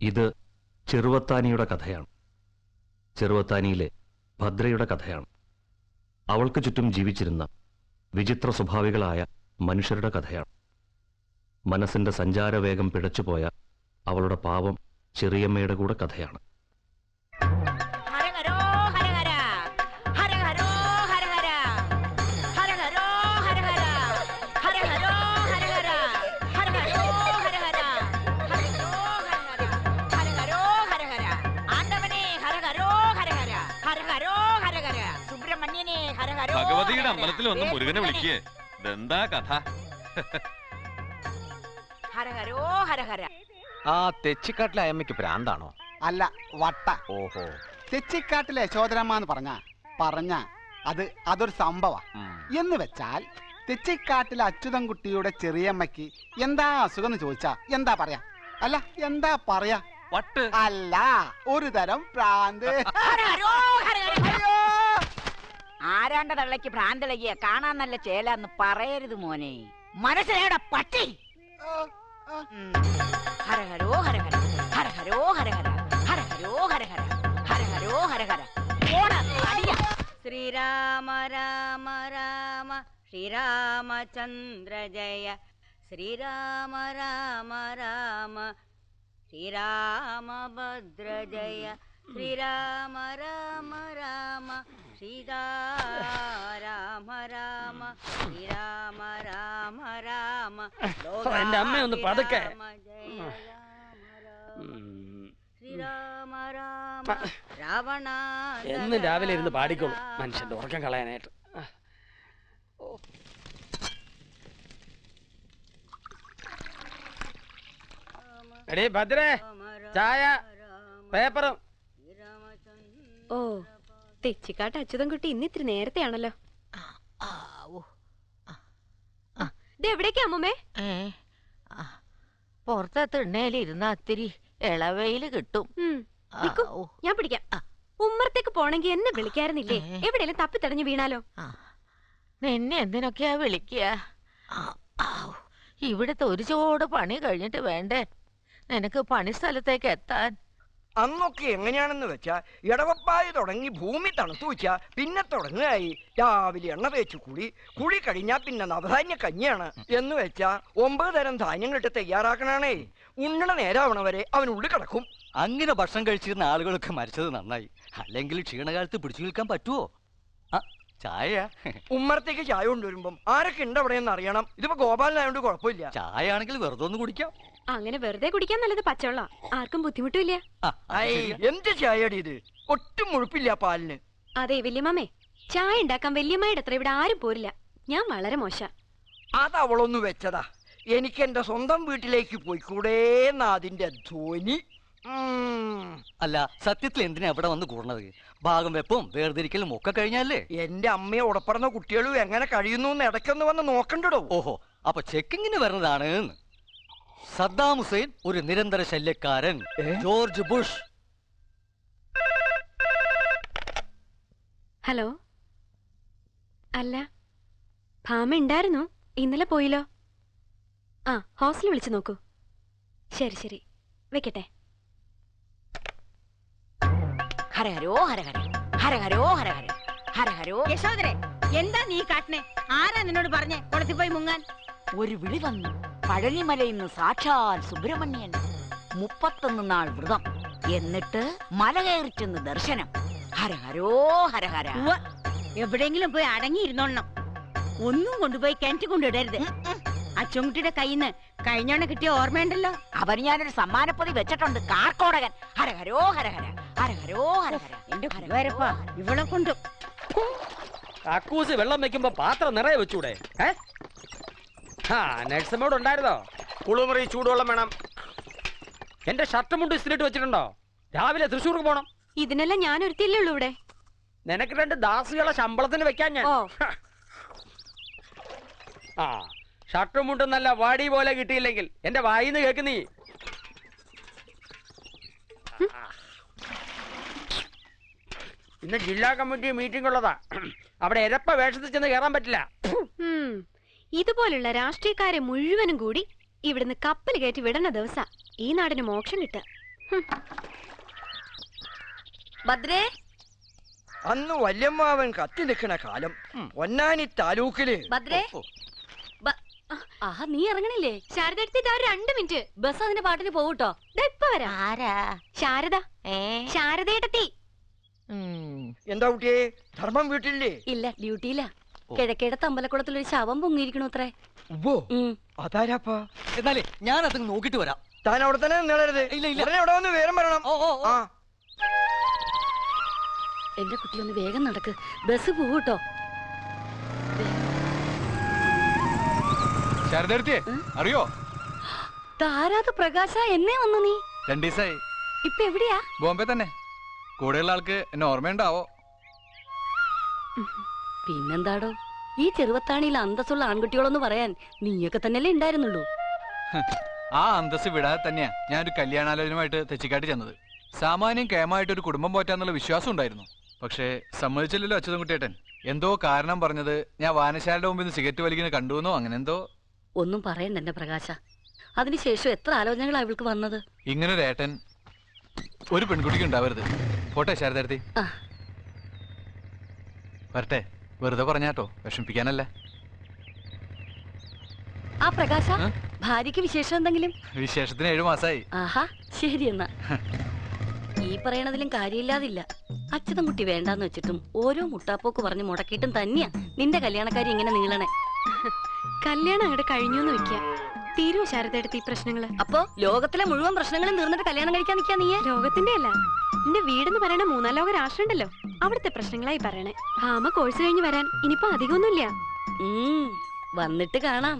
ഇത് ചെറുവത്താനിയുടെ കഥയാണ്. ചെറുവത്താനിയിലെ ഭദ്രയുടെ കഥയാണ്. അവൾക്ക് ചുറ്റും ജീവിച്ചിരുന്ന വിചിത്ര സ്വഭാവികളായ മനുഷ്യരുടെ കഥയാണ്. മനസ്സിന്റെ സഞ്ചാരവേഗം പിഴച്ചുപോയ അവളുടെ പാവം ചെറിയമ്മയുടെ കൂടെ കഥയാണ്. ഭഗവതിയുടെ അമ്പലത്തിൽ വന്ന് മുരുകനെ വിളിക്കേ. ഇതെന്താ കഥ? ആ തെച്ചിക്കാട്ടിലെ അമ്മയ്ക്ക് ഭ്രാന്താണോ? അല്ല, വട്ട. ഓഹോ. തെച്ചിക്കാട്ടിലെ യശോധരമ്മ എന്ന് പറഞ്ഞ അതൊരു സംഭവ എന്ന് വെച്ചാൽ തെച്ചിക്കാട്ടിലെ അച്യുതൻകുട്ടിയുടെ ചെറിയമ്മയ്ക്ക് എന്താ അസുഖം എന്ന് ചോദിച്ചാ എന്താ പറയാ? അല്ല, എന്താ പറയാ? വട്ട് അല്ല, ഒരു തരം ഭ്രാന്ത്. ആരാണ്ട തള്ളക്ക് ഭ്രാന്തളകിയ കാണാൻ നല്ല ചേലാന്ന് പറയരുത് മോനെ. മനസ്സിലേടെ പട്ടി. ഹരഹരോ ഹരഹര ഹരഹരോ ഹരഹര ഹരഹരോ ഹരഹര ഹരഹരോ ഹരഹര. ശ്രീരാമ രാമ രാമ ശ്രീരാമചന്ദ്ര ജയ ശ്രീരാമ രാമ രാമ ശ്രീരാമഭദ്ര ജയ ശ്രീരാമ രാമ രാമ സീതാരാമ രാമ ശ്രീരാമ രാമ രാമ. എന്റെ അമ്മ ഒന്ന് പതുക്കെ. ശ്രീരാമ രാമ രാവണ എന്നും രാവിലെ ഇരുന്ന് പാടിക്കോളൂ മനുഷ്യന്റെ ഉറക്കം കളയാനായിട്ട്. എടീ ഭദ്രേ, ചായ പേപ്പറും. ഓ, തെച്ചിക്കാട്ട് അച്യുതൻകുട്ടി ഇന്നിത്തിരി നേരത്തെയാണല്ലോ. ഇതെവിടേക്കാ അമ്മൂമ്മേ? പുറത്തെ തിണ്ണയിലിരുന്ന അത്തിരി ഇളവയില് കിട്ടും. ഞാൻ പിടിക്കാം. ഉമ്മറത്തേക്ക് പോണെങ്കി എന്നെ വിളിക്കാറുന്നില്ലേ? എവിടെയെങ്കിലും തപ്പിത്തടഞ്ഞു വീണാലോ? നിന്നെ എന്തിനൊക്കെയാ വിളിക്കുക? ഇവിടുത്തെ ഒരു ചോട് പണി കഴിഞ്ഞിട്ട് വേണ്ടേ നിനക്ക് പണിസ്ഥലത്തേക്ക് എത്താൻ? അന്നൊക്കെ എങ്ങനെയാണെന്ന് വെച്ചാ ഇടവപ്പായി തുടങ്ങി ഭൂമി തണുത്തു വെച്ചാ പിന്നെ തുടങ്ങുകയായി രാവിലെ എണ്ണ തേച്ചു കുളി കഴിഞ്ഞാ പിന്നെ നവധാന്യ കഞ്ഞിയാണ് എന്ന് വെച്ചാ 9 തരം ധാന്യങ്ങളിട്ട് തയ്യാറാക്കണേ. ഉണ്ണണ നേരാവണവരെ അവനുള്ളിൽ കിടക്കും. അങ്ങനെ ഭക്ഷണം കഴിച്ചിരുന്ന ആളുകളൊക്കെ മരിച്ചത് നന്നായി. അല്ലെങ്കിൽ ക്ഷീണകാലത്ത് പിടിച്ചു നിൽക്കാൻ പറ്റുമോ? ചായ. ഉമ്മറത്തേക്ക് ചായ കൊണ്ടുവരുമ്പം ആരൊക്കെ ഉണ്ട് അവിടെയെന്ന് അറിയണം. ഇതിപ്പോ ഗോപാലനായോണ്ട് കുഴപ്പമില്ല. ചായ ആണെങ്കിൽ വെറുതെ ഒന്ന് കുടിക്കാം. അങ്ങനെ വെറുതെ കുടിക്കാൻ നല്ലത് പച്ചവെള്ള. ആർക്കും ബുദ്ധിമുട്ടില്ല. എന്ത് ചായടി ഇത്? ഒട്ടും മുഴുപ്പില്ല പാലിന്. അതെ വല്യമ്മേ, ചായ ഉണ്ടാക്കാൻ വല്യമ്മയുടെ അത്ര ഇവിടെ ആരും പോരില്ല. ഞാൻ വളരെ മോശ. അത് അവളൊന്നു വെച്ചതാ. എനിക്ക് എന്റെ സ്വന്തം വീട്ടിലേക്ക് പോയിക്കൂടേന്ന് അതിന്റെ ധ്വനി. അല്ല, സത്യത്തിൽ എന്തിനാ എവിടെ വന്ന് കൂടണത്? ഭാഗം വെപ്പും വേർതിരിക്കലും ഒക്കെ കഴിഞ്ഞാലേ. എന്റെ അമ്മയെ ഉടപ്പെടുന്ന കുട്ടികളും എങ്ങനെ കഴിയുന്നു എന്ന് ഇടയ്ക്കൊന്ന് വന്ന് നോക്കണ്ടോ? ഓഹോ, അപ്പൊ ചെക്കിങ്ങിന് വരുന്നതാണ്. സദ്ദാം ഹുസൈൻ ഒരു നിരന്തര ശല്യക്കാരൻ. George Bush. ഹലോ. അല്ല, ഭാമ ഉണ്ടായിരുന്നു. ഇന്നലെ പോയില്ലോ. ആ, ഹോസ്റ്റലിൽ വിളിച്ചു നോക്കൂ. ശരി ശരി, വെക്കട്ടെ. ഹരഹരോ ഹരഹര ഹരഹരോ ഹരഹര ഹരഹരോ. യശോദരെ, എന്താ നീ കാട്ടണേ? ആരാ നിന്നോട് പറഞ്ഞേ കുളത്തിൽ പോയി മുങ്ങാൻ? ഒരു വിളി വന്നു. പഴനിമലയിൽ നിന്ന് സാക്ഷാൽ സുബ്രഹ്മണ്യൻ. 31 നാൾ വ്രതം. എന്നിട്ട് മല കയറി ചെന്ന് ദർശനം. ഹരഹരോ ഹരഹര. എവിടെയെങ്കിലും പോയി അടങ്ങിയിരുന്നോണം. ഒന്നും കൊണ്ടുപോയി കിണറ്റ് കൊണ്ടിടരുത്. അച്ചുകുട്ടിയുടെ കയ്യിൽ നിന്ന് കഴിഞ്ഞോണ കിട്ടിയ ഓർമ്മയുണ്ടല്ലോ. അവന് ഞാനൊരു സമ്മാനപ്പൊതി വെച്ചിട്ടുണ്ട്. കാർക്കോടകൻ. ഹരഹരോ ഹരഹര ഹരഹരോ ഹരഹര. എന്റെ വരപ്പാ ഇവളെ കൊണ്ട്. കക്കൂസ് വെള്ളം വെക്കുമ്പോ പാത്രം നിറയെ വെച്ചൂടെ? നഴ്സമ്മോട് ഉണ്ടായിരുന്നോ? കുളിമുറി ചൂടുവെള്ളം വേണം. എന്റെ ഷർട്ടും മുണ്ട് ഇസ്തിരിട്ട് വെച്ചിട്ടുണ്ടോ? രാവിലെ തൃശ്ശൂർക്ക് പോണം. ഇതിനെല്ലാം ഞാൻ ഒരുത്തിയല്ലേ ഉള്ളൂ ഇവിടെ. നിനക്ക് 2 ദാസികളെ ശമ്പളത്തിന് വെക്കാൻ ഞാൻ. ആ, ഷർട്ടും മുണ്ടും നല്ല വാടി പോലെ കിട്ടിയില്ലെങ്കിൽ എന്റെ വായിന്ന് കേൾക്കുന്നീ. ഇന്ന് ജില്ലാ കമ്മിറ്റി മീറ്റിംഗ് ഉള്ളതാ. അവിടെ എരപ്പ വേഷത്തിൽ ചെന്ന് കയറാൻ പറ്റില്ല. ഇതുപോലുള്ള രാഷ്ട്രീയക്കാരെ മുഴുവനും കൂടി ഇവിടുന്ന് കപ്പൽ കയറ്റി വിടണ ദിവസ ഈ നാടിന് മോക്ഷം കിട്ടുക. ഭദ്രേ, അന്ന് വല്യമ്മാവൻ കത്തി നിൽക്കണ കാലം പൊന്നാനി താലൂക്കില്. ഭദ്രേ. ആഹാ, നീ ഇറങ്ങണില്ലേ? ശാരദ എടുത്ത് 2 മിനിറ്റ്. ബസ് അതിന്റെ പാട്ടിന് പോകൂട്ടോ. ഇപ്പൊ വരാം. ആരാ? ശാരദ. ശാരദയേട്ടത്തി. എന്താ കുട്ടിയെ, ധർമ്മം വീട്ടില്ലേ? ഇല്ല, ഡ്യൂട്ടിയില്ല. കിഴക്കേടത്ത് അമ്പലക്കുളത്തിൽ ഒരു ശവം പൊങ്ങിയിരിക്കണു അത്രേ. അതാരാപ്പാ? എന്നാലേ ഞാൻ അത് നോക്കിട്ട് വരാം. താൻ അവിടെ തന്നെ നിളരുത്. ഉടനെ അവിടെ വന്ന് വിവരം പറയണം. എന്റെ കുട്ടി ഒന്ന് വേഗം നടക്ക്, ബസ് പോകൂട്ടോ. ശാരദേ, അറിയോ? താരാത് പ്രകാശ, എന്നെ വന്നു നീ? 2 ദിവസമായി. ഇപ്പൊ എവിടെയാ? ബോംബെ തന്നെ. കൂടെയുള്ള ആൾക്ക് എന്നെ ഓർമ്മയുണ്ടാവോ? പിന്നെന്താടോ, ഈ ചെറുവത്താണിയിൽ അന്തസ്സുള്ള ആൺകുട്ടികളൊന്ന് പറയാൻ നീയൊക്കെ തന്നെയല്ലേ ഉണ്ടായിരുന്നുള്ളൂ. ആ അന്തസ് വിടാതെ തന്നെയാ ഞാൻ ഒരു കല്യാണാലോചനയുമായിട്ട് തെച്ചിക്കാട്ടി ചെന്നത്. സാമാന്യം കേമായിട്ട് ഒരു കുടുംബം പോറ്റാന്നുള്ള വിശ്വാസം ഉണ്ടായിരുന്നു. പക്ഷേ സമ്മതിച്ചില്ലല്ലോ അച്യുതൻകുട്ടിയേട്ടൻ. എന്തോ കാരണം പറഞ്ഞത് ഞാൻ വായനശാലയുടെ മുമ്പിൽ നിന്ന് സിഗരറ്റ് വലിക്കുന്നത് കണ്ടുവെന്നോ അങ്ങനെ എന്തോ. ഒന്നും പറയണ്ട എന്റെ പ്രകാശ. അതിനുശേഷം എത്ര ആലോചനകളാണ് അവൾക്ക് വന്നത്. ഇങ്ങനൊരു ഏട്ടൻ ഒരു പെൺകുട്ടിക്ക് ഉണ്ടാവരുത്. പോട്ടെ ശാരദാർത്തി, വരട്ടെ. വെറുതെ പറഞ്ഞാട്ടോ, വിഷമിപ്പിക്കാനല്ല. ആ പ്രകാശ, ഭാര്യക്ക് വിശേഷം എന്തെങ്കിലും? വിശേഷത്തിന് 7 മാസമായി. ആഹാ, ശരി എന്നാ. ഈ പറയണതിലും കാര്യമില്ലാതില്ല. അച്യുതൻകുട്ടി വേണ്ടാന്ന് വെച്ചിട്ടും ഓരോ മുട്ടാപ്പോക്ക് പറഞ്ഞ് മുടക്കിയിട്ടും തന്നെയാ നിന്റെ കല്യാണക്കാരി ഇങ്ങനെ നീളണേ. കല്യാണം അങ്ങോട്ട് കഴിഞ്ഞൂന്ന് വെക്കുക. തീരുവോ ശാരദയെടുത്ത് ഈ പ്രശ്നങ്ങള്? അപ്പൊ ലോകത്തിലെ മുഴുവൻ പ്രശ്നങ്ങളും തീർന്നിട്ട് കല്യാണം കഴിക്കാൻ നിൽക്കാ നീ? ലോകത്തിന്റെ അല്ല, എന്റെ വീടെന്ന് പറയണ 3-ാം ലോക രാഷ്ട്രം ഉണ്ടല്ലോ, അവിടുത്തെ പ്രശ്നങ്ങളായി പറയണേ. ഭാമ കോഴ്സ് കഴിഞ്ഞ് വരാൻ ഇനിയിപ്പോ അധികമൊന്നുമില്ല. വന്നിട്ട് കാണാം.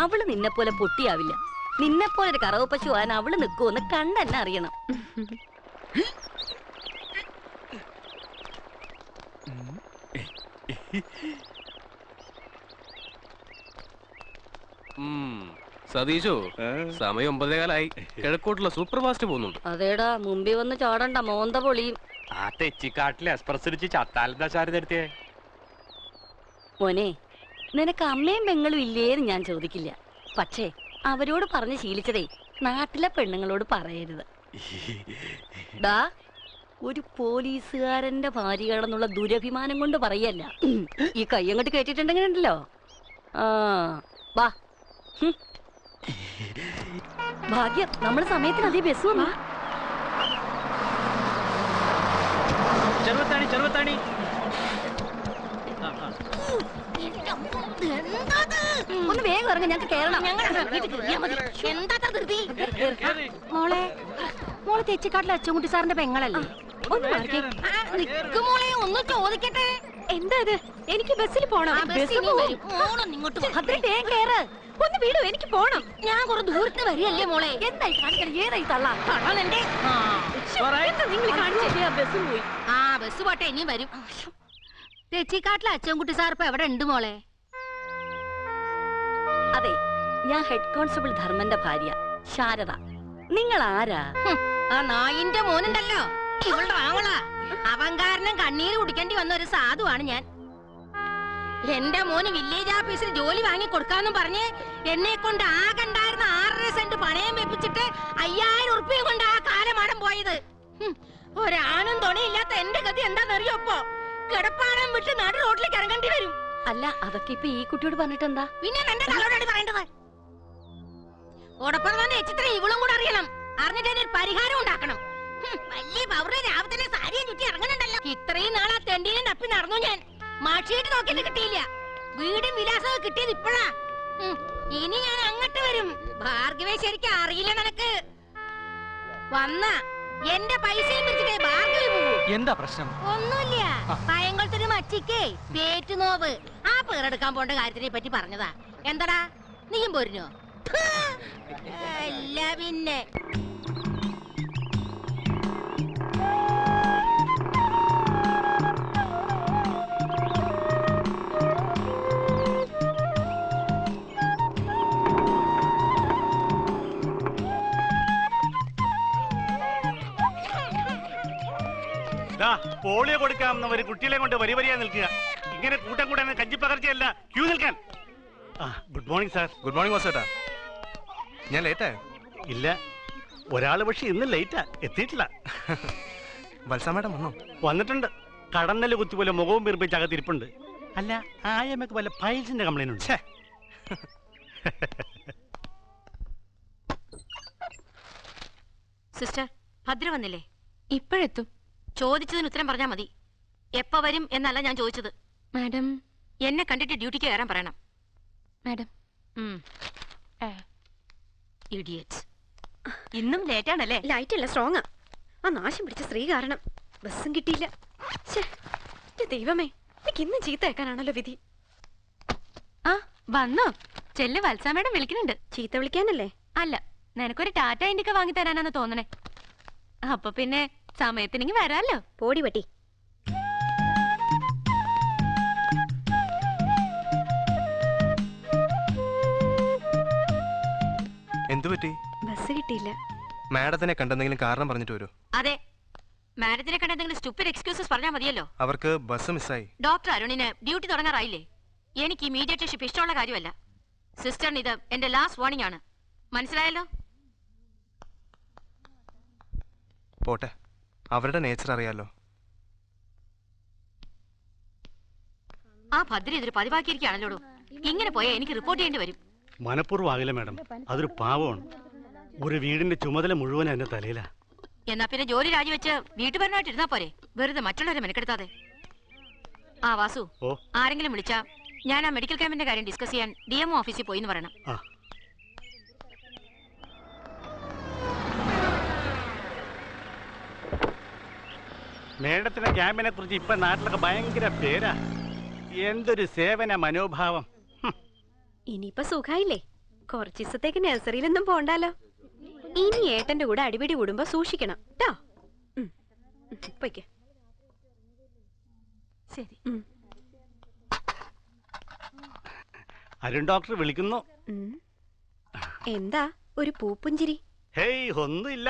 അവള് നിന്നെ പോലെ പൊട്ടിയാവില്ല. നിന്നെ പോലെ ഒരു കറവ് പശു ആൻ അവള് നിൽക്കുമെന്ന് കണ്ടെന്നെ അറിയണം. സതീശോ, സമയം 9:15. കിഴക്കോട്ടുള്ള സൂപ്പർ ഫാസ്റ്റ് പോകുന്നുണ്ട്. അതേടാ, മുമ്പിൽ വന്ന് ചാടണ്ട, മോന്ത പൊളിയും. ആ തെച്ചിക്കാട്ടിൽ എക്സ്പ്രസ് അടിച്ച് ചത്താലെന്താ ശാരദ? മോനെ, നിനക്ക് അമ്മയും പെങ്ങളും ഇല്ലേന്ന് ഞാൻ ചോദിക്കില്ല. പക്ഷേ അവരോട് പറഞ്ഞ് ശീലിച്ചതേ നാട്ടിലെ പെണ്ണുങ്ങളോട് പറയരുത്. ദാ, ഒരു പോലീസുകാരന്റെ ഭാര്യയാണെന്നുള്ള ദുരഭിമാനം കൊണ്ട് പറയല്ല. ഈ കൈ അങ്ങോട്ട് കേട്ടിട്ടുണ്ടെങ്കിലുണ്ടല്ലോ. വാ. ഭാഗ്യം, നമ്മുടെ സമയത്തിന് അതേ ബസ് വന്നു. ചെറുവത്താണി. ഒന്ന് വേഗം ഇറങ്ങി, ഞങ്ങൾക്ക് കേറണം. മോളെ തെച്ചിക്കാട്ടിലെ അച്ചൻകുട്ടി സാറിന്റെ പെങ്ങളല്ലേ? ഒന്ന് ചോദിക്കട്ടെ. എന്താ ഇത്? എനിക്ക് ബസ്സിൽ പോണം. ഒന്ന് വീടോ, എനിക്ക് പോണം. ഞാൻ കുറെ ദൂരത്ത് വരികയല്ലേ മോളെ. എന്തായി കാണിക്കണം? ഏതായി തള്ളാൻ? ബസ് പോയി. ബസ് പോട്ടെ, ഇനിയും വരും. തെച്ചിക്കാട്ടിലെ അച്ചൻകുട്ടി സാർ ഇപ്പൊ എവിടെ ഉണ്ട് മോളെ? അതെ, ഞാൻ ഹെഡ് കോൺസ്റ്റബിൾ ധർമ്മന്റെ ഭാര്യ ശാരദ. നിങ്ങൾ ആരാ? ആ നായിന്റെ മോനുണ്ടല്ലോ, ഇവളുടെ ആവളാ. അവൻ കാരണം കണ്ണീര് കുടിക്കേണ്ടി വന്ന ഒരു സാധുവാണ് ഞാൻ. എന്റെ മോന് വില്ലേജ് ഓഫീസിൽ ജോലി വാങ്ങി കൊടുക്കാന്നും പറഞ്ഞ് എന്നെ കൊണ്ട് ആകണ്ടായിരുന്ന 6.5 സെന്റ് പണയം വെപ്പിച്ചിട്ട് 5000 ഉറുപ്പിക കൊണ്ട് ആ കാലമാടം പോയത്. ഒരാണും തുണയില്ലാത്ത എന്റെ ഗതി എന്താണെന്നറിയോപ്പോ? കിടപ്പാടം വിട്ട് നടു റോഡിലേക്ക് ഇറങ്ങേണ്ടി വരും. അല്ല, അതൊക്കെ ഇപ്പൊ ഈ കുട്ടിയോട് പറഞ്ഞിട്ടെന്താ? പിന്നെ എന്റെ തലോടാണ് പറയേണ്ടത്. ഓടപ്പറവാന്റെ എച്ചിത്ര ഇവളും കൂടെ അറിയണം. അറിഞ്ഞിട്ട് ഒരു പരിഹാരം ഉണ്ടാക്കണം. വലിയ പൗര രാവിലെ സാരിയും ചുറ്റി ഇറങ്ങുന്നുണ്ടല്ലോ. ഇത്രയും നാളാ തെണ്ടീനെ തപ്പി നടന്നു ഞാൻ. മാഷിയിട്ട് നോക്കിയിട്ട് കിട്ടിയില്ല. വീടും വിലാസവും കിട്ടിയത് ഇപ്പോഴാ. ഇനി ഞാൻ അങ്ങോട്ട് വരും. ഭാർഗവേ ശരിക്കും അറിയില്ല നിനക്ക്. വന്ന എന്റെ പൈസയും പിടിച്ചിട്ടേ ഭാർഗവി പോകൂ. എന്താ പ്രശ്നം? ഒന്നുമില്ല, പയങ്കുളത്തൊരു മച്ചിക്കേ പേറ്റ് നോവ്. ആ പേരെടുക്കാൻ പോണ്ട കാര്യത്തിനെ പറ്റി പറഞ്ഞതാ. എന്താടാ, നീയും പോരിഞ്ഞോ? അല്ല പിന്നെ. പോളിയോ കൊടുക്കാമെന്ന് ഒരു കുട്ടികളെ കൊണ്ട് വരി വരിയാ നിൽക്കുക. ഇങ്ങനെ കൂട്ടം കൂടെ കഞ്ചി പകർച്ചയല്ല, ക്യൂ നിൽക്കാൻ. Good morning sir. Good morning വാസേട്ടാ. ഞാൻ ലേറ്റായോ? ഇല്ല, ഒരാള് പക്ഷെ ഇന്ന് ലേറ്റാ, എത്തിയിട്ടില്ല. വത്സമേടം വന്നോ? വന്നിട്ടുണ്ട്. കടന്നല് കുത്തി പോലെ മുഖവും വീർപ്പിച്ച് അകത്തിരിപ്പുണ്ട്. അല്ല, ആയമ്മക്ക് വല്ല പൈൽസിന്റെ കംപ്ലൈന്റ് ഉണ്ട്. സിസ്റ്റർ, ഭദ്ര വന്നില്ലേ? ഇപ്പോഴെത്തും. ചോദിച്ചതിന് ഉത്തരം പറഞ്ഞാൽ മതി. എപ്പ വരും എന്നല്ല ഞാൻ ചോദിച്ചത്. മാഡം എന്നെ കണ്ടിട്ട് ഡ്യൂട്ടിക്ക് കയറാൻ പറയണം. മാഡം. ഇഡിയറ്റ്സ്. ഇന്നും ലേറ്റ് ആണല്ലേ? ലൈറ്റ് അല്ല, സ്ട്രോങ്ങാ. ആ നാശം പിടിച്ച സ്ത്രീ കാരണം ബസ്സും കിട്ടിയില്ല. ദൈവമേ, എനിക്ക് ഇന്നും ചീത്ത കേൾക്കാനാണല്ലോ വിധി. ആ വന്നോ? ചെല്ല്, വത്സാമേടം വിളിക്കുന്നുണ്ട്. ചീത്ത വിളിക്കാനല്ലേ? അല്ല, നിനക്കൊരു ടാറ്റ ഇന്ത്യക്ക വാങ്ങി തരാനാന്ന് തോന്നണേ. അപ്പൊ പിന്നെ സമയത്തിനെങ്കിൽ വരാല്ലോ. പോടി പറ്റി. എന്തു പറ്റി? ബസ് കിട്ടിയില്ല. മാഡത്തിനെ കണ്ടെന്തെങ്കിലും കാരണം പറഞ്ഞിട്ട് വരൂ. അതെ, മാഡത്തിനെ കണ്ട എന്തെങ്കിലും സ്റ്റുപ്പിഡ് എക്സ്ക്യൂസസ് പറഞ്ഞാൽ മതിയല്ലോ. അവർക്ക് ബസ് മിസ്സായി. ഡോക്ടർ അരുണിന് ഡ്യൂട്ടി തുടങ്ങാറായില്ലേ? എനിക്ക് ഇമീഡിയറ്റ് ഇഷ്ടമുള്ള കാര്യമല്ല. സിസ്റ്ററിന് ഇത് എന്റെ ലാസ്റ്റ് വാർണിംഗ് ആണ്. മനസ്സിലായല്ലോ? പോട്ടെ, അവരുടെ നേച്ചർ അറിയാലോ. ആ ഭദ്ര ഇതൊരു പതിവാക്കിയിരിക്കുകയാണല്ലോ. ഇങ്ങനെ പോയാൽ എനിക്ക് റിപ്പോർട്ട് ചെയ്യേണ്ടി വരും. മനഃപൂർവ്വം ആകില്ല മാഡം, അതൊരു പാവമാണ്. ഒരു വീടിന്റെ ചുമതല മുഴുവൻ എന്റെ തലയിലാ. എന്നാ പിന്നെ ജോലി രാജിവെച്ച് വീട്ടുപരമായിട്ട് ഇരുന്നാ പോരെ, വെറുതെ മറ്റുള്ളവരെ മെനക്കെടുത്താതെ. ആ വാസു, ആരെങ്കിലും വിളിച്ചാ ഞാൻ ആ മെഡിക്കൽ ക്യാമ്പിന്റെ കാര്യം ഡിസ്കസ് ചെയ്യാൻ DMO ഓഫീസിൽ പോയി എന്ന് പറയണം. മേഡത്തിന്റെ ക്യാമ്പിനെ കുറിച്ച് ഇപ്പൊ നാട്ടിലൊക്കെ ഭയങ്കര പേരാ. എന്തൊരു സേവന മനോഭാവം. ഇനിയിപ്പൊ സുഖായില്ലേ? കുറച്ച് ദിവസത്തേക്ക് നഴ്സറിയിലൊന്നും പോണ്ടാലോ. ഇനി ഏട്ടന്റെ കൂടെ അടിപിടി കൂടുമ്പോ സൂക്ഷിക്കണം ട്ടോ. ശരി. അരുൺ ഡോക്ടർ വിളിക്കുന്നു. എന്താ ഒരു പൂപ്പുഞ്ചിരി? ഹേയ്, ഒന്നുമില്ല.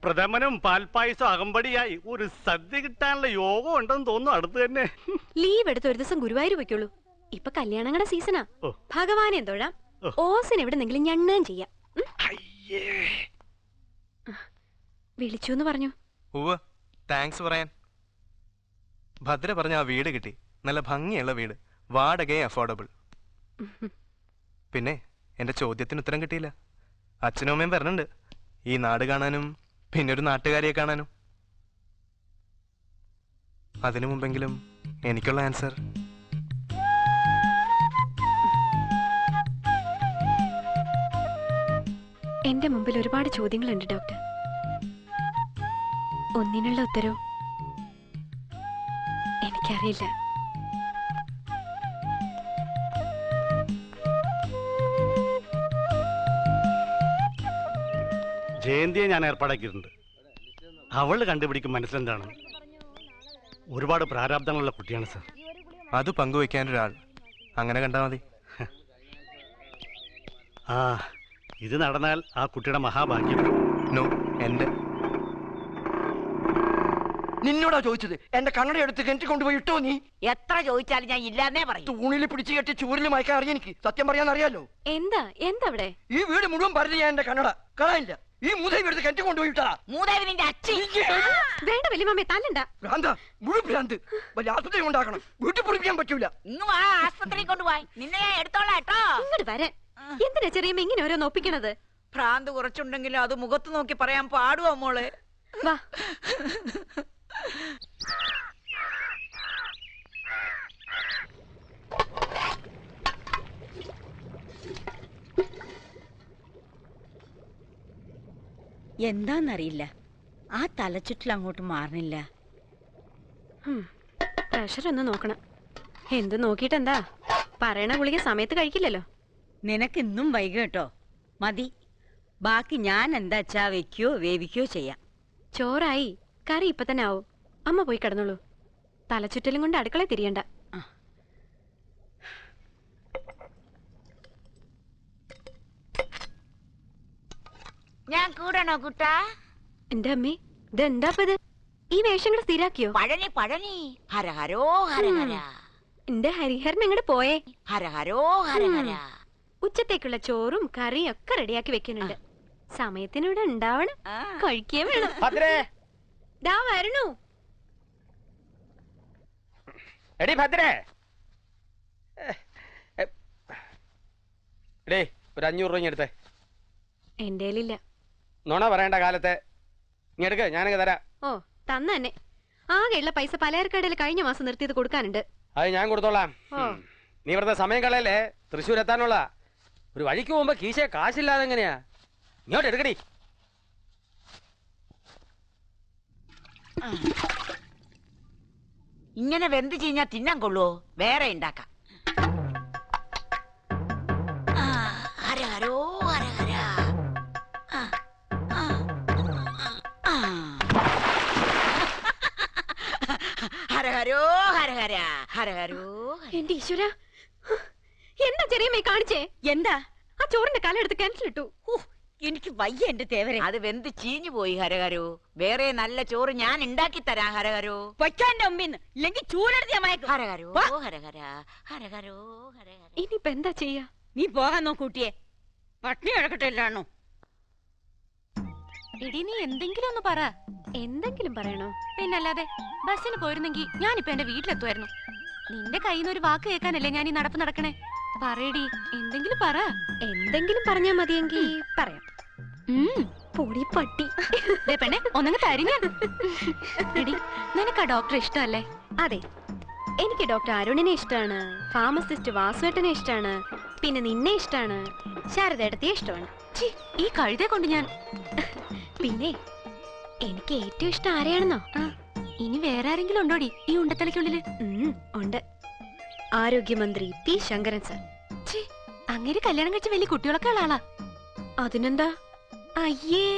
പ്രഥമനും പാൽപ്പായസം അകമ്പടിയായി ഒരു സദ്യ കിട്ടാനുള്ള യോഗം ഉണ്ടെന്ന് തോന്നുന്നു അടുത്ത് തന്നെ. ലീവ് എടുത്ത് ഒരു ദിവസം ഗുരുവായൂർ വെക്കുള്ളൂ. ഇപ്പൊ കല്യാണങ്ങളുടെ സീസണാ. ഭഗവാനെ തൊഴാം, ഓസിന് എവിടെന്നെങ്കിലും ഞണ്ണാൻ ചെയ്യാം. വിളിച്ചു എന്ന് പറഞ്ഞു. താങ്ക്സ് പറയാൻ. ഭദ്ര പറഞ്ഞ ആ വീട് കിട്ടി. നല്ല ഭംഗിയുള്ള വീട്, വാടകയും അഫോർഡബിൾ. പിന്നെ എന്റെ ചോദ്യത്തിന് ഉത്തരം കിട്ടിയില്ല. അച്ഛനും അമ്മയും വരണുണ്ട്, ഈ നാട് കാണാനും പിന്നെ ഒരു നാട്ടുകാരിയെ കാണാനും. അതിനു മുമ്പെങ്കിലും എനിക്കുള്ള ആൻസർ. എന്റെ മുമ്പിൽ ഒരുപാട് ചോദ്യങ്ങളുണ്ട് ഡോക്ടർ. ഒന്നിനുള്ള ഉത്തരവും എനിക്കറിയില്ല. ജയന്തിയെ ഞാൻ ഏർപ്പാടാക്കിയിട്ടുണ്ട്. അവള് കണ്ടുപിടിക്കും മനസ്സിലെന്താണ്. ഒരുപാട് പ്രാരാബ്ദങ്ങളുള്ള കുട്ടിയാണ് സാർ. അത് പങ്കുവെക്കാനൊരാൾ അങ്ങനെ കണ്ടാൽ മതി. ആ, ഇത് നടന്നാൽ ആ കുട്ടിയുടെ മഹാഭാഗ്യം. നോ, എന്റെ. നിന്നോടാ ചോദിച്ചത്? എന്റെ കണ്ണട എടുത്ത് കിണറ്റി കൊണ്ടുപോയി ഇട്ടോ നീ? എത്ര ചോദിച്ചാലും ഞാൻ ഇല്ലാന്നേ പറയും. തൂണിൽ പിടിച്ചു കെട്ടി ചൂരിൽ മയക്കാൻ അറിയാം എനിക്ക്. സത്യം പറയാൻ അറിയാലോ. എന്താ അവിടെ? ഈ വീട് മുഴുവൻ പറഞ്ഞു ഞാൻ എന്റെ കണ്ണട കളയില്ല. ഈ മൂദേവി എടുത്ത് കിണറ്റി കൊണ്ടുപോയിട്ടാ. മൂദേവിന്റെ അച്ഛൻ വേണ്ട വലിയമ്മ തല്ലണ്ട. ഭ്രാന്ത, മുഴു ഭ്രാന്ത്. വലിയ ആശുപത്രി ഉണ്ടാക്കണം. വീട്ടിൽ പൊടിപ്പിക്കാൻ പറ്റൂല. ഇങ്ങ് വാ, ആശുപത്രിയിൽ കൊണ്ടുപോയി നിന്നെ ഞാൻ എടുത്തോളാം കേട്ടോ. ഇങ്ങോട്ട് വരെ. എന്തിനാ ചെറിയമ്മ ഇങ്ങനെ ഓരോ നോപ്പിക്കണത്? ഭ്രാന്ത് കുറച്ചുണ്ടെങ്കിലും അത് മുഖത്ത് നോക്കി പറയാൻ പാടുവോ മോളെ? വാ. എന്താന്നറിയില്ല, ആ തലച്ചുറ്റിൽ അങ്ങോട്ട് മാറണില്ല. പ്രഷർ ഒന്ന് നോക്കണം. എന്ത് നോക്കിട്ടെന്താ? പറയണ ഗുളിക സമയത്ത് കഴിക്കില്ലല്ലോ. നിനക്ക് ഇന്നും വൈകും കേട്ടോ. മതി, ബാക്കി ഞാൻ എന്താച്ചാ വെക്കോ വേവിക്കോ ചെയ്യാം. ചോറായി, കറി ഇപ്പൊ തന്നെ ആവും. അമ്മ പോയി കിടന്നോളൂ. തലച്ചുറ്റലും കൊണ്ട് അടുക്കള തിരിയണ്ട. ഞാൻ കൂടണോ കുട്ടാ? എന്റെ അമ്മേ, ഇതെന്താപ്പത്? ഈ വേഷങ്ങൾ സ്ഥിരാക്കിയോ? പഴനി പഴനി, ഹരഹരോ ഹരഹര. എന്റെ ഹരിഹരൻ എങ്ങോട്ട് പോയേ? ഹരഹരോ ഹരഹര. ഉച്ചത്തേക്കുള്ള ചോറും കറിയും ഒക്കെ റെഡിയാക്കി വെക്കുന്നുണ്ട്. സമയത്തിനൂടെ ഉണ്ടാവണം, കഴിക്കേ വേണം. ഭദ്രേ ദാ വരണു. എടി ഭദ്രേ, എടേ ഒരു 500 രൂപ എടുത്തേ. എന്റെ കയ്യിലില്ല. നുണ പറയേണ്ട കാലത്തെ നീ എടുക്ക, ഞാനങ്ങ് തരാം. ഓ തന്നെ. ആകെയുള്ള പൈസ പലചരക്കടയിൽ കഴിഞ്ഞ മാസം നിർത്തിയത് കൊടുക്കാനുണ്ട്. അത് ഞാൻ കൊടുത്തോളാം. നീ വെറുതെ സമയം കളയല്ലേ, തൃശ്ശൂർ എത്താനുള്ള. ഒരു വഴിക്ക് പോകുമ്പോ കീശ കാശില്ലാതെ എങ്ങനെയാ? ഇങ്ങോട്ട് എടുക്കടി. ഇങ്ങനെ വെന്ത് ചീഞ്ഞാ തിന്നാൻ കൊള്ളുവോ? വേറെ ഉണ്ടാക്കാം. ഹരഹരോ ഹരഹര. ഹരഹരോ ഹരഹര ഹരഹരോ. എന്റെ ഈശ്വര, എന്താ ചെറിയമ്മ കാണിച്ചേ? എന്താ? ആ ചോറിന്റെ കലെടുത്ത് കിണറ്റിലിട്ടു. എനിക്ക് വയ്യ എന്റെ തേവരെ. അത് വെന്ത് ചീഞ്ഞു പോയി ഹരഹരോ. വേറെ നല്ല ചോറ് ഞാൻ ഉണ്ടാക്കി തരാം ഹരഹരോ. വയ്ക്കാന്റെ മുമ്പിന്ന് ഇല്ലെങ്കിൽ ചൂടെടുത്ത് മയക്കും. ഹരഹരോ ഹരഹര ഹരഹരോ ഹരഹര. ഇനിയിപ്പോ എന്താ ചെയ്യാ? നീ പോകാൻ നോക്കൂട്ടിയെ, പട്ടിണി കിടക്കട്ടെ എല്ലാണോ. എടി നീ എന്തെങ്കിലും ഒന്ന് പറ. എന്തെങ്കിലും പറയണോ? പിന്നല്ലാതെ ബസ്സിന് പോയിരുന്നെങ്കിൽ ഞാനിപ്പോ എന്റെ വീട്ടിലെത്തുമായിരുന്നു. നിന്റെ കയ്യിൽ നിന്ന് ഒരു വാക്ക് കേൾക്കാനല്ലേ ഞാൻ ഈ നടപ്പ് നടക്കണേ. പറയടി, എന്തെങ്കിലും പറ. എന്തെങ്കിലും പറഞ്ഞാ മതിയെങ്കിൽ പറയാം. പൊടി പട്ടി. പെണ്ണെ ഒന്നങ്ങ് തരിഞ്ഞ. എടി നിനക്ക് ആ ഡോക്ടറെ ഇഷ്ടമല്ലേ? അതെ, എനിക്ക് ഡോക്ടർ അരുണിനെ ഇഷ്ടമാണ്, ഫാർമസിസ്റ്റ് വാസുവേട്ടനെ ഇഷ്ടമാണ്, പിന്നെ നിന്നെ ഇഷ്ടമാണ്, ശാരദയുടെ ഇഷ്ടമാണ്. ഈ കഴുതെ കൊണ്ട് ഞാൻ. പിന്നെ എനിക്ക് ഏറ്റവും ഇഷ്ടം ആരെയാണെന്നോ? ഇനി വേറെ ആരെങ്കിലും ഉണ്ടോടി ഈ ഉണ്ടത്തലയ്ക്കുള്ളില്? ഉണ്ട്, ആരോഗ്യമന്ത്രി പി ശങ്കരൻ സർ. അങ്ങനെ കല്യാണം കഴിച്ച വലിയ കുട്ടികളൊക്കെ ഉള്ള ആളാ. അതിനെന്താ? അയ്യേ,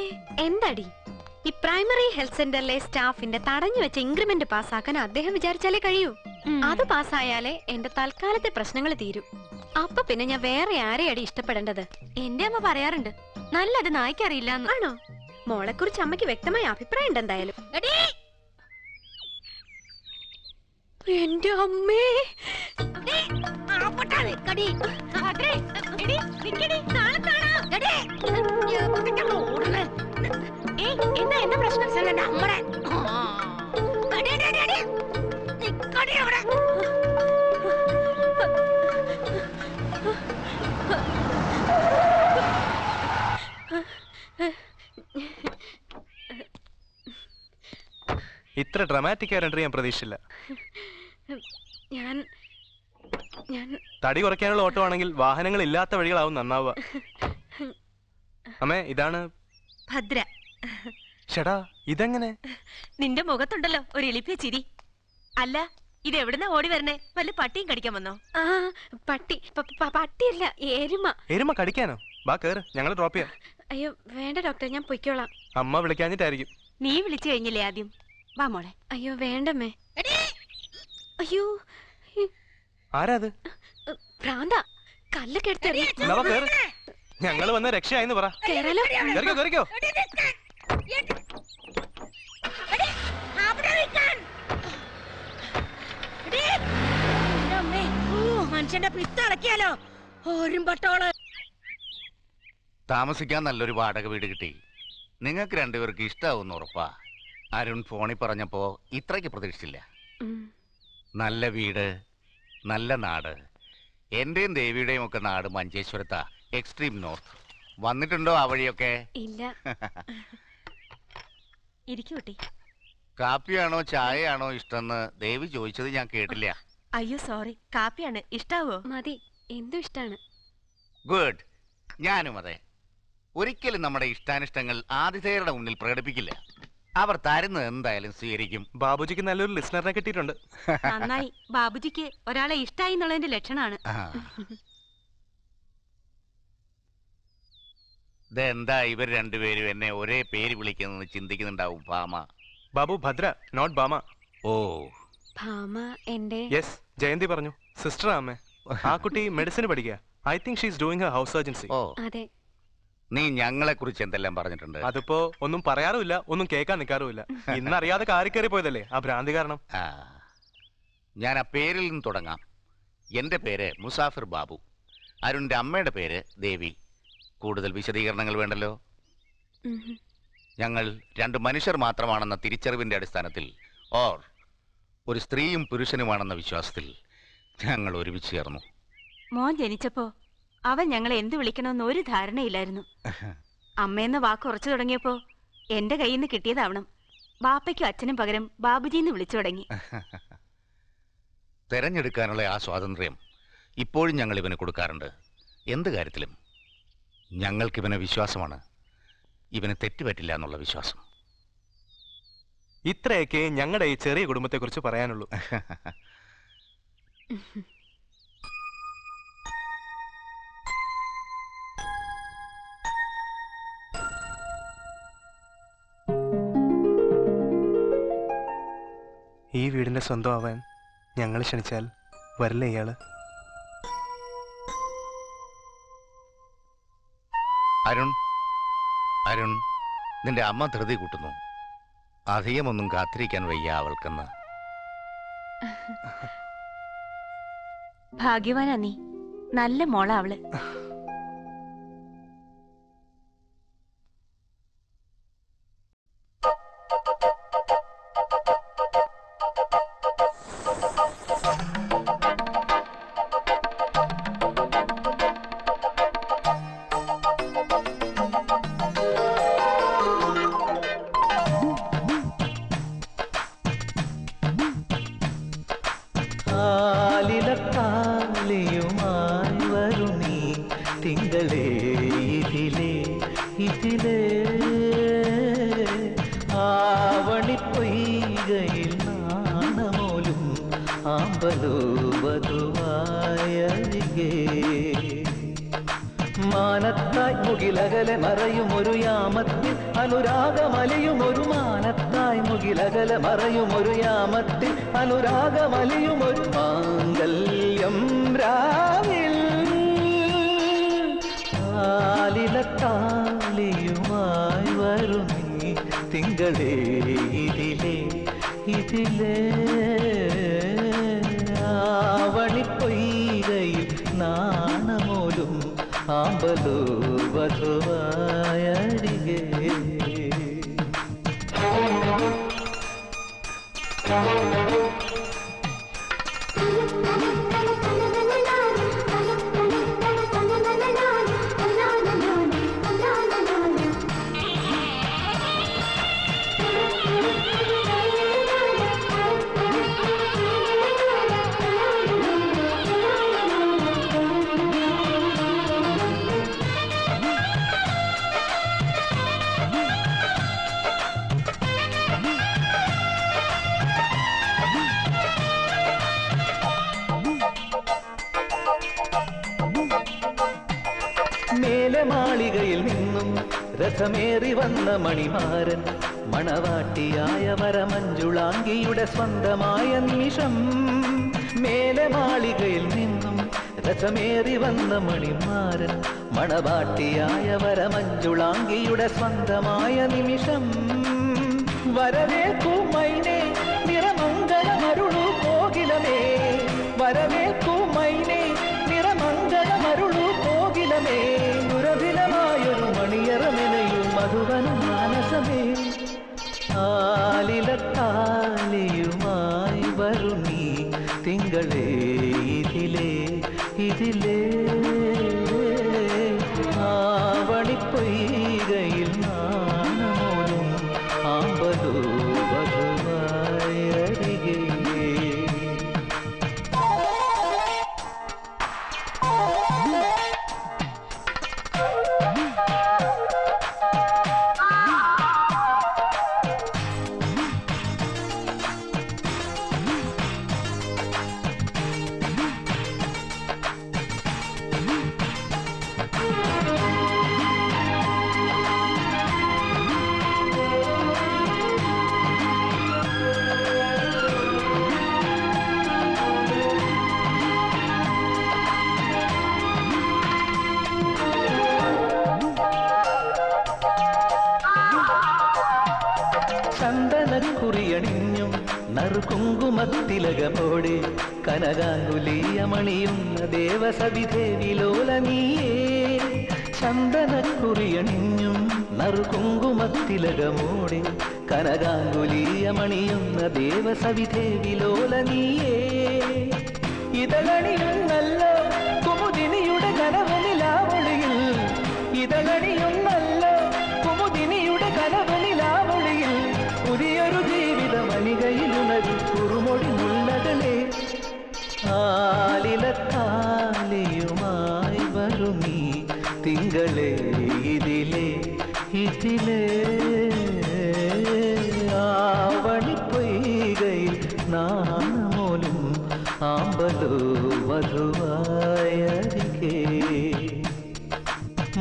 എന്താടി ഈ പ്രൈമറി ഹെൽത്ത് സെന്ററിലെ സ്റ്റാഫിന്റെ തടഞ്ഞു വെച്ച ഇൻക്രിമെന്റ് പാസ്സാക്കാൻ അദ്ദേഹം വിചാരിച്ചാലേ കഴിയൂ. അത് പാസ്സായാലേ എന്റെ തൽക്കാലത്തെ പ്രശ്നങ്ങൾ തീരും. അപ്പൊ പിന്നെ ഞാൻ വേറെ ആരെയാടി ഇഷ്ടപ്പെടേണ്ടത്? എന്റെ അമ്മ പറയാറുണ്ട് നല്ലത് നായ്ക്കറിയില്ല. ആണോ? മോളെ കുറിച്ച് അമ്മയ്ക്ക് വ്യക്തമായ അഭിപ്രായം ഉണ്ട് എന്തായാലും. എന്റെ അമ്മേ, എന്താ പ്രശ്നം? ഇത്ര ഡ്രമാറ്റിക് ആയിട്ട് ഞാൻ പ്രതീക്ഷിച്ചില്ല. ഞാൻ തടി കുറയ്ക്കാനുള്ള ഓട്ടോ ആണെങ്കിൽ വാഹനങ്ങൾ ഇല്ലാത്ത വഴികളാവും നന്നാവുക. അമ്മേ, ഇതാണ് ഭദ്ര. ചേടാ, ഇതെങ്ങനെ? നിന്റെ മുഖത്തുണ്ടല്ലോ ഒരു എളിപ്പിയ ചിരി. അല്ല, ഇത് എവിടുന്നാ ഓടി വരണേ? വല്ല പട്ടിയും കടിക്കാൻ വന്നോ? പട്ടിയല്ല, എരുമ. എരുമ കടിക്കാനോ? ബാ കേറ്, ഞങ്ങൾ ഡ്രോപ്പ് ചെയ്യാം. അയ്യോ വേണ്ട ഡോക്ടർ, ഞാൻ പൊയ്ക്കോളാം. അമ്മ വിളിക്കാഞ്ഞിട്ടായിരിക്കും. നീ വിളിച്ചു കഴിഞ്ഞില്ലേ ആദ്യം? വാ മോളെ. അയ്യോ വേണ്ടമ്മേ. അയ്യോ, ആരാ അത്? ഭ്രാന്ത, കല്ലൊക്കെ എടുത്തെറിയ. ഞങ്ങള് വന്ന രക്ഷയായെന്ന് പറ. കേറാലോ? കേറിക്കോ കേറിക്കോ. മനുഷ്യന്റെ പിത്തടക്കിയാലോ ഓരും പട്ടോള്. താമസിക്കാൻ നല്ലൊരു വാടക വീട് കിട്ടി. നിങ്ങൾക്ക് രണ്ടുപേർക്ക് ഇഷ്ടാവുന്ന ഉറപ്പാ. അരുൺ ഫോണിൽ പറഞ്ഞപ്പോ ഇത്രയ്ക്ക് പ്രതീക്ഷിച്ചില്ല. നല്ല വീട്, നല്ല നാട്. എന്റെയും ദേവിയുടെയും ഒക്കെ നാട് മഞ്ചേശ്വരത്താ, എക്സ്ട്രീം നോർത്ത്. വന്നിട്ടുണ്ടോ ആ വഴിയൊക്കെ? ഇല്ല. ഇരിക്കൂട്ടി. കാപ്പിയാണോ ചായയാണോ ഇഷ്ടമെന്ന് ദേവി ചോദിച്ചത് ഞാൻ കേട്ടില്ല. അയ്യോ സോറി, കാപ്പിയാണ്. ഇഷ്ടാവോ? മതി, എന്തും ഇഷ്ടാണ്. ഗുഡ്. ഞാനും അതെ. ഒരിക്കലും നമ്മുടെ ഇഷ്ടാനിഷ്ടങ്ങൾ ആതിഥേയരുടെ മുന്നിൽ പ്രകടിപ്പിക്കില്ല. അവർ തരുന്നത് എന്തായാലും സ്വീകരിക്കും. ബാബുജിക്ക് നല്ലൊരു ലിസണറിനെ കിട്ടിയിട്ടുണ്ട്. നന്നായി. ബാബുജിക്ക് ഒരാളെ ഇഷ്ടായി എന്നുള്ളതിന്റെ ലക്ഷണമാണ്. ഇതെന്താ ഇവർ രണ്ടുപേരും എന്നെ ഒരേ പേര് വിളിക്കുന്നത് ചിന്തിക്കുന്നുണ്ടാവും. ഭാമ. ബാബു ഭദ്ര, നോട്ട് ഭാമ. ഓ, ഭാമ എന്റെ. യെസ്, ജയന്തി പറഞ്ഞു. സിസ്റ്റർ അമ്മേ. ആ കുട്ടി മെഡിസിൻ പഠിക്കുക. I think she is doing her house surgency. ഓ അതെ. നീ ഞങ്ങളെ കുറിച്ച് എന്തെല്ലാം പറഞ്ഞിട്ടുണ്ട്? അതിപ്പോ ഒന്നും പറയാറുമില്ല, ഒന്നും കേൾക്കാൻ നിൽക്കാറുമില്ല. ഇന്നറിയാതെ കാറി കയറി പോയതല്ലേ ആ ഭ്രാന്തി കാരണം. ഞാൻ ആ പേരിൽ നിന്ന് തുടങ്ങാം. എന്റെ പേര് മുസാഫിർ ബാബു. അരുണിന്റെ അമ്മയുടെ പേര് ദേവി. കൂടുതൽ വിശദീകരണങ്ങൾ വേണ്ടല്ലോ? ഞങ്ങൾ രണ്ട് മനുഷ്യർ മാത്രമാണെന്ന തിരിച്ചറിവിന്റെ അടിസ്ഥാനത്തിൽ ഓർ ഒരു സ്ത്രീയും പുരുഷനുമാണെന്ന വിശ്വാസത്തിൽ ഞങ്ങൾ ഒരുമിച്ച് ചേർന്നു. മോൻ ജനിച്ചപ്പോ അവൻ ഞങ്ങളെ എന്ത് വിളിക്കണമെന്ന് ഒരു ധാരണയില്ലായിരുന്നു. അമ്മയെന്ന വാക്ക് ഉറച്ചു തുടങ്ങിയപ്പോ എന്റെ കയ്യിൽ നിന്ന് കിട്ടിയതാവണം. ബാപ്പയ്ക്കും അച്ഛനും പകരം ബാബുജിന്ന് വിളിച്ചു തുടങ്ങി. തെരഞ്ഞെടുക്കാനുള്ള ആ സ്വാതന്ത്ര്യം ഇപ്പോഴും ഞങ്ങൾ ഇവന് കൊടുക്കാറുണ്ട്. എന്ത് കാര്യത്തിലും ഞങ്ങൾക്കിവനെ വിശ്വാസമാണ്. ഇവന് തെറ്റുപറ്റില്ല എന്നുള്ള വിശ്വാസം. ഇത്രയൊക്കെ ഞങ്ങളുടെ ഈ ചെറിയ കുടുംബത്തെക്കുറിച്ച് പറയാനുള്ളൂ. ഈ വീടിന്റെ സ്വന്തം ആവാൻ ഞങ്ങൾ ക്ഷണിച്ചാൽ വരില്ല ഇയാള്? അരുൺ, അരുൺ, നിന്റെ അമ്മ ധൃതി കൂട്ടുന്നു. അധികമൊന്നും കാത്തിരിക്കാൻ വയ്യ അവൾക്കെന്ന്. ഭാഗ്യവാനാ നീ. നല്ല മോള അവള്. കാലിലക്കാലിയുമായി വരും നീ തിങ്കളേ ഇതിലേ ഇതിലേ ആവണി പൊയ്കയിൽ നാണമോലും ആമ്പലോ വധുവായരികേ മാനത്തായി മുകിലകലെ മറയും ഒരു യാമത്തിൽ അനുരാഗമലിയും ഒരു മാനത്തായി മുകിലകലെ മറയും ഒരു യാമത്തിൽ അനുരാഗമലിയും ഒരു മാംഗല്യം രാവിൽ കാലിലക്കാലിയുമായി വരും നീ തിങ്കളേ ഇതിലേ ഇതിലേ ആവണി പൊയ്കയിൽ നാണമോലും ആമ്പലോ വധുവായരികേ മേലെ മാളികയിൽ നിന്നും രഥമേറി വന്ന മണിമാരൻ മണവാട്ടിയായ വരമഞ്ജുളാംഗിയുടെ സ്വന്തമായ നിമിഷം. മേലെ മാളികയിൽ നിന്നും രഥമേറി വന്ന മണിമാരൻ മണവാട്ടിയായ വരമഞ്ജുളാംഗിയുടെ സ്വന്തമായ നിമിഷം. വരവേൽക്കൂ മൈനേ നിറമംഗളമരുളൂ കോകിലമേ, വരവേൽക്കൂ മൈനേ നിറമംഗളമരുളൂ കോകിലമേ, ദുരഭിലമായൊരു മണിയറമെനയും മധുവന മാനസമേ. ആലിലത്താലിയുമായി വരും നീ തിങ്കളേ ഇതിലേ ഇതിലേ ആവണി പൊയ്കയിൽ നാണമോലും ആമ്പലോ വധുവായരികേ. ചന്ദനക്കുറിയണിഞ്ഞും നറുകുങ്കുമത്തിലകമോടെ കനകാങ്കുലീയമണിയുന്ന ദേവസവിധേ വിലോലനീയേ. ചന്ദനക്കുറിയണിഞ്ഞും നറുകുങ്കുമത്തിലകമോടെ കനകാങ്കുലീയമണിയുന്ന ദേവസവിധേ വിലോല നീയേ ഇതളണിയുന്നല്ലോ കുമുദിനിയുടെ കനവനിലാവൊളിയിൽ ഇതളണിയുന്നല്ലോ കുമുദിനിയുടെ കനവനിലാവൊളിയിൽ പുതിയൊരു ജീവിതമണികയിലുണരും കുറുമൊഴി മുള്ളകളെ ആലിലത്താലിയുമായി വരും നീ തിങ്കളെ ഇതിലേ ആവണിപ്പൊയ്കയിൽ നാണമോലും ആമ്പലോ വധുവായരികേ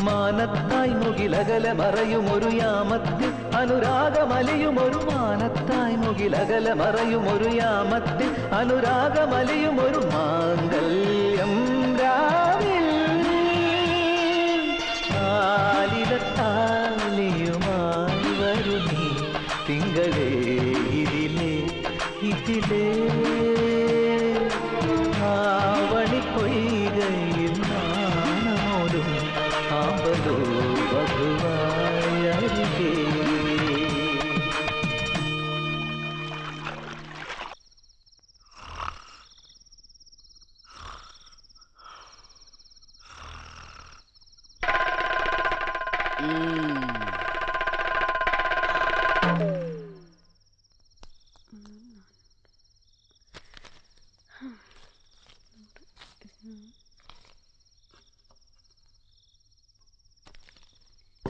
മാനത്തായി മുകിലകല മറയുമൊരു യാമത്തിൽ അനുരാഗമലയുമൊരു മാനത്തായി മുകിലകല മറയുമൊരു യാമത്തിൽ അനുരാഗമലയുമൊരു മാംഗല്യം രാവിൽ ആലിലത്താലിയുമായി വരും നീ തിങ്കളേ ഇതിലേ ആവണിപ്പൊയ്കയിൽ നാണമോലും ആമ്പലോ വധുവായരികേ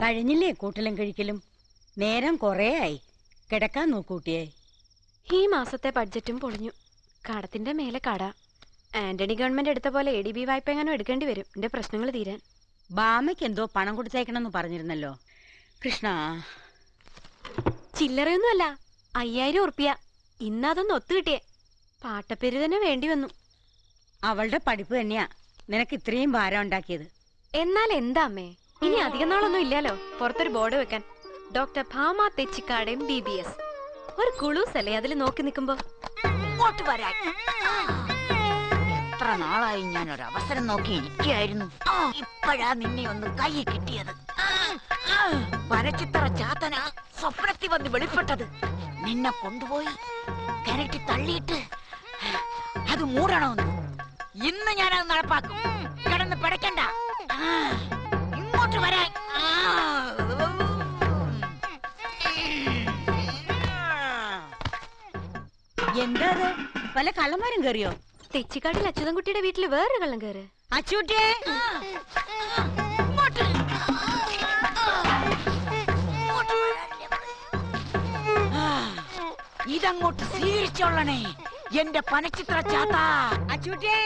കഴിഞ്ഞില്ലേ കൂട്ടലും കഴിക്കലും? നേരം കുറേ ആയി. കിടക്കാൻ നോക്കൂട്ടിയേ. ഈ മാസത്തെ ബഡ്ജറ്റും പൊളിഞ്ഞു. കടത്തിന്റെ മേലെ കട. ആന്റണി ഗവൺമെന്റ് എടുത്ത പോലെ ADB വായ്പ എങ്ങാനും എടുക്കേണ്ടി വരും എന്റെ പ്രശ്നങ്ങൾ തീരാൻ. ബാമയ്ക്ക് എന്തോ പണം കൊടുത്തേക്കണമെന്ന് പറഞ്ഞിരുന്നല്ലോ. കൃഷ്ണ, ചില്ലറയൊന്നുമല്ല, 5000 ഉറുപ്പിയ. ഇന്നതൊന്ന് ഒത്തുകിട്ടിയേ. പാട്ടപ്പേര് തന്നെ വേണ്ടി വന്നു. അവളുടെ പഠിപ്പ് തന്നെയാ നിനക്ക് ഇത്രയും ഭാരം ഉണ്ടാക്കിയത്. എന്നാൽ എന്താ അമ്മേ, ഇനി അധികം നാളൊന്നും ഇല്ലല്ലോ പുറത്തൊരു ബോർഡ് വെക്കാൻ. Doctor Bhama Thechikkad MBBS. ഒരു കുളൂസ് അല്ലേ അതിൽ നോക്കി നിൽക്കുമ്പോ? എത്ര നാളായി ഞാൻ ഒരു അവസരം നോക്കി ഇരിക്കുകയായിരുന്നു. ഇപ്പോഴാ നിന്നെ ഒന്ന് കൈ കിട്ടിയത്. പരച്ചിത്ര ചാത്തന സ്വപ്നത്തിൽ വന്ന് വെളിപ്പെട്ടത്. നിന്നെ കൊണ്ടുപോയി കിണറ്റി തള്ളിയിട്ട് അത് മൂടണമെന്ന്. ഇന്ന് ഞാനത് നടപ്പാക്കും. കിടന്ന് പിടയ്ക്കണ്ട, ഇങ്ങോട്ട് വരാൻ. എന്താ പല കള്ളന്മാരും കയറിയോ? തെച്ചിക്കാട്ടിൽ അച്യുതൻകുട്ടിയുടെ വീട്ടില് വേറൊരു കള്ളം കയറ്. അച്ചൂട്ടിയെ ഇതങ്ങോട്ട് സ്വീകരിച്ചോളണേ എന്റെ പനച്ചിത്ര ചാത്ത. അച്ചൂട്ടിയെ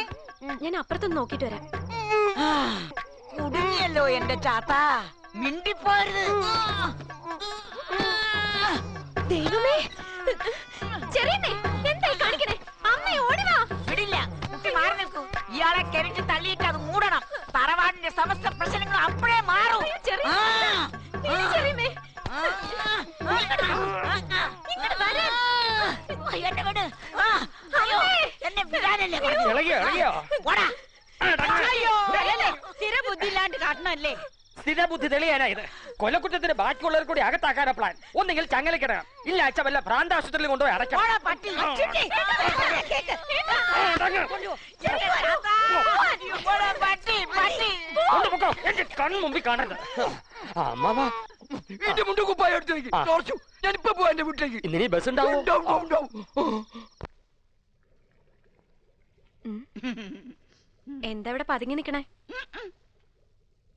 ഞാൻ അപ്പുറത്തൊന്ന് നോക്കിട്ട് വരാം. കുടുങ്ങിയല്ലോ എന്റെ ചാത്ത, മിണ്ടിപ്പോരുത്. ദൈവമേ, ചെറിയമ്മേ, എന്തായി കാണിക്കണേ? അമ്മേ ഓടി വാ. വിടില്ല, കുട്ടി മാറി നിൽക്കൂ. ഇയാളെ കിണറ്റി തള്ളിയിട്ട് അത് മൂടണം. തറവാടിന്റെ സമസ്ത പ്രശ്നങ്ങൾ അപ്പോഴേ മാറും. എന്നെ വിടാനല്ലേ സ്ഥിര ബുദ്ധി ഇല്ലാണ്ട് കാട്ടണല്ലേ? സ്ഥിരബുദ്ധി തെളിയാനായത്. കൊലക്കുറ്റത്തിന് ബാക്കിയുള്ളവർ കൂടി അകത്താക്കാനാ പ്ലാൻ. ഒന്നെങ്കിൽ ചങ്ങലക്കിടണം, ഇല്ല അച്ഛ വല്ല ഭ്രാന്താശുപത്രിയിൽ കൊണ്ടുപോയി അടയ്ക്കണം. എന്റെ കൺമുമ്പിൽ കാണരുത്. അമ്മവാ, ഞാനിപ്പോ പോവാ എന്റെ വീട്ടിലേക്ക്. ഇനി ബസ് ഉണ്ടാവും. എന്താ ഇവിടെ പതുങ്ങി നിക്കണേ?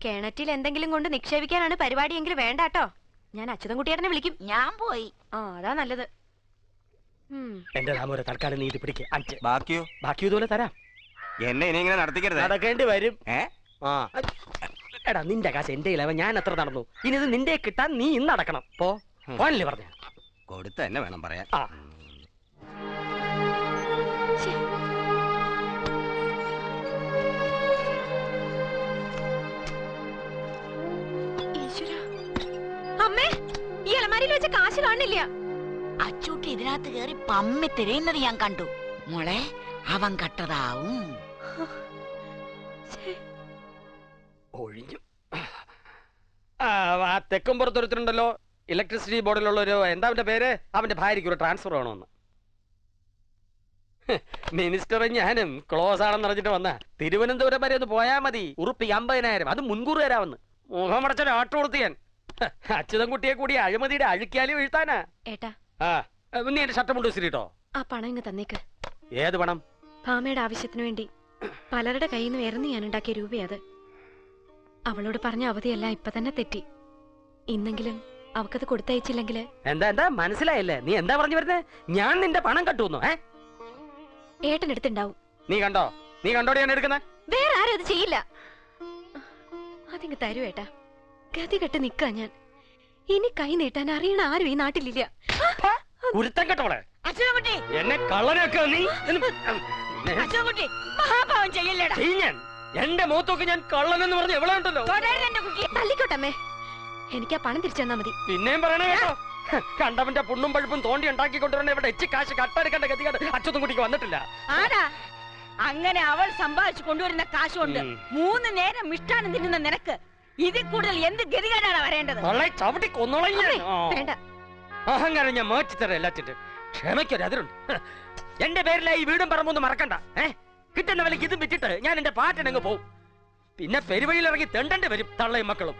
കിണറ്റിൽ എന്തെങ്കിലും കൊണ്ട് നിക്ഷേപിക്കാനാണ് പരിപാടിയെങ്കിൽ വേണ്ടാട്ടോ. ഞാൻ അച്യുതൻകുട്ടിയേട്ടനെ വിളിക്കും. ഞാൻ പോയി. അതാ നല്ലത്. എന്റെ രാമോരെ തൽക്കാലം നീ ഇത് പിടിക്കുക. ബാക്കിയോ? ബാക്കി ഇതുപോലെ തരാം. എന്നെ ഇനി ഇങ്ങനെ നടത്തിക്കരുത്. നടക്കേണ്ടി വരും. എടാ, നിന്റെ കാശ് എന്റെ ഇലവ ഞാൻ എത്ര നടന്നു. ഇനി ഇത് നിന്റെ കിട്ടാൻ നീ ഇന്ന് അടക്കണം. പോനല്ലേ പറഞ്ഞ കൊടുത്ത തന്നെ വേണം പറയാൻ. അമ്മേ, ഈ അലമാരിയിൽ വെച്ച കാശ് കാണില്ല. അച്ചൂട്ടി ഇതിനകത്ത് കയറി പമ്മി തിരയുന്നത് ഞാൻ കണ്ടു. മോളെ, അവൻ കട്ടതാവും. ഒഴിഞ്ഞു. ആ തെക്കും പുറത്തൊരുത്തരുണ്ടല്ലോ ഇലക്ട്രിസിറ്റി ബോർഡിലുള്ള ഒരു എന്താ അവന്റെ പേര്, അവന്റെ ഭാര്യയ്ക്ക് ഒരു ട്രാൻസ്ഫർ വേണമെന്ന്. മിനിസ്റ്റർ ഞാനും ക്ലോസ് ആണെന്ന് അറിഞ്ഞിട്ട് വന്ന തിരുവനന്തപുരം വരെ ഒന്ന് പോയാൽ മതി, ഉറുപ്പി 50,000, അത് മുൻകൂർ തരാമെന്ന്. മുഖമടച്ചൊരു ആട്ടോ കൊടുത്ത് ഞാൻ. അച്യുതൻകുട്ടിയെ കൂടി അഴിമതിയുടെ അഴുക്കിയാലി വീഴ്ത്താനാ. ഏട്ടാ ആ നീ എന്റെ ഷർട്ട് മുണ്ട് വെച്ചിട്ടോ. ആ പണം ഇങ്ങ് തന്നേക്ക്. ഏത് പണം? ഭാമയുടെ ആവശ്യത്തിനു വേണ്ടി പലരുടെ കയ്യിൽ നിന്ന് വേർന്ന് ഞാൻ ഉണ്ടാക്കിയ രൂപയത്. അവളോട് പറഞ്ഞ അവധിയെല്ലാം ഇപ്പൊ തന്നെ തെറ്റി. ഇന്നെങ്കിലും അവക്കത് കൊടുത്തയച്ചില്ലെങ്കില്. എന്താ എന്താ മനസ്സിലായില്ലേ? നീ എന്താ പറഞ്ഞു വരുന്നേ? ഞാൻ നിന്റെ പണം കട്ടുന്നു. ഏട്ടനെടുത്തുണ്ടാവും. നീ കണ്ടോ? നീ കണ്ടോടെ ഞാൻ എടുക്കുന്ന? വേറെ ആരും അത് ചെയ്യില്ല. അതിങ്ങ് തരൂ ഏട്ടാ. ഗതി കെട്ട് നിക്കാ ഞാൻ. ഇനി കൈ നീട്ടാൻ അറിയണ ആരും ഈ നാട്ടിലില്ല. കുരുത്തം കെട്ടോളെ അച്ഛൻകുട്ടി, എന്നെ കള്ളനൊക്കെ നീ അച്ഛൻകുട്ടി മഹാഭാവം ചെയ്യല്ലേടാ. എന്റെ മുഖത്തൊക്കെ ഞാൻ കള്ളനെന്ന് പറഞ്ഞു എവിടെ ഉണ്ടല്ലോ. തല്ലിക്കോട്ടമ്മേ, എനിക്ക് ആ പണം തിരിച്ചു തന്നാ മതി. പിന്നെയും പറയണേ കേട്ടോ, കണ്ടവന്റെ പുണ്ണും പഴുപ്പും തോണ്ടി ഉണ്ടാക്കി കൊണ്ടുവരണ ഇവിടെ എച്ച് കാശ് കട്ടെടുക്കേണ്ട ഗതികേട് അച്ഛൻകുട്ടിക്ക് വന്നിട്ടില്ല. ആടാ അങ്ങനെ അവൾ സമ്പാദിച്ചു കൊണ്ടുവരുന്ന കാശ് കൊണ്ട് 3 നേരം മിഷ്ടാനം തിന്നുന്ന നിനക്ക് ഇതിൽ കൂടുതൽ എന്ത് ഗതികേടാണ് വരേണ്ടത്? ചവിട്ടി കൊന്നോളഞ്ഞ വേണ്ട, അഹങ്കാരം ഞാൻ മാറ്റിത്തരാം എല്ലാറ്റിട്ട്. ക്ഷമയ്ക്കൊരു അതിരുണ്ട്. എന്റെ പേരിലായി വീടും പറമ്പൊന്നും മറക്കണ്ട. കിട്ടുന്ന വിലക്ക് ഇതും വിറ്റിട്ട് ഞാൻ എന്റെ പാട്ടിനങ്ങ് പോവും. പിന്നെ പെരുവഴിയിൽ ഇറങ്ങി തെണ്ടേണ്ടി വരും തള്ളയും മക്കളും.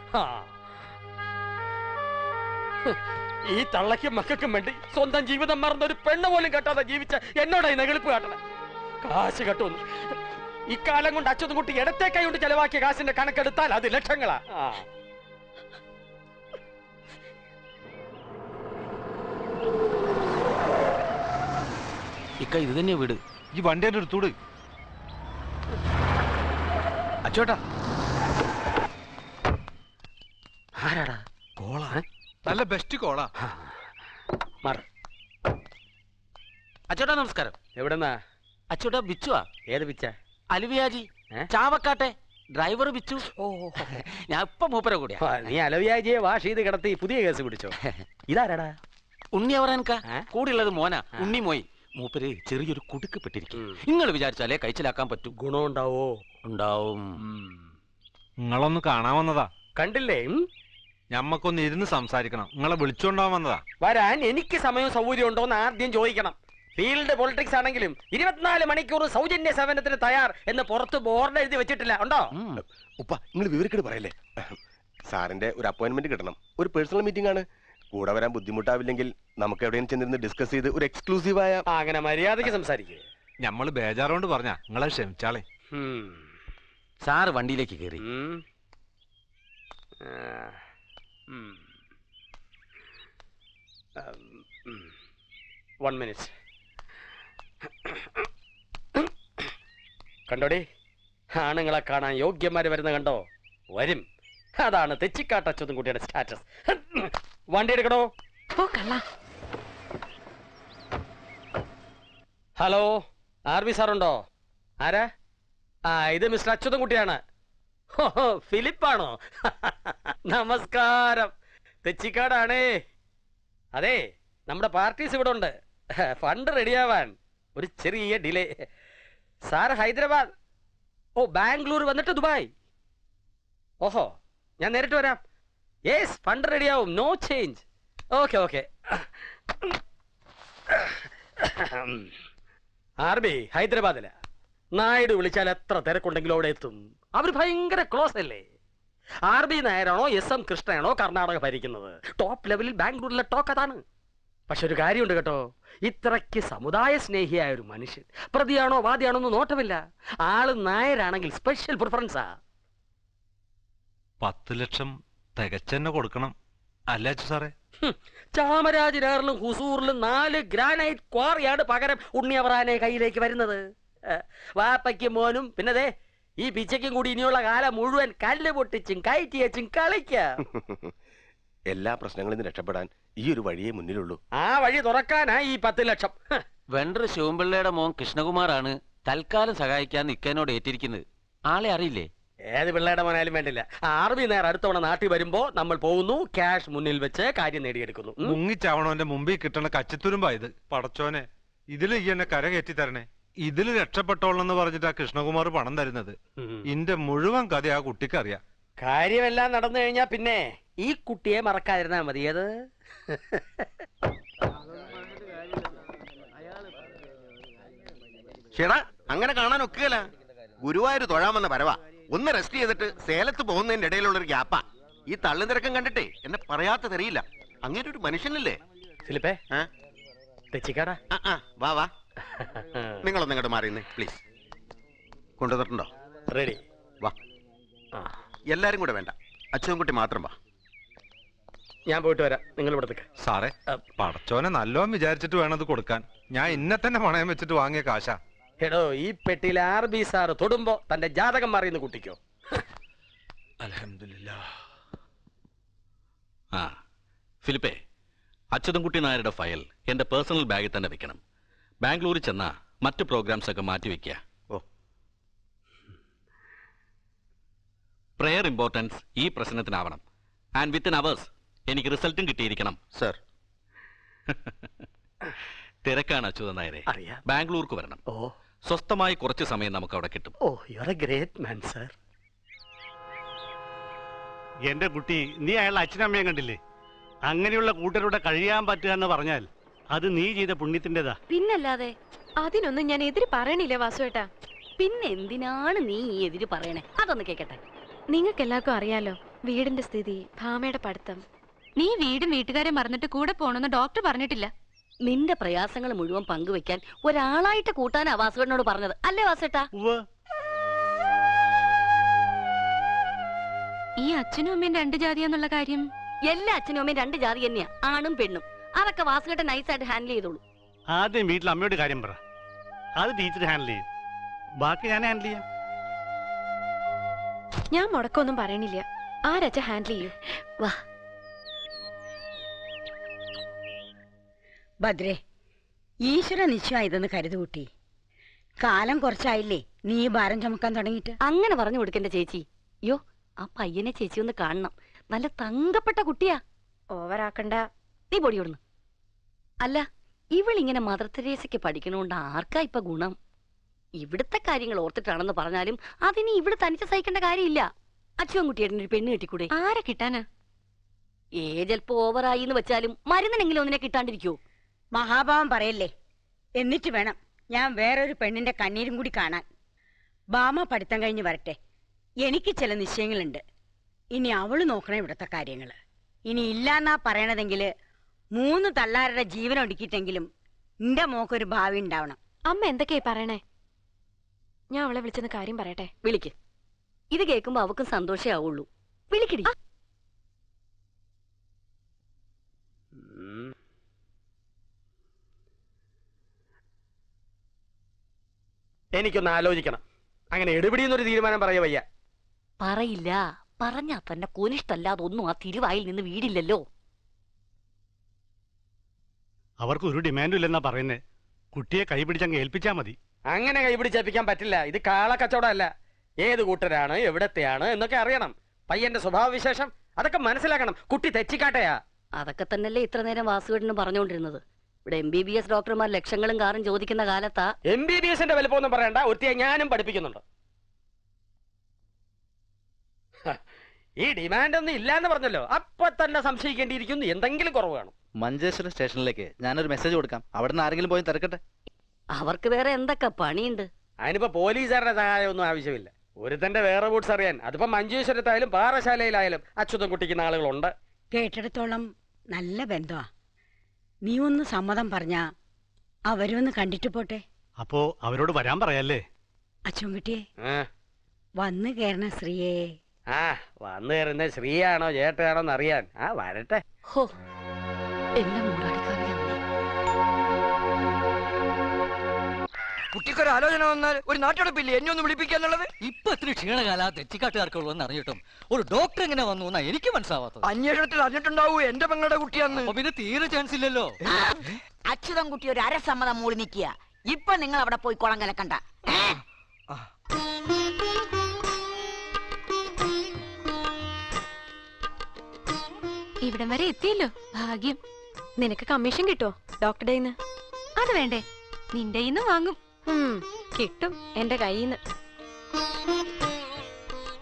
ഈ തള്ളയ്ക്കും മക്കൾക്കും വേണ്ടി സ്വന്തം ജീവിതം മറന്ന ഒരു പെണ്ണ് പോലും കെട്ടാതെ ജീവിച്ച എന്നോടായി നെകളിപ്പ് കാട്ടണം. കാശ് കെട്ടുന്നു. ഇക്കാലം കൊണ്ട് അച്ഛൻകുട്ടി ഇടത്തേക്കായി കൊണ്ട് ചെലവാക്കിയ കാശിന്റെ കണക്കെടുത്താൽ അത് ലക്ഷങ്ങളാ. ഇക്ക ഇത് തന്നെയാ വീട്. ഈ വണ്ടി എന്റെ എടുത്തൂട്. അച്ചോട്ടാ ആരാടാ? കോളാ? നല്ല ബെസ്റ്റ് കോളാ. അച്ചോട്ടാ നമസ്കാരം. എവിടെന്നാ? അച്ചോട്ടാ ബിച്ചുവാ. ഏത് പിച്ച? അലുവിയാജി ചാവക്കാട്ടെ ഡ്രൈവർ ബിച്ചു. ഞാൻ ഇപ്പൊ മൂപ്പര കൂടിയാ. നീ അലവിയാജിയെ വാഷ് ചെയ്ത് കിടത്തി പുതിയ കേസ് പിടിച്ചോ. ഇതാരാടാ? ഉണ്ണി അവറാൻക. കൂടെയുള്ളത് മോനാ ഉണ്ണി മോയി. മൂപ്പര് ചെറിയൊരു കുടുക്ക് പെട്ടിരിക്കും. നിങ്ങൾ വിചാരിച്ചാലേ കഴിച്ചിലാക്കാൻ പറ്റൂ. ഗുണം ഉണ്ടാവോ? ഉണ്ടാവും. നിങ്ങളൊന്ന് കാണാൻ വന്നതാ. കണ്ടില്ലേ? ഞമ്മക്കൊന്ന് ഇരുന്ന് സംസാരിക്കണം. നിങ്ങളെ വിളിച്ചോണ്ടാവാൻ വന്നതാ. വരാൻ എനിക്ക് സമയവും സൗകര്യം ഉണ്ടോ എന്ന് ആദ്യം ചോദിക്കണം. ഫീൽഡ് പൊളിറ്റിക്സ് ആണെങ്കിലും 24 മണിക്കൂർ സൗജന്യ സേവനത്തിന് തയ്യാർ എന്ന് പുറത്ത് ബോർഡ് എഴുതി വെച്ചിട്ടില്ല. ഉണ്ടോ? ഉപ്പ നിങ്ങൾ വിവരക്കേട് പറയല്ലേ. സാറിന്റെ ഒരു അപ്പോയിന്റ്മെന്റ് കിട്ടണം. ഒരു പേഴ്സണൽ മീറ്റിംഗ് ആണ്. കൂടെ വരാൻ ബുദ്ധിമുട്ടാവില്ലെങ്കിൽ നമുക്ക് എവിടെയും ചെന്നിരുന്ന് ഡിസ്കസ് ചെയ്ത് ഒരു എക്സ്ക്ലൂസീവായ. അങ്ങനെ മര്യാദയ്ക്ക് സംസാരിക്കുക. ഞമ്മള് ബേജാറോണ്ട് പറഞ്ഞ നിങ്ങളെ ക്ഷമിച്ചാളെ. സാറ് വണ്ടിയിലേക്ക് കയറി. 1 മിനിറ്റ്. കണ്ടോടി, ആണുങ്ങളെ കാണാൻ യോഗ്യന്മാര് വരുന്ന കണ്ടോ? വരും. അതാണ് തെച്ചിക്കാട്ട് അച്യുതൻകുട്ടിയുടെ സ്റ്റാറ്റസ്. വണ്ടി എടുക്കണോ? ഹലോ, ആർവി സാറുണ്ടോ? ആരാ? ഇത് മിസ്റ്റർ അച്യുതൻകുട്ടിയാണ്. ഫിലിപ്പാണോ? നമസ്കാരം. തെച്ചിക്കാടാണേ. അതെ, നമ്മുടെ പാർട്ടീസ് ഇവിടെ ഉണ്ട്. ഫണ്ട് റെഡിയാവാൻ ഒരു ചെറിയ ഡിലേ. സാർ ഹൈദരാബാദ്, ബാംഗ്ലൂർ വന്നിട്ട് ദുബായ്. ഓഹോ, ഞാൻ നേരിട്ട് വരാം. യെസ്, ഫണ്ട് റെഡിയാവും. No change. Okay okay. RB ഹൈദരാബാദില. നായിഡു വിളിച്ചാൽ എത്ര തിരക്കുണ്ടെങ്കിലും അവിടെ എത്തും. അവർ ഭയങ്കര ക്ലോസ് അല്ലേ. ആർബി നായരാണോ SM കൃഷ്ണയാണോ കർണാടക ഭരിക്കുന്നത്? ടോപ്പ് ലെവലിൽ ബാംഗ്ലൂരിലെ ടോക്ക് അതാണ്. പക്ഷെ ഒരു കാര്യമുണ്ട് കേട്ടോ, ഇത്രയ്ക്ക് സമുദായ സ്നേഹിയായ ഒരു മനുഷ്യൻ പ്രതിയാണോ വാദിയാണോ എന്ന് നോട്ടമില്ല. ആള് നായരാണെങ്കിൽ സ്പെഷ്യൽ പ്രിഫറൻസാ. 10 ലക്ഷം തികച്ചെന്നെ കൊടുക്കണം അല്ലേ സാറേ? ചാമരാജനഗറിലും ഹുസൂറിലും 4 ഗ്രാനൈറ്റ് ക്വാറിയാണ് പകരം ഉണ്ണിയവറാനെ കയ്യിലേക്ക് വരുന്നത്. വാപ്പയ്ക്കും മോനും പിന്നെ ഈ പിച്ചയ്ക്കും കൂടി ഇനിയുള്ള കാലം മുഴുവൻ കല്ല് പൊട്ടിച്ചും കയറ്റി വെച്ചും കളിക്കാം. എല്ലാ പ്രശ്നങ്ങളിൽ നിന്ന് രക്ഷപ്പെടാൻ ഈ ഒരു വഴിയേ മുന്നിലുള്ളൂ. ആ വഴി തുറക്കാനാ ഈ 10 ലക്ഷം. വെണ്ടർ ശിവൻപിള്ളയുടെ മോൻ കൃഷ്ണകുമാറാണ് തൽക്കാലം സഹായിക്കാൻ നിക്കനോട് ഏറ്റിരിക്കുന്നത്. ആളെ അറിയില്ലേ? ഏത് പിള്ളേരുടെ മോനായാലും വേണ്ടില്ല. ആർബി നേർ അടുത്തവണ നാട്ടിൽ വരുമ്പോ നമ്മൾ പോകുന്നു, ക്യാഷ് മുന്നിൽ വെച്ച് കാര്യം നേടിയെടുക്കുന്നു. മുങ്ങിച്ചാവണോന്റെ മുമ്പിൽ കിട്ടണ കച്ചിത്തുരുമ്പാ ഇത്. പടച്ചോനെ, ഇതില് ഈ എന്നെ കര കയറ്റി തരണേ. ഇതില് രക്ഷപ്പെട്ടോളെന്ന് പറഞ്ഞിട്ട് ആ കൃഷ്ണകുമാർ പണം തരുന്നത്. ഇന്റെ മുഴുവൻ കഥ ആ കുട്ടിക്ക് അറിയാം. കാര്യമെല്ലാം നടന്നു കഴിഞ്ഞാ പിന്നെ ഈ കുട്ടിയെ മറക്കാതിരുന്നാ മതിയത്. ചേടാ അങ്ങനെ കാണാൻ ഒക്കുകയല്ല. ഗുരുവായൂർ തൊഴാമെന്ന വരവാ. ഒന്ന് റെസ്റ്റ് ചെയ്തിട്ട് സേലത്ത് പോകുന്നതിന്റെ ഇടയിലുള്ളൊരു ഗ്യാപ്പാ. ഈ തള്ളുതിരക്കം കണ്ടിട്ടേ എന്നെ പറയാത്ത തെറിയില്ല. അങ്ങനെ ഒരു മനുഷ്യനല്ലേ ഫിലിപ്പേ? തെച്ചിക്കാടാ. വാ വാ, നിങ്ങളൊന്നും ഇങ്ങോട്ട് മാറിയുന്നേ പ്ലീസ്. കൊണ്ടുവന്നിട്ടുണ്ടോ? റെഡി. വാ, എല്ലാരും കൂടെ വേണ്ട, അച്ഛൻകുട്ടി മാത്രം വാ. ഞാൻ പോയിട്ട് വരാം, നിങ്ങൾ ഇവിടെ. സാറേ, പടച്ചോനെ നല്ലോം വിചാരിച്ചിട്ട് വേണം ഇത് കൊടുക്കാൻ. ഞാൻ ഇന്നെ തന്നെ പണയം വെച്ചിട്ട് വാങ്ങിയ കാശാ. എടോ, ഈ പെട്ടിയിൽ RB സാറ് തൊടുമ്പോ തന്റെ ജാതകം മാറിയെന്ന് കുട്ടിക്കോ? അൽഹംദുലില്ലാ. ആ ഫിലിപ്പേ, അച്യുതൻകുട്ടി നായരുടെ ഫയൽ എന്റെ പേഴ്സണൽ ബാഗിൽ തന്നെ വെക്കണം. ബാംഗ്ലൂരിൽ ചെന്നാ മറ്റു പ്രോഗ്രാംസ് ഒക്കെ മാറ്റി വെക്കുക. ഓ, പ്രെയർ ഇമ്പോർട്ടൻസ് ഈ പ്രശ്നത്തിനാവണം. ആൻഡ് വിത്തിൻ അവേഴ്സ് എനിക്ക് റിസൾട്ടും കിട്ടിയിരിക്കണം സർ. തിരക്കാണ് അച്യുതൻ നായരെ. അറിയാം. ബാംഗ്ലൂർക്ക് വരണം. ഓ, സ്വസ്ഥമായി കുറച്ച് സമയം നമുക്ക് അവിടെ കിട്ടും. ഓ, you are a great man sir. എന്റെ കുട്ടി, നീ അയാളുടെ അച്ഛനമ്മയും കണ്ടില്ലേ? അങ്ങനെയുള്ള കൂട്ടരുടെ കഴിയാൻ പറ്റുക എന്ന് പറഞ്ഞാൽ അത് നീ ചെയ്ത പുണ്യത്തിൻ്റെതാ. പിന്നല്ലാതെ അതിനൊന്നും ഞാൻ എതിര് പറയണില്ല വാസുവേട്ടാ. പിന്നെ എന്തിനാണ് നീ ഈ എതിര് പറയണേ? അതൊന്ന് കേക്കട്ടെ. നിങ്ങൾക്ക് എല്ലാവർക്കും അറിയാലോ വീടിന്റെ സ്ഥിതി, ഭാമയുടെ പഠിത്തം. നീ വീടും വീട്ടുകാരെ മറന്നിട്ട് കൂടെ പോണെന്ന് ഡോക്ടർ പറഞ്ഞിട്ടില്ല. നിന്റെ പ്രയാസങ്ങൾ മുഴുവൻ പങ്കുവെക്കാൻ ഒരാളായിട്ട് കൂട്ടാനാ വാസുവേട്ടനോട് പറഞ്ഞത്, അല്ലേ വാസുവേട്ടാ? ഈ അച്ഛനും അമ്മയും രണ്ട് ജാതിയാന്നുള്ള കാര്യം എല്ലാ അച്ഛനും അമ്മയും രണ്ട് ജാതി തന്നെയാ, ആണും പെണ്ണും. അതൊക്കെ വാസുവേട്ടൻ നൈസായിട്ട് ഹാൻഡിൽ ചെയ്തോളൂ. ആദ്യം വീട്ടിൽ അമ്മയോട് കാര്യം പറ, അത് ടീച്ചർ ഹാൻഡിൽ ചെയ്യും. ബാക്കി ഞാൻ ഹാൻഡിൽ ചെയ്യാം. ഞാൻ മുടക്കൊന്നും പറയണില്ല, ആരച്ഛ ഹാൻഡിൽ ചെയ്യൂ. വാ ഭദ്രേ, ഈശ്വര നിശ്ചയമായതെന്ന് കരുതുകൂട്ടി. കാലം കുറച്ചായില്ലേ നീ ഈ ഭാരം ചുമക്കാൻ തുടങ്ങിയിട്ട്? അങ്ങനെ പറഞ്ഞു കൊടുക്കണ്ട ചേച്ചി. അയ്യോ, ആ പയ്യനെ ചേച്ചി ഒന്ന് കാണണം. നല്ല തങ്കപ്പെട്ട കുട്ടിയാ. ഓവറാക്കണ്ട. നീ പൊടി വിടുന്നു. അല്ല, ഇവളിങ്ങനെ മദർ തെരേസയ്ക്ക് പഠിക്കണോണ്ട് ആർക്കാ ഇപ്പൊ ഗുണം? ഇവിടുത്തെ കാര്യങ്ങൾ ഓർത്തിട്ടാണെന്ന് പറഞ്ഞാലും അതിന് ഇവിടെ തനിച്ച് സഹിക്കേണ്ട കാര്യമില്ല. അച്ഛൻകുട്ടിയേട്ടൻ ഒരു പെണ്ണ് കെട്ടിക്കൂടെ? ആരെ കിട്ടാനാ? ഏജൽപ്പോ ഓവറായി എന്ന് വെച്ചാലും മരുന്നിനെങ്കിലും ഒന്നിനെ കിട്ടാണ്ടിരിക്കോ? മഹാഭാവം പറയല്ലേ. എന്നിട്ട് വേണം ഞാൻ വേറൊരു പെണ്ണിന്റെ കണ്ണീരും കൂടി കാണാൻ. ബാമ പഠിത്തം കഴിഞ്ഞ് വരട്ടെ. എനിക്ക് ചില നിശ്ചയങ്ങളുണ്ട്. ഇനി അവള് നോക്കണം ഇവിടുത്തെ കാര്യങ്ങള്. ഇനി ഇല്ലാന്നാ പറയണതെങ്കില് 3 തള്ളാരുടെ ജീവൻ ഒടുക്കിയിട്ടെങ്കിലും നിന്റെ മോക്കൊരു ഭാവി ഉണ്ടാവണം. അമ്മ എന്തൊക്കെയാ പറയണേ? ഞാൻ അവളെ വിളിച്ചെന്ന് കാര്യം പറയട്ടെ. വിളിക്ക്. ഇത് കേൾക്കുമ്പോ അവക്കും സന്തോഷേ ആവുള്ളൂ. വിളിക്കടി. എനിക്കൊന്ന് ആലോചിക്കണം. അങ്ങനെ എടുപിടിയെന്നൊരു തീരുമാനം പറയാ വയ്യ. പറയില്ല. പറഞ്ഞാ തന്നെ കോനിഷ്ടല്ലാതെ ഒന്നും ആ തിരുവായിൽ നിന്ന് വീടില്ലല്ലോ. അവർക്ക് ഒരു ഡിമാൻഡും ഇല്ലെന്നാ പറയുന്നേ. കുട്ടിയെ കൈപിടിച്ചങ്ങ് ഏൽപ്പിച്ചാ മതി. അങ്ങനെ കൈപിടിച്ചേൽപ്പിക്കാൻ പറ്റില്ല. ഇത് കാളക്കച്ചവടമല്ല. ഏത് കൂട്ടരാണ്, എവിടത്തെയാണ് എന്നൊക്കെ അറിയണം. പയ്യന്റെ സ്വഭാവ വിശേഷം അതൊക്കെ മനസ്സിലാക്കണം. കുട്ടി തെച്ചിക്കാട്ടയാ. അതൊക്കെ തന്നെയല്ലേ ഇത്ര നേരം വാസുവേട്ടന് പറഞ്ഞുകൊണ്ടിരുന്നത്. ഇവിടെ MBBS ഡോക്ടർമാർ ലക്ഷങ്ങളും കാറും ചോദിക്കുന്ന കാലത്താ. MBBSന്റെ വലിപ്പമൊന്നും പറയണ്ട. ഒരുത്തിയെ ഞാനും പഠിപ്പിക്കുന്നുണ്ട്. ഈ ഡിമാൻഡ് ഒന്നും ഇല്ലാന്ന് പറഞ്ഞല്ലോ, അപ്പൊ തന്നെ സംശയിക്കേണ്ടിയിരിക്കുന്നു. എന്തെങ്കിലും കുറവ് കാണും. മഞ്ചേശ്വരം സ്റ്റേഷനിലേക്ക് ഞാനൊരു മെസ്സേജ് കൊടുക്കാം. അവിടെ നിന്ന് ആരെങ്കിലും പോയി തിരക്കട്ടെ. അവർക്ക് വേറെ എന്തൊക്കെ പണിയുണ്ട്? അതിനിപ്പോ പോലീസുകാരുടെ സഹായം ഒന്നും ആവശ്യമില്ല. ഒരുത്തന്റെ വേറെ ബൂട്ട്സ് അറിയാൻ അതിപ്പോ മഞ്ചേശ്വരത്തായാലും പാറശാലയിലായാലും അച്യുതൻ കുട്ടിക്കുന്ന ആളുകളുണ്ട്. കേട്ടിടത്തോളം നല്ല ബന്ധമാ. നീ ഒന്ന് സമ്മതം പറഞ്ഞാ അവരൊന്ന് കണ്ടിട്ട് പോട്ടെ. അപ്പോ അവരോട് വരാൻ പറയാല്ലേ? അച്ഛൻകുട്ടിയെ വന്നു കേറണ ശ്രീയെ. ആ, വന്നു കയറുന്ന ശ്രീയാണോ ചേട്ടയാണോ എന്നറിയാൻ. ആ, വരട്ടെ. ഹോ, എന്നെ മൂടാടിക്കാവില്ല. കുട്ടിക്കൊരു ആലോചന വന്നാൽ ഒരു നാട്ടടപ്പില്ലേ എന്നെ ഒന്ന് വിളിപ്പിക്കാന്നുള്ളത്? ഇപ്പൊ എത്ര ക്ഷീണകാല തെച്ചിക്കാട്ടുകാർക്കുള്ളൂ എന്ന് അറിഞ്ഞിട്ടും ഒരു ഡോക്ടർ എങ്ങനെ വന്നു എന്നാ എനിക്ക് മനസ്സിലാവാത്തത്. അന്വേഷണത്തിൽ അറിഞ്ഞിട്ടുണ്ടാവൂ എന്റെ പെങ്ങളുടെ കുട്ടിയാന്ന്. പിന്നെ തീരെ ചാൻസ് ഇല്ലല്ലോ. അച്യുതൻ കുട്ടി ഒരു അരസമ്മതം മൂളി നിൽക്കുക. ഇപ്പൊ നിങ്ങൾ അവിടെ പോയി കുളം കലക്കണ്ട. ഇവിടം വരെ എത്തിയല്ലോ, ഭാഗ്യം. നിനക്ക് കമ്മീഷൻ കിട്ടോ ഡോക്ടറുടെ കയ്യിന്ന്? അത് വേണ്ടേ? നിന്റെ കയ്യിന്ന് വാങ്ങും. കിട്ടും എന്റെ കയ്യിന്ന്.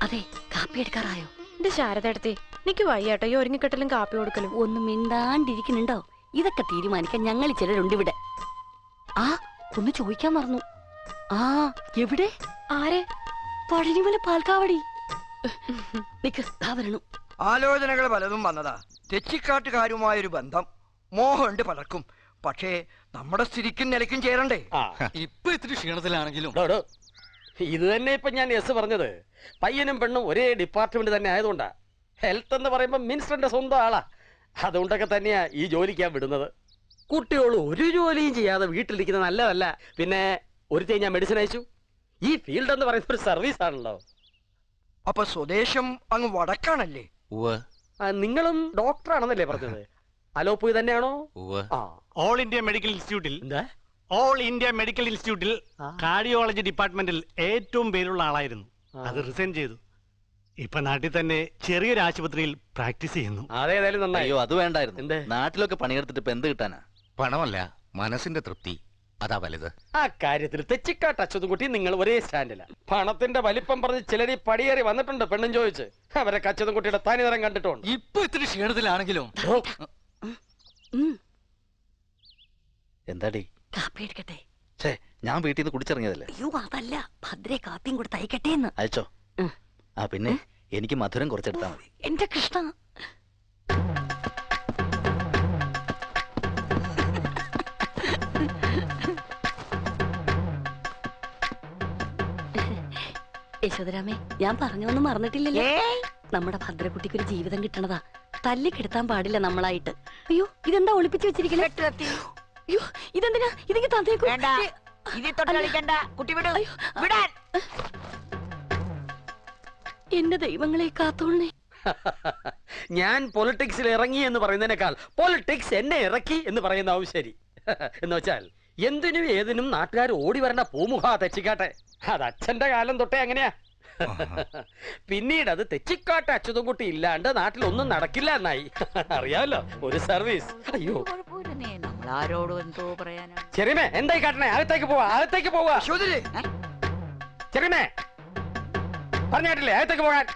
അതെ, കാപ്പി എടുക്കാറായോ? എന്റെ ശാരദടത്തി എനിക്ക് വയ്യാട്ടോ ഈ ഒരുങ്ങിക്കെട്ടലും കാപ്പി കൊടുക്കലും. ഒന്ന് മിണ്ടാണ്ടിരിക്കുന്നുണ്ടോ? ഇതൊക്കെ തീരുമാനിക്കാൻ ഞങ്ങൾ ചിലരുണ്ട് ഇവിടെ. ആ ഒന്ന് ചോദിക്കാൻ മറന്നു. ആ എവിടെ? ആരെ? പഴനിമല പാൽക്കാവടി. വരണു. ആലോചനകൾ പലതും വന്നതാ. തെച്ചിക്കാട്ടുകാരുമായൊരു ബന്ധം മോഹമുണ്ട് പലർക്കും. പക്ഷേ നമ്മുടെ സ്ഥിതിക്കും നിലയ്ക്കും ചേരണ്ടേ? ഇപ്പൊ ഇത്തിരി ക്ഷീണത്തിലാണെങ്കിലും ഇത് തന്നെ ഇപ്പൊ ഞാൻ യെസ് പറഞ്ഞത്. പയ്യനും പെണ്ണും ഒരേ ഡിപ്പാർട്ട്മെന്റ് തന്നെ ആയതുകൊണ്ടാ. ഹെൽത്ത് എന്ന് പറയുമ്പോ മിനിസ്റ്ററിന്റെ സ്വന്തം ആളാ. അതുകൊണ്ടൊക്കെ തന്നെയാ ഈ ജോലിക്കാൻ വിടുന്നത്. കുട്ടികൾ ഒരു ജോലിയും ചെയ്യാതെ വീട്ടിലിരിക്കുന്നത് നല്ലതല്ല. പിന്നെ ഒരു ഞാൻ മെഡിസിൻ അയച്ചു. ഈ ഫീൽഡ് എന്ന് പറയുന്ന ഒരു സർവീസ് ആണല്ലോ. അപ്പൊ സ്വദേശം അങ്ങ് വടക്കാണല്ലേ? നിങ്ങളും ഡോക്ടറാണെന്നല്ലേ പറഞ്ഞത്? അലോപ്പതി തന്നെയാണോ? ഓൾ ഇന്ത്യ മെഡിക്കൽ ഇൻസ്റ്റിറ്റ്യൂട്ടിൽ കാർഡിയോളജി ഡിപ്പാർട്ട്മെന്റിൽ ഏറ്റവും പേരുള്ള ആളായിരുന്നു. അത് റിസൈൻ ചെയ്തു. ഇപ്പൊ നാട്ടിൽ തന്നെ ചെറിയൊരു ആശുപത്രിയിൽ പ്രാക്ടീസ് ചെയ്യുന്നു. അതേതായാലും നന്നായി. അയ്യോ അത് വേണ്ടായിരുന്നു. നാട്ടിലൊക്കെ പണിയെടുത്തിട്ട് ഇപ്പൊ എന്ത് കിട്ടാനാ? പണമല്ല, മനസ്സിന്റെ തൃപ്തി, അതാ വലുത്. ആ കാര്യത്തിൽ തെച്ചിക്കാട്ട് അച്ഛതും നിങ്ങൾ ഒരേ സ്റ്റാൻഡില്ല. പണത്തിന്റെ വലിപ്പം പറഞ്ഞ് ചിലരി പടിയേറി വന്നിട്ടുണ്ട് പെണ്ണും ചോദിച്ച്. അവരെ അച്ഛതും കുട്ടിയുടെ തനിനിറം കണ്ടിട്ടുണ്ട്. ഇപ്പൊ ഇത്തിരി ക്ഷീണത്തിലാണെങ്കിലും എന്താടി? കാപ്പി എടുക്കട്ടെ? ഞാൻ വീട്ടിൽ നിന്ന് കുടിച്ചിറങ്ങിയതല്ലേ. അയ്യോ അതല്ല, ഭദ്രേ കാപ്പിയും കൂടെ തയ്ക്കട്ടെ എന്ന്. അയച്ചോ. ആ പിന്നെ എനിക്ക് മധുരം കുറച്ചെടുത്താ മതി. എന്റെ കൃഷ്ണ. യശോദരാമേ, ഞാൻ പറഞ്ഞൊന്നും മറന്നിട്ടില്ലല്ലേ? നമ്മുടെ ഭദ്രക്കുട്ടിക്ക് ഒരു ജീവിതം കിട്ടണതാ. തല്ലിക്കെടുത്താൻ പാടില്ല നമ്മളായിട്ട്. അയ്യോ ഇതെന്താ ഒളിപ്പിച്ചു വെച്ചിരിക്കണേ? അയ്യോ ഇതെന്തിനാ? ഇതെങ്കിൽ തന്നേക്കൂ. എന്റെ ദൈവങ്ങളെ കാത്തോളേ. ഞാൻ പൊളിറ്റിക്സിൽ ഇറങ്ങി എന്ന് പറയുന്നതിനേക്കാൾ പൊളിറ്റിക്സ് എന്നെ ഇറക്കി എന്ന് പറയുന്നതാവും ശരി. എന്ന് വെച്ചാൽ എന്തിനും ഏതിനും നാട്ടുകാർ ഓടി വരേണ്ട പൂമുഖ തെച്ചിക്കാട്ടെ. അത് അച്ഛന്റെ കാലം തൊട്ടേ അങ്ങനെയാ. പിന്നീട് അത് തെച്ചിക്കാട്ടെ അച്ഛതും കുട്ടി ഇല്ലാണ്ട് നാട്ടിലൊന്നും നടക്കില്ല എന്നായി. അറിയാമല്ലോ, ഒരു സർവീസ്. അയ്യോ നമ്മളാരോടും എന്തോ പറയാനാ. ചെറിയമേ എന്തായി കാട്ടണേ? അകത്തേക്ക് പോവാ, അകത്തേക്ക് പോവാ. ചെറിയമേ പറഞ്ഞിട്ടില്ലേ അകത്തേക്ക് പോകാൻ?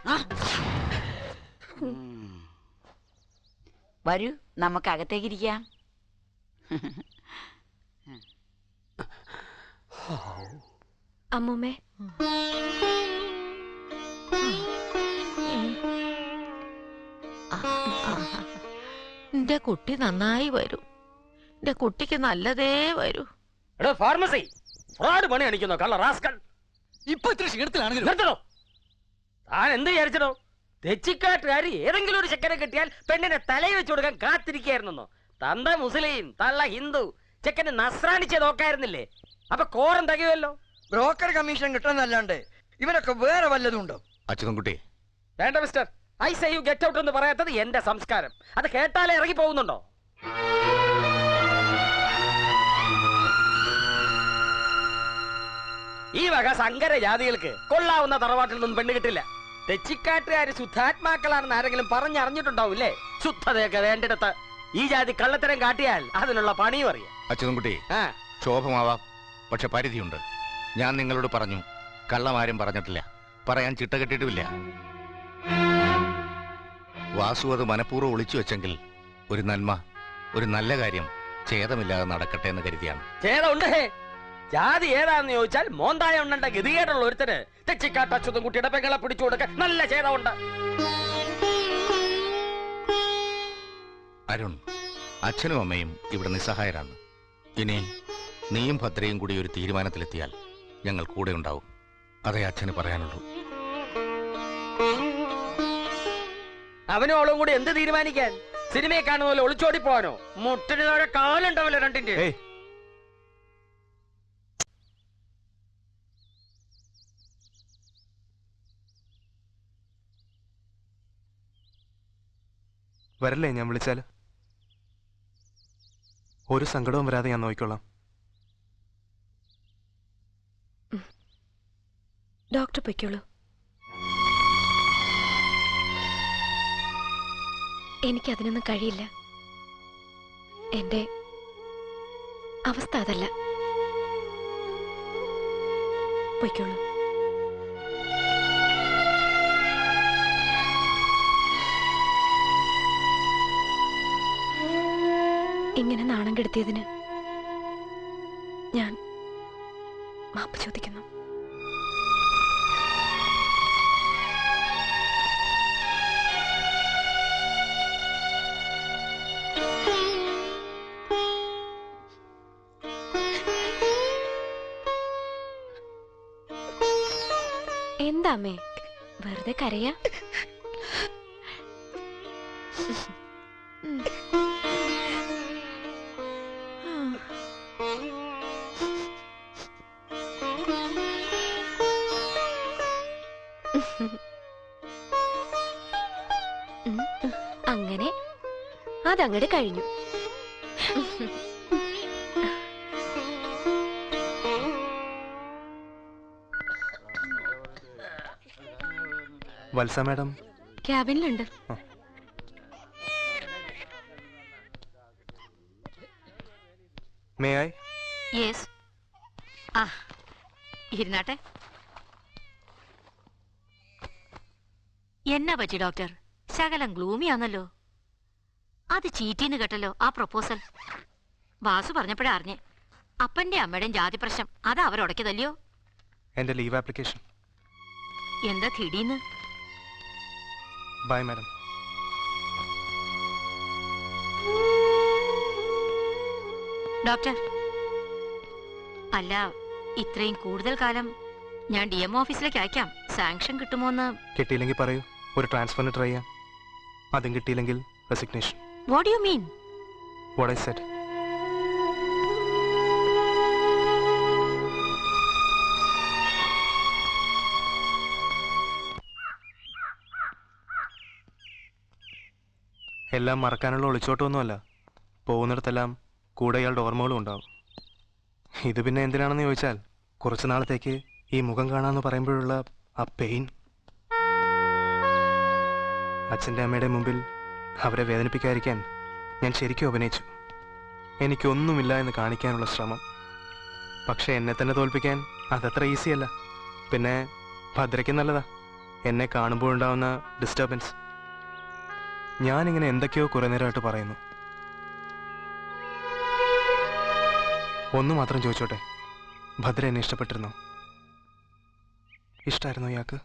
വരൂ, നമുക്ക് അകത്തേക്ക് ഇരിക്കാം. അമ്മൂമ്മേ, എന്റെ കുട്ടി നന്നായി വരൂ. എന്റെ കുട്ടിക്ക് നല്ലതേ വരൂ. ഫാർമസി ഫ്രോഡ് പണി അണിക്കുന്നോ കള്ള റാസ്കൽ. ഇപ്പൊ ഇത്ര ക്ഷീണത്തിലാണെങ്കിലും താൻ എന്ത് വിചാരിച്ചോ? തെച്ചിക്കാട്ടുകാര് ഏതെങ്കിലും ഒരു ചെക്കനെ കിട്ടിയാൽ പെണ്ണിനെ തലയിൽ വെച്ച് കൊടുക്കാൻ കാത്തിരിക്കായിരുന്നോ? തന്ത മുസ്ലിം, തള്ള ഹിന്ദു, ചെക്കനെ നസ്രാണിച്ച് നോക്കായിരുന്നില്ലേ? അപ്പൊ കോറം തികയുമല്ലോ. ബ്രോക്കർ കമ്മീഷൻ കിട്ടുന്നല്ലാണ്ട് ഇവരൊക്കെ വേറെ വല്ലതും ഉണ്ടോ? അച്ഛൻകുട്ടി വേണ്ട mister, I say you get out എന്ന് പറയാത്തത് എന്റെ സംസ്കാരം. അത് കേട്ടാലേ ഇറങ്ങി പോകുന്നുണ്ടോ? ഈ വക സങ്കര ജാതികൾക്ക് കൊള്ളാവുന്ന തറവാട്ടിൽ നിന്നും പെണ്ണ് കിട്ടില്ല. തെച്ചിക്കാട്ടുകാര് ശുദ്ധാത്മാക്കളാണെന്ന് ആരെങ്കിലും പറഞ്ഞറിഞ്ഞിട്ടുണ്ടാവൂല്ലേ? ശുദ്ധതയൊക്കെ വേണ്ടിടത്ത് ഈ ജാതി കള്ളത്തരം കാട്ടിയാൽ അതിനുള്ള പണിയും അറിയാം. അച്ഛൻകുട്ടി ക്ഷോഭമാവാം, പക്ഷെ പരിധിയുണ്ട്. ഞാൻ നിങ്ങളോട് പറഞ്ഞു, കള്ളമാരും പറഞ്ഞിട്ടില്ല, പറയാൻ ചിട്ട കെട്ടിട്ടുമില്ല. വാസു അത് മനഃപൂർവ്വം ഒളിച്ചു വെച്ചെങ്കിൽ ഒരു നന്മ, ഒരു നല്ല കാര്യം ഛേദമില്ലാതെ നടക്കട്ടെ എന്ന് കരുതിയാണ്. ഛേദമുണ്ട്. ജാതി ഏതാന്ന് ചോദിച്ചാൽ മോന്തായ ഉണ്ട ഗതികേടുള്ള ഒരുത്തന് തെച്ചിക്കാട്ട് അച്ഛതും കുട്ടിയുടെ പെങ്ങളെ പിടിച്ചു കൊടുക്കാൻ നല്ല ഛേദമുണ്ട്. അരുൺ, അച്ഛനും അമ്മയും ഇവിടെ നിസ്സഹായരാണ്. ഇനി നീയും ഭദ്രയും കൂടി ഒരു തീരുമാനത്തിലെത്തിയാൽ ഞങ്ങൾ കൂടെ ഉണ്ടാവും. അതേ അച്ഛന് പറയാനുള്ളൂ. അവനും അവളും കൂടി എന്ത് തീരുമാനിക്കാൻ? സിനിമയെ കാണുന്ന പോലെ ഒളിച്ചോടി പോവാനോ? മുട്ടിന് താഴെ കാലുണ്ടാവില്ല രണ്ടിന്റെ. വരല്ലേ ഞാൻ വിളിച്ചാല്? ഒരു സങ്കടവും വരാതെ ഞാൻ നോക്കിക്കൊള്ളാം. ഡോക്ടർ പൊയ്ക്കോളൂ. എനിക്കതിനൊന്നും കഴിയില്ല. എന്റെ അവസ്ഥ അതല്ല. പൊയ്ക്കോളൂ. ഇങ്ങനെ നാണം കെടുത്തിയതിന് ഞാൻ മാപ്പ് ചോദിക്കുന്നു. എന്താ അമ്മേ വെറുതെ കരയാ? അങ്ങനെ അതങ്ങട് കഴിഞ്ഞു. വത്സ മാഡം ക്യാബിനിലുണ്ട്. May I? യെസ്. ആ ഇരുന്നാട്ടെ. എന്നാ പറ്റി ഡോക്ടർ? ശകലം ഗ്ലൂമിയാന്നല്ലോ. അത് ചീറ്റീന്ന് കേട്ടല്ലോ ആ പ്രപ്പോസൽ. വാസു പറഞ്ഞപ്പോഴാ അറിഞ്ഞേ. അപ്പന്റെ അമ്മയുടെയും ജാതി പ്രശ്നം അതാ അവരുടക്കിയതല്ലയോ? എന്റെ ലീവ് ആപ്ലിക്കേഷൻ. എന്താ തിടീന്ന്? By madam. ഡോക്ടർ, അല്ല ഇത്രയും കൂടുതൽ കാലം ഞാൻ DM ഓഫീസിലേക്ക് അയക്കാം. സാങ്ഷൻ കിട്ടുമോന്ന്? കിട്ടിയില്ലെങ്കിൽ പറയൂ, ഒരു ട്രാൻസ്ഫറിന് ട്രൈ ചെയ്യാം. അതും കിട്ടിയില്ലെങ്കിൽ റെസിഗ്നേഷൻ. What do you mean? What I said. എല്ലാം മറക്കാനുള്ള ഒളിച്ചോട്ടമൊന്നുമല്ല. പോകുന്നിടത്തെല്ലാം കൂടെ ഇയാളുടെ ഓർമ്മകളും ഉണ്ടാവും. ഇത് പിന്നെ എന്തിനാണെന്ന് ചോദിച്ചാൽ, കുറച്ചു നാളത്തേക്ക് ഈ മുഖം കാണാമെന്ന് പറയുമ്പോഴുള്ള ആ പെയിൻ. അച്ഛൻ്റെ അമ്മയുടെ മുമ്പിൽ അവരെ വേദനിപ്പിക്കാതിരിക്കാൻ ഞാൻ ശരിക്കും അഭിനയിച്ചു. എനിക്കൊന്നുമില്ല എന്ന് കാണിക്കാനുള്ള ശ്രമം. പക്ഷെ എന്നെ തന്നെ തോൽപ്പിക്കാൻ അതത്ര ഈസിയല്ല. പിന്നെ ഭദ്രയ്ക്ക് നല്ലതാ എന്നെ കാണുമ്പോഴുണ്ടാവുന്ന ഡിസ്റ്റർബൻസ്. ഞാനിങ്ങനെ എന്തൊക്കെയോ കുറെ നേരമായിട്ട് പറയുന്നു. ഒന്ന് മാത്രം ചോദിച്ചോട്ടെ, ഭദ്ര എന്നെ ഇഷ്ടപ്പെട്ടിരുന്നോ? ഇഷ്ടായിരുന്നോ ഇയാൾക്ക്?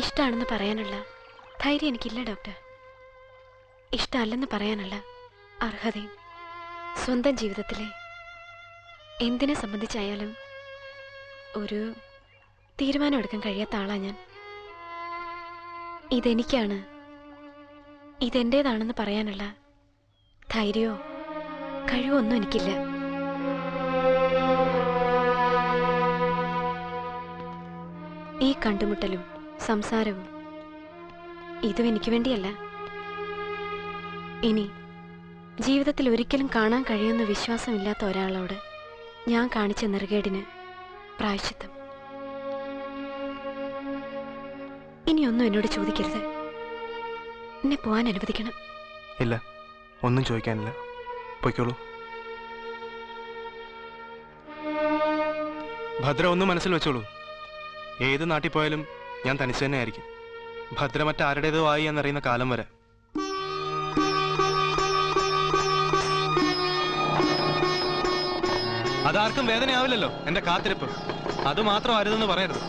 ഇഷ്ടമാണെന്ന് പറയാനുള്ള ധൈര്യം എനിക്കില്ല ഡോക്ടർ. ഇഷ്ടമല്ലെന്ന് പറയാനുള്ള അർഹതയും. സ്വന്തം ജീവിതത്തിലെ എന്തിനെ സംബന്ധിച്ചായാലും ഒരു തീരുമാനം എടുക്കാൻ കഴിയാത്ത ആളാ ഞാൻ. ഇതെനിക്കാണ്, ഇതെന്റേതാണെന്ന് പറയാനുള്ള ധൈര്യമോ കഴിവോ ഒന്നും എനിക്കില്ല. ഈ കണ്ടുമുട്ടലും സംസാരവും ഇതും എനിക്ക് വേണ്ടിയല്ല. ഇനി ജീവിതത്തിൽ ഒരിക്കലും കാണാൻ കഴിയുന്ന വിശ്വാസമില്ലാത്ത ഒരാളോട് ഞാൻ കാണിച്ച നെറുകേടിന് പ്രായശ്ചിത്തം. ഇനിയൊന്നും എന്നോട് ചോദിക്കരുത്. എന്നെ പോവാൻ അനുവദിക്കണം. ഇല്ല, ഒന്നും ചോദിക്കാനില്ല. പൊയ്ക്കോളൂ. ഭദ്ര ഒന്ന് മനസ്സിൽ വെച്ചോളൂ. ഏത് നാട്ടിൽ പോയാലും ഞാൻ തനിച്ച് തന്നെ ആയിരിക്കും. ഭദ്ര മറ്റാരുടേതോ ആയി എന്നറിയുന്ന കാലം വരെ. അതാർക്കും വേദനയാവില്ലല്ലോ എന്റെ കാത്തിരിപ്പ്. അത് മാത്രം അരുതെന്ന് പറയരുത്.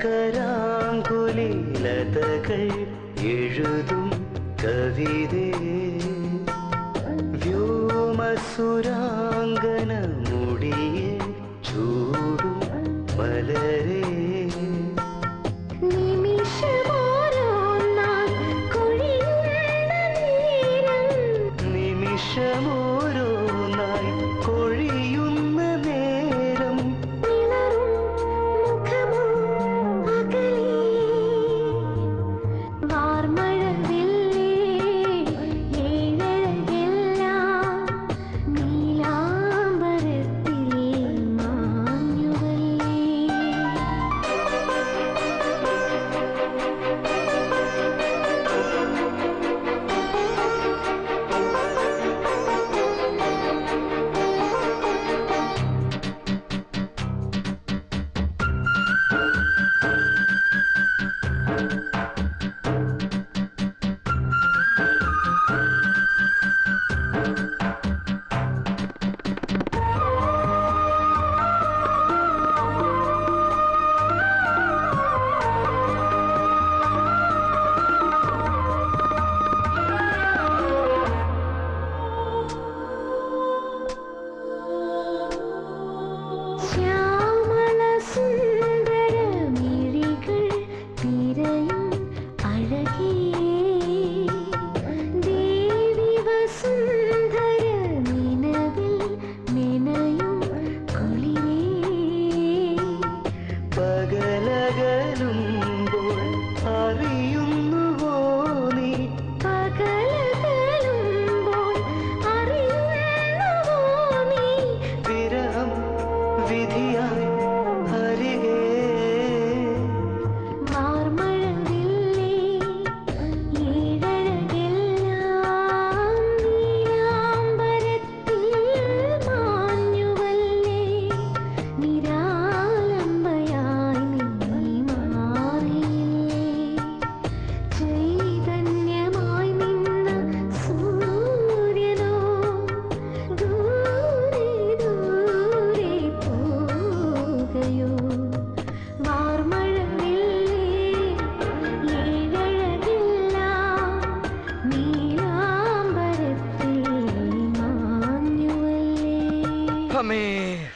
മകരാങ്കുലീലതകൾ എഴുതും കവിതേ വ്യോമസുരാംഗന മുടിയെ ചൂടും മലരേ നിമിഷമോരോന്നായി കൊഴിയുന്ന നേരം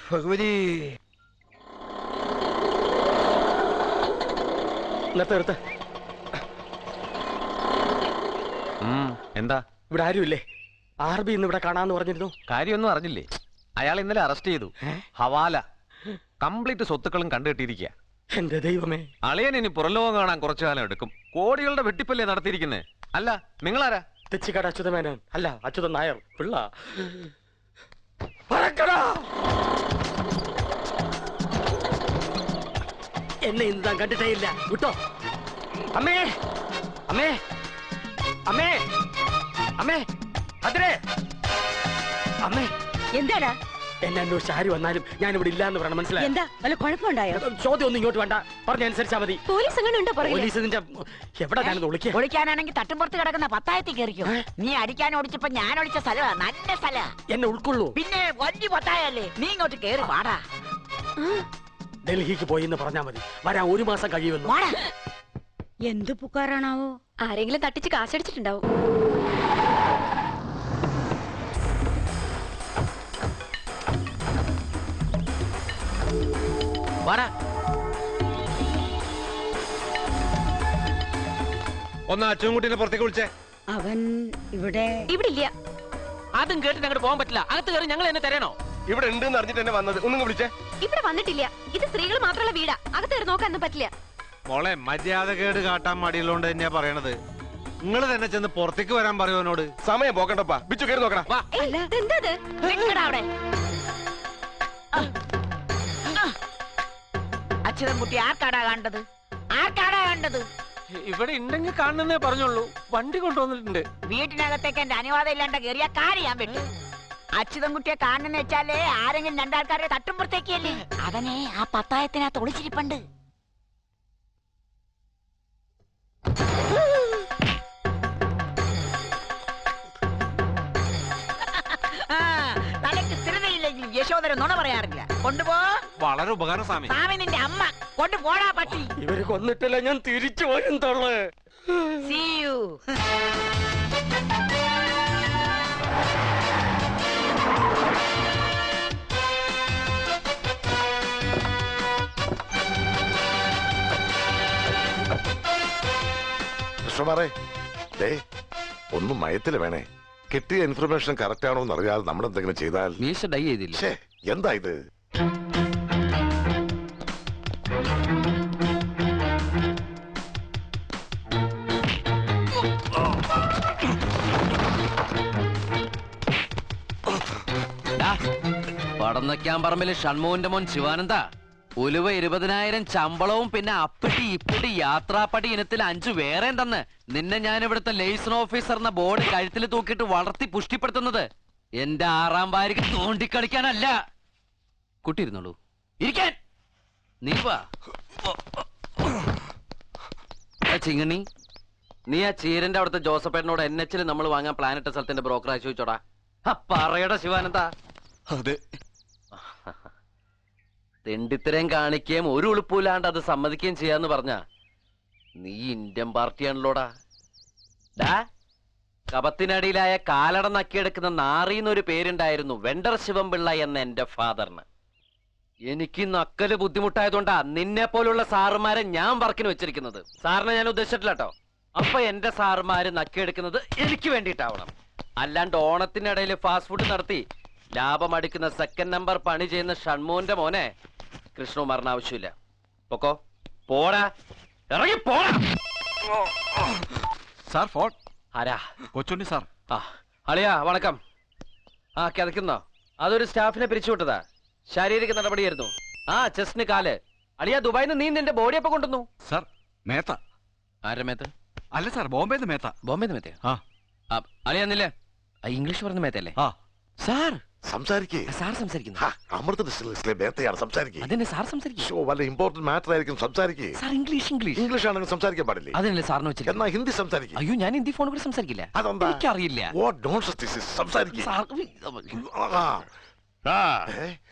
ഭഗവതി എന്താ ഇവിടെ ആരുമില്ലേ? ആർബി ഇന്ന് ഇവിടെ കാണാന്ന് പറഞ്ഞിരുന്നു. കാര്യമൊന്നും അറിഞ്ഞില്ലേ? അയാൾ ഇന്നലെ അറസ്റ്റ് ചെയ്തു. ഹവാല കംപ്ലീറ്റ് സ്വത്തുക്കളും കണ്ടുകെട്ടിയിരിക്കുക. എന്റെ ദൈവമേ, അളിയൻ ഇനി പുറംലോകം കാണാൻ കുറച്ചു കാലം എടുക്കും. കോടികളുടെ വെട്ടിപ്പല്ലേ നടത്തിയിരിക്കുന്നേ. അല്ല നിങ്ങളാരാ? തെച്ചിക്കാട് അച്യുതമേനോൻ. അല്ല, അച്യുതൻ നായർ പിള്ള. എന്നെ ഇന്ന് താൻ കണ്ടിട്ടേ ഇല്ല. വിട്ടോ. അമ്മേ, അമ്മേ, അമ്മേ, അമ്മേ, ഭദ്രേ, അമ്മേ. എന്താടാ? എന്നെ അന്വേഷിച്ച് ആര് വന്നാലും ഞാൻ ഇവിടെ ഇല്ലാന്ന് പറയണം. മനസ്സിലായി? എന്താ വല്ല കുഴപ്പമുണ്ടായോ? ചോദ്യം ഒന്നും ഇങ്ങോട്ട് വേണ്ട, പറഞ്ഞനുസരിച്ചാ മതി. പോലീസ് അങ്ങനെ ഉണ്ടോ? പോലീസ് നിന്റെ എവിടെ ഞാനത് വിളിക്കുക? ഒളിക്കാനാണെങ്കിൽ തട്ടുംപുറത്ത് കിടക്കുന്ന പത്തായത്തിൽ കയറിക്കും. നീ അടിക്കാൻ ഓടിച്ചപ്പോ ഞാൻ ഒളിച്ച സ്ഥലമാ, നല്ല സ്ഥലാ. എന്നെ ഉൾക്കൊള്ളൂ. പിന്നെ വലിയ പത്തായല്ലേ, നീ ഇങ്ങോട്ട് കേറി പാടാ. ഡൽഹിക്ക് പോയി എന്ന് പറഞ്ഞാ മതി. വരാൻ 1 മാസം കഴിയുമെന്ന്. എന്ത് പുക്കാറാണാവോ? ആരെങ്കിലും തട്ടിച്ച് കാശടിച്ചിട്ടുണ്ടാവും. ഒന്ന് അച്ഛൻകുട്ടീനെ പുറത്തേക്ക് വിളിച്ചേ. അവൻ ഇവിടെ ഇല്ല. അതും കേട്ടിട്ട് അങ്ങോട്ട് പോകാൻ പറ്റില്ല. അകത്ത് കയറി ഞങ്ങൾ എന്നെ തരണോ? ഇവിടെ ഉണ്ട് അറിഞ്ഞിട്ട് എന്നെ വന്നത്. ഒന്നും വിളിച്ചേ. ഇവിടെ വന്നിട്ടില്ല. ഇത് സ്ത്രീകൾ മാത്രമുള്ള വീടാ. അകത്ത് കയറി നോക്കാനൊന്നും പറ്റില്ല. മോളെ, മര്യാദ കേട് കാട്ടാൻ മടിയുള്ളോണ്ട് തന്നെയാ പറയണത്. നിങ്ങൾ തന്നെ ചെന്ന് പുറത്തേക്ക് വരാൻ പറയുവനോട്. സമയം പോക്കണ്ടപ്പാ. ബിച്ചു കയറി നോക്കണം. അച്യുതൻകുട്ടി ആർക്കാടാ കണ്ടത്? ആർക്കാടാ കണ്ടത്? ഇവിടെ ഉണ്ടെങ്കിൽ കാണുന്നേ പറഞ്ഞുള്ളൂ. വണ്ടി കൊണ്ടുവന്നിട്ടുണ്ട്. വീട്ടിനകത്തേക്ക് എന്റെ അനുവാദം ഇല്ലാണ്ട് കയറിയ കാര്യം വിട്ടു. അച്യുതൻകുട്ടിയെ കാണുന്ന വെച്ചാലേ ആരെങ്കിലും രണ്ടാൾക്കാരെ തട്ടുമ്പുറത്തേക്കല്ലേ. അവനെ ആ പത്തായത്തിനകത്ത് ഒളിച്ചിരിപ്പുണ്ട്. തലയ്ക്ക് സ്ഥിരതയില്ലെങ്കിൽ യശോധര നുണ പറയാറില്ല. കൊണ്ടുപോ. വളരെ ഉപകാരം സ്വാമി. സ്വാമി നിന്റെ അമ്മ. കൊണ്ട് പോടാ പട്ടി. ഇവര് കൊന്നിട്ടില്ല, ഞാൻ തിരിച്ചു പോയും തൊള്ളു. See you. കൃഷ്ണമാറേ, ഒന്നും മയത്തില് വേണേ. കിട്ടിയ ഇൻഫർമേഷൻ കറക്റ്റ് ആണോ എന്ന് അറിയാതെ നമ്മൾ എന്തെങ്കിലും ചെയ്താൽ. മീശ ഡൈ ചെയ്തില്ല. എന്താ ഇത്? പടന്നയ്ക്കാൻ പറമ്പില് ഷൺമോഹന്റെ മോൻ ശിവാനന്ദ ഉലുവ 20,000 ശമ്പളവും പിന്നെ അപ്പിട്ടി ഇപ്പിട്ടി യാത്രാപ്പടി ഇനത്തിൽ 5 വേറെ ഉണ്ടെന്ന്. നിന്നെ ഞാൻ ഇവിടുത്തെ ലേസൺ ഓഫീസർ എന്ന ബോർഡ് കഴുത്തിൽ തൂക്കിയിട്ട് വളർത്തി പുഷ്ടിപ്പെടുത്തുന്നത് എന്റെ 6ാം ഭാര്യക്ക് തോണ്ടിക്കളിക്കാനല്ല. കുട്ടിയിരുന്നുള്ളൂ, ഇരിക്കാൻ. നീ വാ ചിങ്ങണി. നീ ആ ചീരന്റെ അവിടുത്തെ ജോസഫേട്ടനോട് NH നമ്മൾ വാങ്ങാൻ പ്ലാൻ ഇട്ട സ്ഥലത്തിന്റെ ബ്രോക്കർ ആയി ചോദിച്ചോടാ. പറയടാ ശിവാനന്ദ. അതെ. തെണ്ടിത്തരം കാണിക്കുകയും ഒരു ഉളുപ്പില്ലാണ്ട് അത് സമ്മതിക്കുകയും ചെയ്യാന്ന് പറഞ്ഞ നീ ഇന്ത്യൻ പാർട്ടിയാണല്ലോടാ. ഡാ, കപത്തിനടിയിലായ കാലട നക്കിയെടുക്കുന്ന നാറിന്നൊരു പേരുണ്ടായിരുന്നു വെണ്ടർ ശിവൻപിള്ള എന്ന എന്റെ ഫാദറിന്. എനിക്ക് നക്കല് ബുദ്ധിമുട്ടായതുകൊണ്ടാ നിന്നെ പോലുള്ള സാറുമാരെ ഞാൻ വർക്കിന് വെച്ചിരിക്കുന്നത്. സാറിനെ ഞാൻ ഉദ്ദേശിച്ചിട്ടില്ല കേട്ടോ. അപ്പൊ എന്റെ സാറുമാര് നക്കിയെടുക്കുന്നത് എനിക്ക് വേണ്ടിയിട്ടാവണം. അല്ലാണ്ട് ഓണത്തിനിടയിൽ ഫാസ്റ്റ് ഫുഡ് നടത്തി ലാഭം അടിക്കുന്ന സെക്കൻഡ് നമ്പർ പണി ചെയ്യുന്ന ഷൺമോന്റെ മോനെ കൃഷ്ണകുമാറിന് ആവശ്യമില്ല. പൊക്കോ, പോടാ, ഇറങ്ങി പോടാ. Sir phone. ആരാ? കൊച്ചുണ്ണി സാർ. ആ അളിയാ വണക്കം. ആ കിതക്കുന്നോ? അതൊരു സ്റ്റാഫിനെ പിരിച്ചുവിട്ടതാ. ശാരീരിക നടപടിയായിരുന്നു. ആ ചെസ്റ്റിന് കാല്. അളിയാ ദുബായിന്ന് നീ നിന്റെ ബോഡി എപ്പോ കൊണ്ടുവന്നു? സാർ മേത്ത. ആരുടെ മേത്ത്? അല്ല സാർ, ബോംബെന്ന് മേത്ത. ബോംബെന്ന് മേത്തയോ? ആ അളിയാന്നില്ലേ? ഇംഗ്ലീഷ് പറഞ്ഞ മേത്തല്ലേ? ആ സാർ സംസാരിക്കേ. സാർ സംസാരിക്കുന്നു. അമൃത ഡിസ്റ്റിലറിയിലെ മേത്തയാണ് സംസാരിക്കേ. അതെന്നെ സാർ സംസാരിക്കും. വല്ല ഇമ്പോർട്ടന്റ് മാറ്റർ ആയിരിക്കും സംസാരിക്കേ. സാർ ഇംഗ്ലീഷ് ആണെങ്കിൽ സംസാരിക്കാൻ പാടില്ലേ? അതല്ലേ സാറിന് വെച്ചിട്ട്. എന്നാ ഹിന്ദി സംസാരിക്കും. അയ്യോ ഞാൻ ഹിന്ദി ഫോൺ കൂടെ സംസാരിക്കില്ല. അതെന്താ? എനിക്കറിയില്ല. What nonsense this is? സംസാരിക്കേ.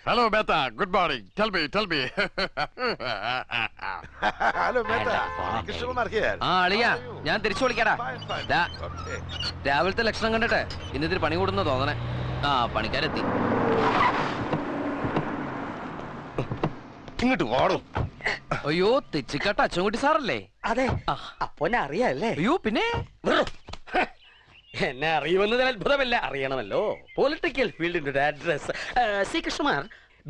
Hello, Mehta. Good morning. Tell me. Hello, Mehta. Krishnakumar here. ആ അളിയാ, ഞാൻ തിരിച്ചു വിളിക്കാടാ. രാവിലത്തെ ലക്ഷണം കണ്ടിട്ട് ഇന്നിതിൽ പണി കൂടുന്ന തോന്നണേ. ആ പണിക്കാരെത്തി. ഇങ്ങോട്ട് വാടോ. അയ്യോ തെച്ചിക്കാട്ട അച്ഛൻകുട്ടി സാറല്ലേ? അതെ. അപ്പൊന്നെ അറിയാല്ലേ? അയ്യോ പിന്നെ എന്നെ അറിയുമെന്നതിൽ അത്ഭുതമല്ല, അറിയണമല്ലോ. പൊളിറ്റിക്കൽ ഫീൽഡിന്റെ ഒരു address. C Krishnakumar,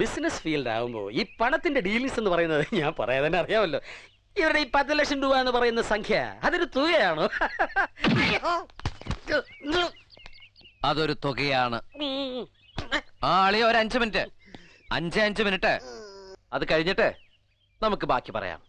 business field ആകുമ്പോൾ ഈ പണത്തിന്റെ ഡീലിങ്സ് എന്ന് പറയുന്നത് ഞാൻ പറയാതെ തന്നെ അറിയാമല്ലോ. ഇവരുടെ ഈ 10 ലക്ഷം രൂപ എന്ന് പറയുന്ന സംഖ്യ അതൊരു തുകയാണോ? അതൊരു തുകയാണ്. ആ അളിയ ഒരു 5 മിനിറ്റ്, 5 മിനിറ്റ്. അത് കഴിഞ്ഞിട്ട് നമുക്ക് ബാക്കി പറയാം.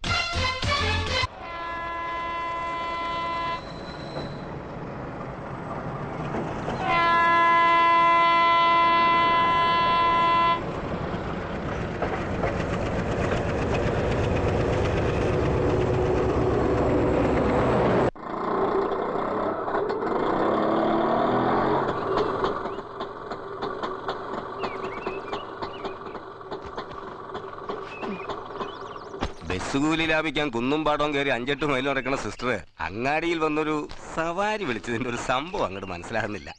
ബസ്സുകൂലി ലാഭിക്കാൻ കുന്നും പാടവും കയറി 5-8 മൈൽ നടക്കുന്ന സിസ്റ്റർ അങ്ങാടിയിൽ വന്നൊരു സവാരി വിളിച്ചതിന്റെ ഒരു സംഭവം അങ്ങോട്ട് മനസ്സിലാകുന്നില്ല.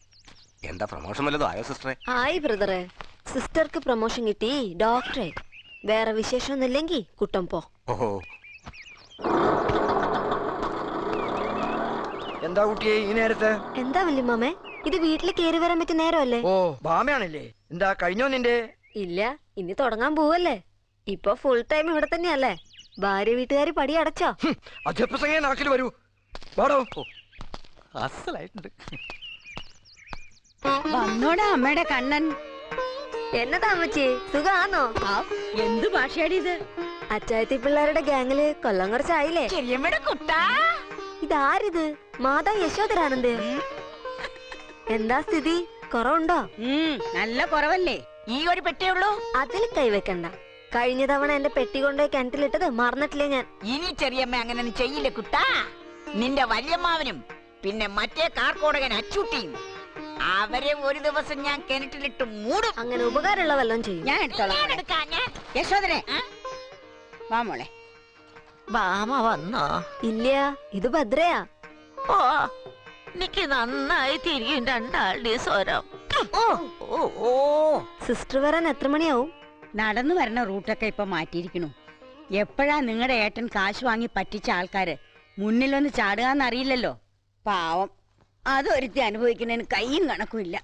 എന്താ പ്രൊമോഷൻ വല്ലതും ആയോ സിസ്റ്ററെ? ആയി ബ്രദറെ, സിസ്റ്റർക്ക് പ്രൊമോഷൻ കിട്ടി, ഡോക്ടറെ. വേറെ വിശേഷമൊന്നുമില്ലെങ്കിൽ കുട്ടം പോ. ഓഹോ, എന്താ കുട്ടിയെ ഈ നേരത്തെ? എന്താ വല്യമ്മേ, ഇത് വീട്ടിൽ കേറി വരാൻ പറ്റിയ നേരമല്ലേ? ഓ ഭാമയാണല്ലേ? എന്താ കഴിഞ്ഞോ നിന്റെ? ഇല്ല, ഇനി തുടങ്ങാൻ പോവല്ലേ. ഇപ്പൊ ഫുൾ ടൈം ഇവിടെ തന്നെയല്ലേ? ഭാര്യ വീട്ടുകാരി പടി അടച്ചോ? അജപ്രസംഗം നാക്കിൽ വരൂ. വാടോ. അസലായിട്ടുണ്ട്. വന്നോടാ അമ്മയുടെ കണ്ണൻ. എന്നതാ അമ്മച്ചി, സുഖാന്നോ? എന്ത് ഭാഷയാടി ഇത്? അച്ചായത്തി പിള്ളേരുടെ ഗാങ്ങില് കൊല്ലം കുറച്ചായില്ലേ? ഇതാരിത്? മാതാ യശോധരാനന്ദ. എന്താ സ്ഥിതി? കുറവുണ്ടോ? നല്ല കുറവല്ലേ? ഈ ഒരു പെട്ടിയുള്ളൂ. അതിൽ കൈവെക്കണ്ട. കഴിഞ്ഞ തവണ എന്റെ പെട്ടി കൊണ്ടുപോയി കിണറ്റിലിട്ടത് മറന്നിട്ടില്ലേ ഞാൻ. ഇനി ചെറിയമ്മ അങ്ങനെ ചെയ്യില്ല കുട്ടാ. നിന്റെ വല്യമ്മാവനും പിന്നെ മറ്റേ കാർക്കോടകൻ അച്ചൂട്ടിയും അവരെ ഒരു ദിവസം ഞാൻ കിണറ്റിലിട്ട് മൂടും. അങ്ങനെ ഉപകാരമുള്ള വല്ലതും ചെയ്യും. ഞാൻ എടുത്തോളാം. യശോദരെ വാ മോളെ. ബാമ വന്നോ? ഇല്ല, ഇത് ഭദ്രയാ. ഓ, എനിക്ക് നന്നായി തിരിയും രണ്ടാളുടെ സ്വരം. സിസ്റ്റർ വരാൻ എത്ര മണിയാവും? നടന്നു വരണ റൂട്ടൊക്കെ ഇപ്പൊ മാറ്റിയിരിക്കണു. എപ്പോഴാ നിങ്ങളുടെ ഏട്ടൻ കാശ് വാങ്ങി പറ്റിച്ച ആൾക്കാര് മുന്നിലൊന്ന് ചാടുകയെന്നറിയില്ലല്ലോ. പാവം, അതൊരുത്തി അനുഭവിക്കുന്നതിന് കയ്യും കണക്കുമില്ല.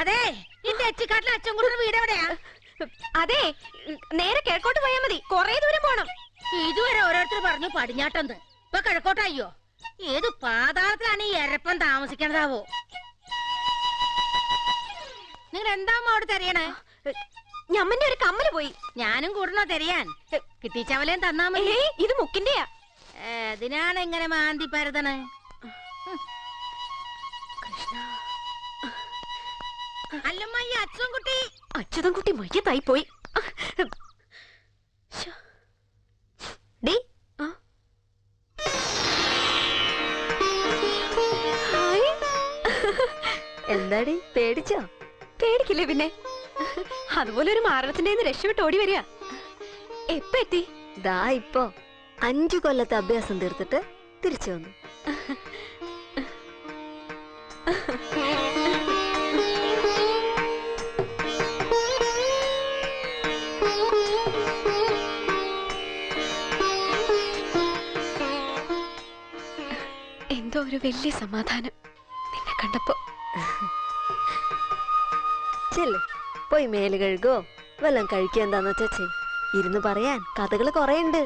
അതെ, നിന്റെ അച്ചിക്കാട്ടിലെ അച്ഛൻകുട്ടിയുടെ വീട് എവിടെയാ? അതെ, നേരെ കിഴക്കോട്ട് പോയാൽ മതി. കൊറേ ദൂരം പോണം. ഇതുവരെ ഓരോരുത്തർ പറഞ്ഞു പടിഞ്ഞാട്ടെന്ന്. ഇപ്പൊ കിഴക്കോട്ടയ്യോ? ഏത് പാതാളത്തിലാണ് ഈ എരപ്പൻ താമസിക്കണതാവോ? നിങ്ങൾ എന്താ അവിടെ തെരയണേ? ഞമ്മന്റെ ഒരു കമ്മല് പോയി. ഞാനും കൂടണോ തെരയാൻ? കിട്ടിച്ചവലേം തന്നാ മതി. ഇത് മുക്കിന്റെയാ. ഇതിനാണ് ഇങ്ങനെ മാന്തി പരതണ്. അല്ലമ്മ, ഈ അച്യുതൻകുട്ടി മയ്യത്തായി പോയി. എന്താടി, പേടിച്ചോ? പേടിക്കില്ലേ പിന്നെ. അതുപോലെ ഒരു മാരണത്തിന്റെ രക്ഷപ്പെട്ട് ഓടി വരിക. എപ്പ എത്തി? ദാ ഇപ്പോ 5 കൊല്ലത്തെ അഭ്യാസം തീർത്തിട്ട് തിരിച്ചു വന്നു. എന്തോ ഒരു വലിയ സമാധാനം നിന്നെ കണ്ടപ്പോ. ചെല്ല്, പോയി മേല് കഴുകോ വല്ലതും കഴിക്കുക. എന്താന്ന് വെച്ചാ ചെയ്. ഇരുന്ന് പറയാൻ കഥകള് കൊറേ ഉണ്ട്.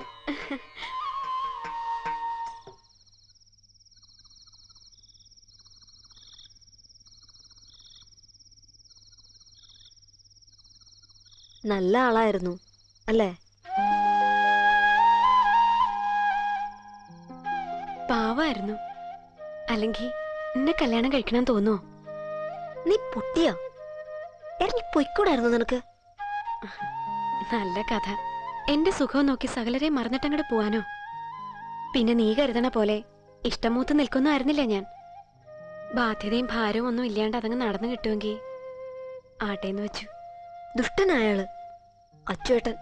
നല്ല ആളായിരുന്നു അല്ലേ? പാവായിരുന്നു. അല്ലെങ്കിൽ എന്നെ കല്യാണം കഴിക്കണം തോന്നുവോ? നീ പൊട്ടിയോ? ഇറങ്ങി പൊയ്ക്കൂടായിരുന്നു നിനക്ക്? നല്ല കഥ. എന്റെ സുഖം നോക്കി സകലരെ മറന്നിട്ടങ്ങോട്ട് പോവാനോ? പിന്നെ നീ കരുതണ പോലെ ഇഷ്ടമൂത്ത് നിൽക്കൊന്നും ആയിരുന്നില്ല ഞാൻ. ബാധ്യതയും ഭാരവും ഒന്നും ഇല്ലാണ്ട് അതങ്ങ് നടന്നു കിട്ടുമെങ്കിൽ ആട്ടേന്ന് വെച്ചു. ദുഷ്ടനായാള് അച്ചുവേട്ടൻ.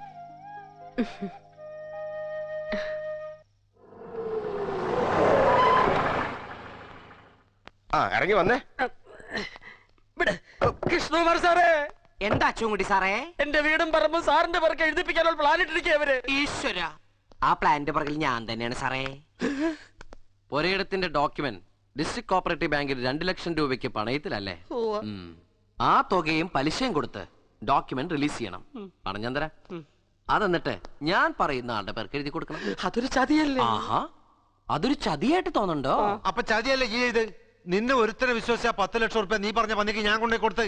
ആ, ഇറങ്ങി വന്നേ. കൃഷ്ണകുമാർ സാറേ. എന്താ അച്ചുകുട്ടി സാറേ? എന്റെ വീടും പറമ്പും സാറിന്റെ പേർക്ക് എഴുതിപ്പിക്കാനുള്ള പ്ലാൻ ഇട്ടിരിക്കവര്. ഈശ്വര, ആ പ്ലാനിന്റെ പുറകിൽ ഞാൻ തന്നെയാണ് സാറേ. ഒരിടത്തിന്റെ ഡോക്യുമെന്റ് ഡിസ്ട്രിക്ട് കോപ്പറേറ്റീവ് ബാങ്കിൽ 2 ലക്ഷം രൂപയ്ക്ക് പണയത്തിലല്ലേ? ആ തുകയും പലിശയും കൊടുത്ത് ഡോക്യുമെന്റ് റിലീസ് ചെയ്യണം. പണം ഞാൻ തരാം. അതെന്നിട്ട് ഞാൻ പറയുന്ന ആളുടെ പേർക്ക് എഴുതി കൊടുക്കണം. അതൊരു ചതിയല്ലേ? ആഹാ, അതൊരു ചതിയായിട്ട് തോന്നുന്നുണ്ടോ? അപ്പൊ ചതിയല്ലേ ഈ ഇത്? നിന്നെ ഒരുത്തരെ വിശ്വസിച്ച 10 ലക്ഷം റുപ്യ നീ പറഞ്ഞ പന്നിക്ക് ഞാൻ കൊണ്ടേ കൊടുത്ത്.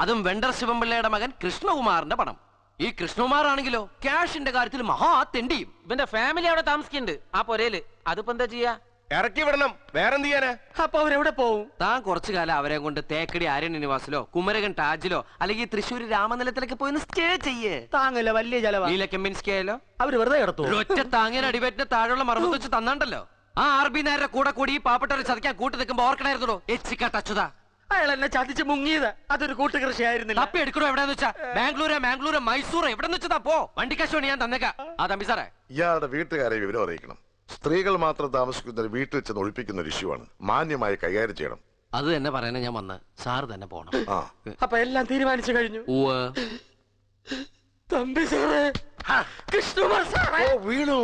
അതും വെണ്ടർ ശിവൻപിള്ളയുടെ മകൻ കൃഷ്ണകുമാറിന്റെ പണം. ഈ കൃഷ്ണകുമാർ ആണെങ്കിലോ ക്യാഷിന്റെ കാര്യത്തിൽ മഹാ തെണ്ടിയും. ഇവന്റെ ഫാമിലി അവിടെ താമസിക്കുന്നുണ്ട് ആ പൊരയില്. അതിപ്പോ എന്താ ചെയ്യാ? ഇറക്കി വിടണം, വേറെന്ത് ചെയ്യാനാ? അപ്പൊ അവരെവിടെ പോവും? താൻ കുറച്ചു കാലം അവരെ കൊണ്ട് തേക്കടി ആര്യനിവാസിലോ കുമരകൻ ടാജിലോ അല്ലെങ്കിൽ തൃശ്ശൂർ രാമനിലത്തിലേക്ക് പോയി സ്റ്റേ ചെയ്യേ. താങ്ങല്ല, വലിയ ചെലവാ. നീലക്കെമ്മിൻസ്കേലോ അവര് വെറുതെ കിടത്തു. ഒറ്റ താങ്ങിന് അടിപറ്റിന് താഴെയുള്ള മറമ്പത്ത് വെച്ച് തന്നാണ്ടല്ലോ. ആ RB നായരുടെ കൂടെ കൂടി ഈ പാവപ്പെട്ടവരെ ചതിക്കാൻ കൂട്ടി നിൽക്കുമ്പോ ഓർക്കണായിരുന്നോ എച്ചിക്കാട്ടച്ചുതാ? അയാൾ എന്നെ ചതിച്ച് മുങ്ങിയത് അതൊരു കൂട്ടുകൃഷി ആയിരുന്നില്ല. തപ്പി എടുക്കണോ? എവിടെന്ന് വെച്ചാ ബാംഗ്ലൂര് മൈസൂർ എവിടെ വെച്ചാ പോ. വണ്ടി കാശ് ഞാൻ തന്നേക്കാം. ആ തമ്പി സാറേ, ഇയാളുടെ വീട്ടുകാരെ വിവരം അറിയിക്കണം. സ്ത്രീകൾ മാത്രം താമസിക്കുന്ന ഒരു വീട്ടിൽ ചെന്ന് ഒളിപ്പിക്കുന്ന ഒരു ഇഷ്യൂ ആണ്. മാന്യമായി കൈകാര്യം ചെയ്യണം. അത് തന്നെ പറയാനാ ഞാൻ വന്ന്. സാറ് തന്നെ പോണം. അപ്പൊ എല്ലാം തീരുമാനിച്ചു കഴിഞ്ഞു. തമ്പി സാറേ, കൃഷ്ണകുമാർ സാറേ, വീണു.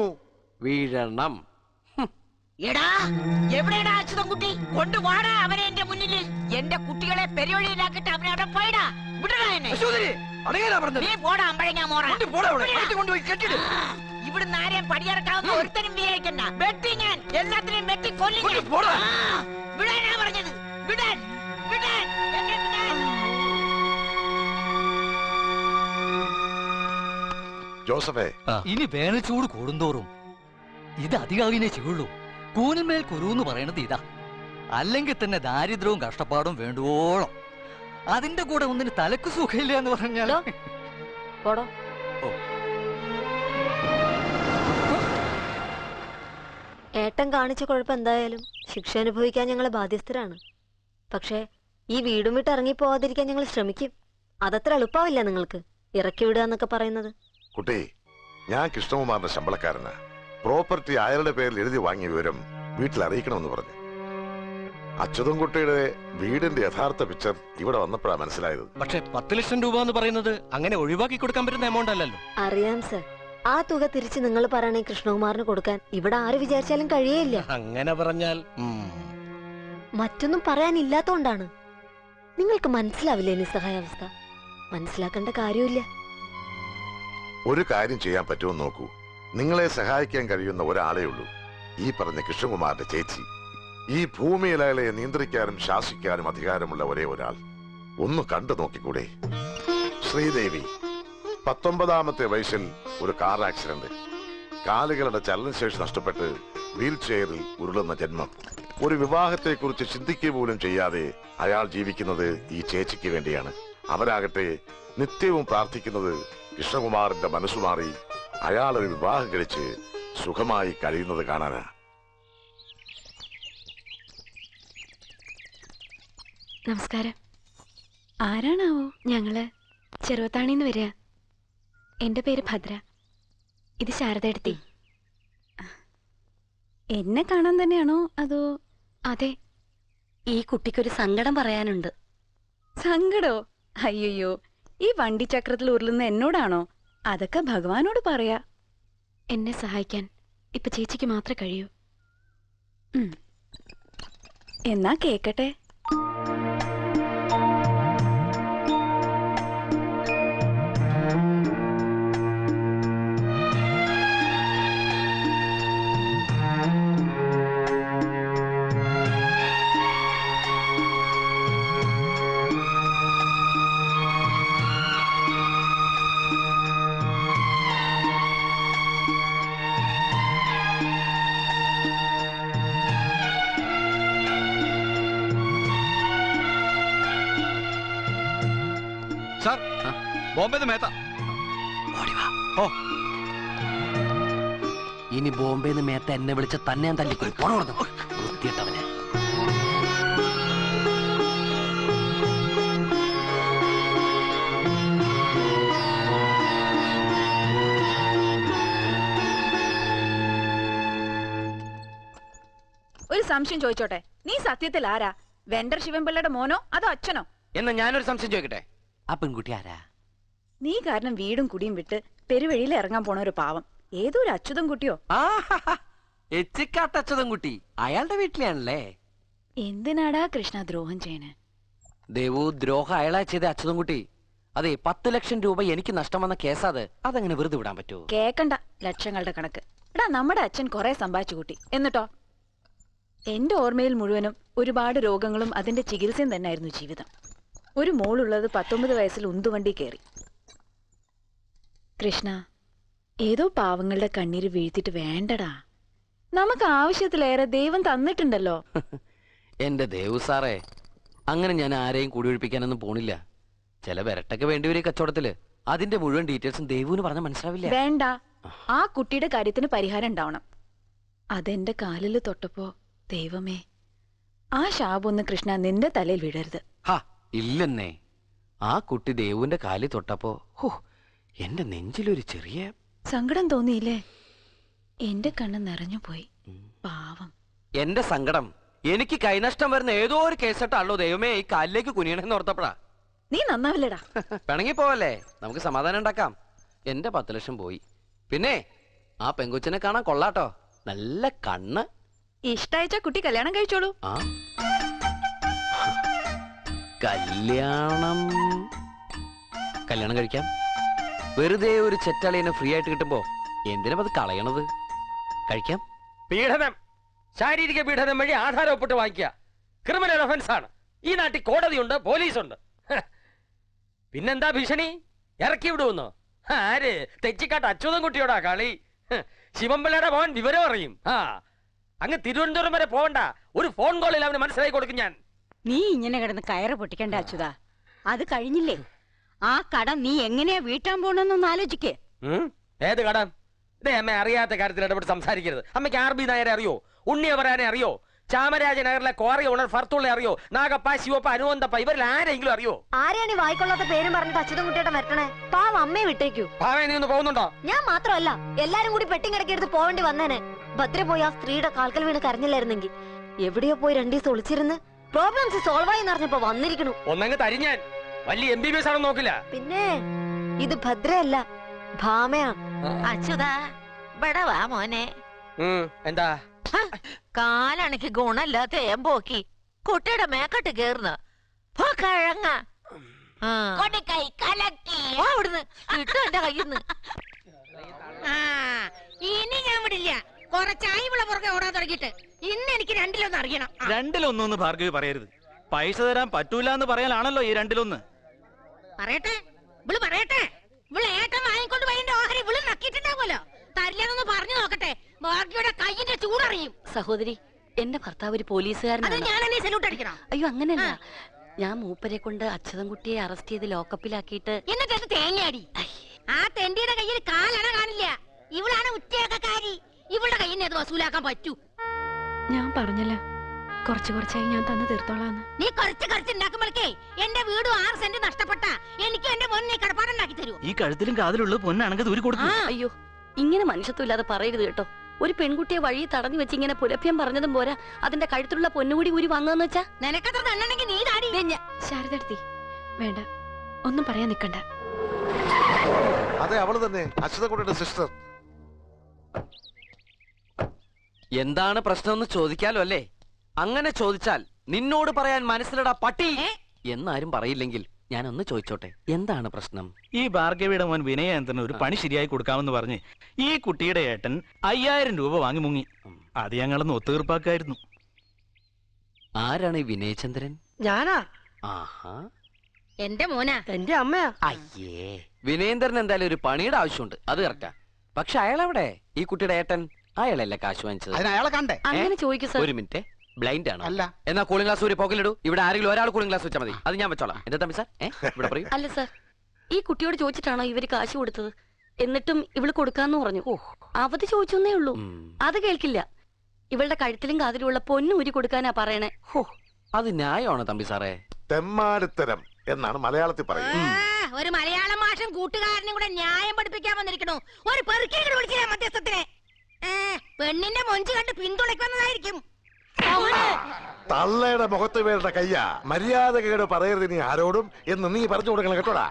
വീഴണം. എടാ, എവിടെയാടാ അച്യുതൻകുട്ടി? കൊണ്ടുപോടാ അവനെ എന്റെ മുന്നിൽ. എന്റെ കുട്ടികളെ പെരുവഴിയിലാക്കിട്ട് അവനെ അവിടെ പോയിടാ. വിടടാ എന്നെ. നീ പോടാ അമ്പഴങ്ങ മോറ. ഇവിടുന്ന് ആരെയും പടിയിറക്കാവുന്ന ഒരുത്തനും വിചാരിക്കണ്ട. വെട്ടി ഞാൻ എല്ലാത്തിനെയും വെട്ടി കൊല്ലും. വിടാനാ പറഞ്ഞത്. വിടാൻ വിടാൻ എന്നെ വിടാൻ. ജോസഫേ, ഇനി വേനൽ ചൂട് കൂടുന്തോറും ഇത് അധികാവിനെ ചെയ്യുള്ളൂ. കൂനിന്മേൽ കുരു എന്ന് പറയണത് ഇതാ. അല്ലെങ്കിൽ തന്നെ ദാരിദ്ര്യവും കഷ്ടപ്പാടും വേണ്ടുവോളം. അതിന്റെ കൂടെ ഒന്നിന് തലക്ക് സുഖമില്ല എന്ന് പറഞ്ഞാലോ. ഏട്ടൻ കാണിച്ച കുഴപ്പം എന്തായാലും ശിക്ഷ അനുഭവിക്കാൻ ഞങ്ങൾ ബാധ്യസ്ഥരാണ്. പക്ഷേ ഈ വീടും വിട്ട് ഇറങ്ങിപ്പോവാതിരിക്കാൻ ഞങ്ങൾ ശ്രമിക്കും. അതത്ര എളുപ്പമാവില്ല നിങ്ങൾക്ക് ഇറക്കി വിടുക എന്നൊക്കെ പറയുന്നത്. കുട്ടി, ഞാൻ കൃഷ്ണകുമാറിന്റെ ശമ്പളക്കാരനാ. പ്രോപ്പർട്ടി അയാളുടെ പേരിൽ എഴുതി വാങ്ങിയ വിവരം വീട്ടിൽ അറിയിക്കണമെന്ന് പറഞ്ഞു. അച്യുതൻകുട്ടിയുടെ വീടിന്റെ യഥാർത്ഥ പിക്ചർ ഇവിടെ വന്നപ്പോഴാണ് മനസ്സിലായത്. പക്ഷെ 10 ലക്ഷം രൂപ എന്ന് പറയുന്നത് അങ്ങനെ ഒഴിവാക്കി കൊടുക്കാൻ പറ്റുന്ന എമൗണ്ട് അല്ലല്ലോ. അറിയാം സർ. ആ തുക തിരിച്ച് നിങ്ങൾ പറയണേ കൃഷ്ണകുമാറിന് കൊടുക്കാൻ ഇവിടെ ആര് വിചാരിച്ചാലും കഴിയേയില്ല. അങ്ങനെ പറഞ്ഞാൽ മറ്റൊന്നും പറയാനില്ലാത്തോണ്ടാണ്. നിങ്ങൾക്ക് മനസ്സിലാവില്ലേ നിസ്സഹായാവസ്ഥ? മനസ്സിലാക്കേണ്ട കാര്യമില്ല. ഒരു കാര്യം ചെയ്യാൻ പറ്റുമെന്ന് നോക്കൂ. നിങ്ങളെ സഹായിക്കാൻ കഴിയുന്ന ഒരാളേ ഉള്ളൂ, ഈ പറഞ്ഞ കൃഷ്ണകുമാറിന്റെ ചേച്ചി. ഈ ഭൂമിയിൽ അയാളെ നിയന്ത്രിക്കാനും ശാസിക്കാനും അധികാരമുള്ള ഒരേ ഒരാൾ. ഒന്ന് കണ്ടു നോക്കിക്കൂടെ? ശ്രീദേവി 19ാമത്തെ വയസ്സിൽ ഒരു കാർ ആക്സിഡന്റ്, കാലുകളുടെ ചലനശേഷി നഷ്ടപ്പെട്ട് വീൽ ചെയറിൽ ഉരുളുന്ന ജന്മം. ഒരു വിവാഹത്തെക്കുറിച്ച് ചിന്തിക്കുക പോലും ചെയ്യാതെ അയാൾ ജീവിക്കുന്നത് ഈ ചേച്ചിക്ക് വേണ്ടിയാണ്. അവരാകട്ടെ നിത്യവും പ്രാർത്ഥിക്കുന്നത് കൃഷ്ണകുമാറിന്റെ മനസ്സുമാറി അയാൾ ഒരു വിവാഹം കഴിച്ച് സുഖമായി കഴിയുന്നത് കാണാനാ. നമസ്കാരം. ആരാണാവോ? ഞങ്ങള് ചെറുവത്താണിന്ന് വരിക. എന്റെ പേര് ഭദ്ര. ഇത് ശാരദയെടുത്തി. എന്നെ കാണാൻ തന്നെയാണോ അതോ? അതെ. ഈ കുട്ടിക്കൊരു സങ്കടം പറയാനുണ്ട്. സങ്കടോ? അയ്യോ, ഈ വണ്ടി ചക്രത്തിൽ ഉരുളുന്ന എന്നോടാണോ? അതൊക്കെ ഭഗവാനോട് പറയാ. എന്നെ സഹായിക്കാൻ ഇപ്പൊ ചേച്ചിക്ക് മാത്രമേ കഴിയൂ. എന്നാ കേക്കട്ടെ. സാർ, ബോംബെ മേത്ത. ഇനി ബോംബെന്ന് മേത്ത എന്നെ വിളിച്ച തന്നെ ഞാൻ തല്ലിക്കൊരു പോണോർന്നു വൃത്തിയിട്ടവനെ. ഒരു സംശയം ചോദിച്ചോട്ടെ? നീ സത്യത്തിൽ ആരാ? വെണ്ടർ ശിവൻപിള്ളയുടെ മോനോ അതോ അച്ഛനോ? എന്നാ ഞാനൊരു സംശയം ചോദിക്കട്ടെ, ആ പെൺകുട്ടി ആരാ? നീ കാരണം വീടും കുടിയും വിട്ട് പെരുവഴിയിൽ ഇറങ്ങാൻ പോണ ഒരു പാവം. ഏതോ ഒരു അച്യുതൻ കുട്ടിയോ? എച്ചിക്കാട്ടച്ചതൻകുട്ടി അയാളുടെ വീട്ടിലാണല്ലേ. എന്തിനാടാ കൃഷ്ണ ദ്രോഹം ചെയ്യണേ? ദേവു, ദ്രോഹം അയാളാ ചെയ്ത അച്യുതൻകുട്ടി. അതെ, 10 ലക്ഷം രൂപ എനിക്ക് നഷ്ടം വന്ന കേസാത്. അതെങ്ങനെ വെറുതെ വിടാൻ പറ്റുമോ? കേക്കണ്ട ലക്ഷങ്ങളുടെ കണക്ക്. എടാ, നമ്മുടെ അച്ഛൻ കുറെ സമ്പാദിച്ചു കൂട്ടി. എന്നിട്ടോ? എന്റെ ഓർമ്മയിൽ മുഴുവനും ഒരുപാട് രോഗങ്ങളും അതിന്റെ ചികിത്സയും തന്നെയായിരുന്നു ജീവിതം. ഒരു മോളുള്ളത് 19 വയസ്സിൽ ഉന്തുവണ്ടി കയറി. കൃഷ്ണ, ഏതോ പാവങ്ങളുടെ കണ്ണീര് വീഴ്ത്തിട്ട് വേണ്ടടാ. നമുക്ക് ആവശ്യത്തിലേറെ ദൈവം തന്നിട്ടുണ്ടല്ലോ. എന്റെ ദേവു സാറേ, അങ്ങനെ ഞാൻ ആരെയും കുടിയൊഴിപ്പിക്കാനൊന്നും പോണില്ല. ചില വിരട്ടൊക്കെ വേണ്ടിവരും കച്ചവടത്തില്. അതിന്റെ മുഴുവൻ ഡീറ്റെയിൽസും ദേവുവിന് പറഞ്ഞാൽ മനസ്സിലാവില്ല. വേണ്ട, ആ കുട്ടിയുടെ കാര്യത്തിന് പരിഹാരം ഉണ്ടാവണം. അതെന്റെ കാലിൽ തൊട്ടപ്പോ ദൈവമേ, ആ ശാപൊന്ന് കൃഷ്ണ നിന്റെ തലയിൽ വീഴരുത്. ഇല്ലെന്നേ, ആ കുട്ടി ദേവുവിന്റെ കാലിൽ തൊട്ടപ്പോ എന്റെ നെഞ്ചിലൊരു ചെറിയ സങ്കടം തോന്നിയില്ലേ? എന്റെ കണ്ണ് നിറഞ്ഞു പോയി. പാവം. എന്റെ സങ്കടം എനിക്ക് കൈനഷ്ടം വരുന്ന ഏതോ ഒരു കേസിട്ടാണല്ലോ ദൈവമേ ഈ കാലിലേക്ക് കുനിയണെന്ന് ഓർത്തപ്പോഴാ. നീ നന്നാവില്ലടാ. പിണങ്ങി പോവല്ലേ, നമുക്ക് സമാധാനം ഉണ്ടാക്കാം. എന്റെ 10 ലക്ഷം പോയി. പിന്നെ ആ പെങ്കൊച്ചിനെ കാണാൻ കൊള്ളാട്ടോ, നല്ല കണ്ണ്. ഇഷ്ടയച്ച കുട്ടി കല്യാണം കഴിച്ചോളൂ. കല്യാണം കഴിക്കാം. വെറുതെ ഒരു ചെറ്റളിനെ ഫ്രീ ആയിട്ട് കിട്ടുമ്പോ എന്തിനാ അത് കളയണത്? കഴിക്കാം. പീഡനം, ശാരീരിക പീഡനം വഴി ആധാരം ഒപ്പിട്ട് വാങ്ങിക്കുക ക്രിമിനൽ ഒഫൻസ് ആണ്. ഈ നാട്ടിൽ കോടതിയുണ്ട്, പോലീസുണ്ട്. പിന്നെന്താ ഭീഷണി? ഇറക്കി വിടുമെന്നോ? ആര്? തെച്ചിക്കാട്ട് അച്യുതൻകുട്ടിയോടാ കളി. ശിവൻപിള്ളയുടെ മോൻ വിവരം അറിയും. അങ്ങ് തിരുവനന്തപുരം വരെ പോകണ്ട, ഒരു ഫോൺ കോളിൽ അവന് മനസ്സിലാക്കി കൊടുക്കും ഞാൻ. നീ ഇങ്ങനെ കിടന്ന് കയറ് പൊട്ടിക്കണ്ട അച്യുതാ. അത് കഴിഞ്ഞില്ലേ? ആ കടം നീ എങ്ങനെയാ വീട്ടാൻ പോണെന്നൊന്ന് ആലോചിക്കേ. ഏത് കടം? അമ്മ അറിയാത്ത കാര്യത്തിൽ ഇടപെട്ട് സംസാരിക്കരുത്. അമ്മയ്ക്ക് RB നായരെ അറിയോ? ഉണ്ണിയവരാനെ അറിയോ? ചാമരാജനഗറിലെ കോറി ഓണർ ഫർത്തുള്ള അറിയോ? നാഗപ്പ, ശിവപ്പ, അനുവന്തപ്പ ഇവരിൽ ആരെങ്കിലും അറിയോ? ആരെയാണ് ഈ വായിക്കൊള്ളാത്ത പേരും പറഞ്ഞിട്ട് അച്യുതൻകുട്ടിയുടെ വരട്ടണേ? പാവം അമ്മയെ വിട്ടേക്കൂ. ഭാവേ നീ ഒന്ന് പോകുന്നുണ്ടോ? ഞാൻ മാത്രമല്ല, എല്ലാരും കൂടി പെട്ടിങ്ങിടക്കെടുത്ത് പോവേണ്ടി വന്നേനെ. ഭദ്ര പോയി ആ സ്ത്രീയുടെ കാൽക്കൽ വീണ് കരഞ്ഞില്ലായിരുന്നെങ്കിൽ എവിടെയോ പോയി 2 ദിവസം ഒളിച്ചിരുന്ന് പ്രോബ്ലംസ് സോൾവ് ആയി അറിഞ്ഞപ്പോ വന്നിരിക്കണു. ഒന്നങ്ങ് തരിഞ്ഞാൻ വലിയ MBBS ആണെന്ന് നോക്കില്ല. പിന്നെ ഇത് ഭദ്രയല്ല, ഭാമയാ. അച്യുതാ ഇവിടെ വാ മോനെ. എന്താ കാലാണെങ്കിൽ ഗുണല്ലാത്ത ഏമ്പോക്കി കുട്ടിയുടെ മേക്കട്ട് കേറുന്ന കിഴങ്ങ അവിടുന്ന് കിട്ടും എന്റെ കയ്യിന്ന്. ഇനി ഞാൻ വിടില്ല. കുറച്ചായി ഇവിടെ പുറകെ ഓടാൻ തുടങ്ങിയിട്ട് ഇന്ന് എനിക്ക് 2-1 അറിയണം. 2-1 ഭാർഗവി പറയരുത്. പൈസ തരാൻ പറ്റൂല എന്ന് പറയാനാണല്ലോ ഈ 2-1. പറയട്ടെ ഇവള് പറയട്ടെ. ഇവള് ഏട്ടൻ വാങ്ങിക്കൊണ്ട് പോയതിന്റെ ഓഹരി ഇവള് നക്കിട്ടുണ്ടാവുമല്ലോ. തരില്ലെന്നൊന്ന് പറഞ്ഞു നോക്കട്ടെ. ഭാഗ്യയുടെ കയ്യിന്റെ ചൂടറിയും. സഹോദരി, എന്റെ ഭർത്താവ് ഒരു അത് പോലീസുകാരനാണ്. ഞാൻ എന്നെ സല്യൂട്ട് അടിക്കണം. അയ്യോ അങ്ങനെയല്ല, ഞാൻ മൂപ്പരെ കൊണ്ട് അച്യുതൻകുട്ടിയെ അറസ്റ്റ് ചെയ്ത് ലോക്കപ്പിലാക്കിയിട്ട് എന്നിട്ട് തേങ്ങയാടി. ആ തെണ്ടിയുടെ കയ്യിൽ കാലണ കാണില്ല. ഇവളാണ് ഉച്ചയൊക്കെക്കാരി. ഇവളുടെ കയ്യിൽ നിന്ന് അത് വസൂലാക്കാൻ പറ്റൂ. ഞാൻ പറഞ്ഞല്ല, കുറച്ചായി ഞാൻ തന്നു തീർത്തോളാന്ന്. നീ കുറച്ച് ഉണ്ടാക്കുമ്പോഴേക്കേ എന്റെ വീടും 6 സെന്റ് നഷ്ടപ്പെട്ട എനിക്ക് എന്റെ മോൻ നീ കടപ്പാടുണ്ടാക്കി തരൂ. ഈ കഴുത്തിലും കാതിലുള്ള പൊന്നാണെങ്കിൽ ദൂരി കൊടുക്കും. അയ്യോ, ഇങ്ങനെ മനുഷ്യത്വമില്ലാതെ പറയരുത് കേട്ടോ. ഒരു പെൺകുട്ടിയെ വഴി തടഞ്ഞു വെച്ച് ഇങ്ങനെ പുലഭ്യം പറഞ്ഞതും പോരാ, അതിന്റെ കഴുത്തിലുള്ള പൊന്നുകൂടി ഊരി വാങ്ങാന്ന് വെച്ചാ. നിനക്കത്ര തന്നെങ്കിൽ നീ താടി. ശാരദടുത്തി വേണ്ട, ഒന്നും പറയാൻ നിക്കണ്ട. അതെ, അവള് തന്നെ, അച്യുതൻകുട്ടിയുടെ സിസ്റ്റർ. എന്താണ് പ്രശ്നമെന്ന് ചോദിക്കാലോ അല്ലേ? അങ്ങനെ ചോദിച്ചാൽ നിന്നോട് പറയാൻ മനസ്സിലടാ പട്ടി എന്നാരും പറയില്ലെങ്കിൽ ഞാനൊന്ന് ചോദിച്ചോട്ടെ, എന്താണ് പ്രശ്നം? ഈ ഭാർഗവിയുടെ മോൻ വിനയന്തന് ഒരു പണി ശരിയായി കൊടുക്കാമെന്ന് പറഞ്ഞ് ഈ കുട്ടിയുടെ ഏട്ടൻ 5000 രൂപ വാങ്ങി മുങ്ങി. അത് ഞങ്ങളൊന്ന് ഒത്തുതീർപ്പാക്കായിരുന്നു. ആരാണ് ഈ വിനയചന്ദ്രൻ? ഞാനാ. ആഹാ, എന്റെ മോനാ. എന്റെ അമ്മയാ. അയ്യേ, വിനയേന്ദ്രൻ എന്തായാലും ഒരു പണിയുടെ ആവശ്യമുണ്ട്, അത് കറക്റ്റാ. പക്ഷെ അയാളെവിടെ? ഈ കുട്ടിയുടെ ഏട്ടൻ അയാളല്ലേ കാശ് വാങ്ങിച്ചത്? അയാളെ കണ്ടേ? അങ്ങനെ ചോദിക്കൂ സർ. ഒരു മിനിറ്റ്, ബ്ലൈൻഡ് ആണ് അല്ല? എന്നാ കൂളിംഗ് ഗ്ലാസ് ഒരു പോക്കലിടൂ. ഇവിടെ ആരെങ്കിലും ഒരാൾ കൂളിംഗ് ഗ്ലാസ് വെച്ചാൽ മതി, അത് ഞാൻ വെച്ചോളാം. എന്താ തമ്പി സാർ ഇവിടെ പറയൂ. അല്ല സർ, ഈ കുട്ടിയോട് ചോദിച്ചിട്ടാണോ ഇവര് കാശ് കൊടുത്തത്? എന്നിട്ടും ഇവള് കൊടുക്കാന്ന് പറഞ്ഞു. അവധി ചോദിച്ചേ ഉള്ളൂ, അത് കേൾക്കില്ല. ഇവളുടെ കഴുത്തിലും കാതിലുമുള്ള പൊന്നു ഊരി കൊടുക്കാനാ പറയണേ. അത് ന്യായമാണോ തമ്പി സാറേ? തെമ്മാടിത്തരം എന്നാണ് മലയാളത്തിൽ പറയുന്നത്. ഒരു മലയാളം മാഷം കൂട്ടുകാരനും കൂടെ ന്യായം പഠിപ്പിക്കാൻ വന്നിരിക്കണു. ഒരു പെറുക്കിനെ വിളിച്ചില്ല മധ്യസ്ഥത്തിനെ. പെണ്ണിന്റെ മൊഞ്ച് കണ്ട് പിന്തുണയ്ക്കുന്നതായിരിക്കും. തള്ളയുടെ മുഖത്ത് വേണ്ട കയ്യ മര്യാദകേട് പറയരുത് നീ ആരോടും എന്ന് നീ പറഞ്ഞു കൊടുക്കണം കേട്ടോടാ.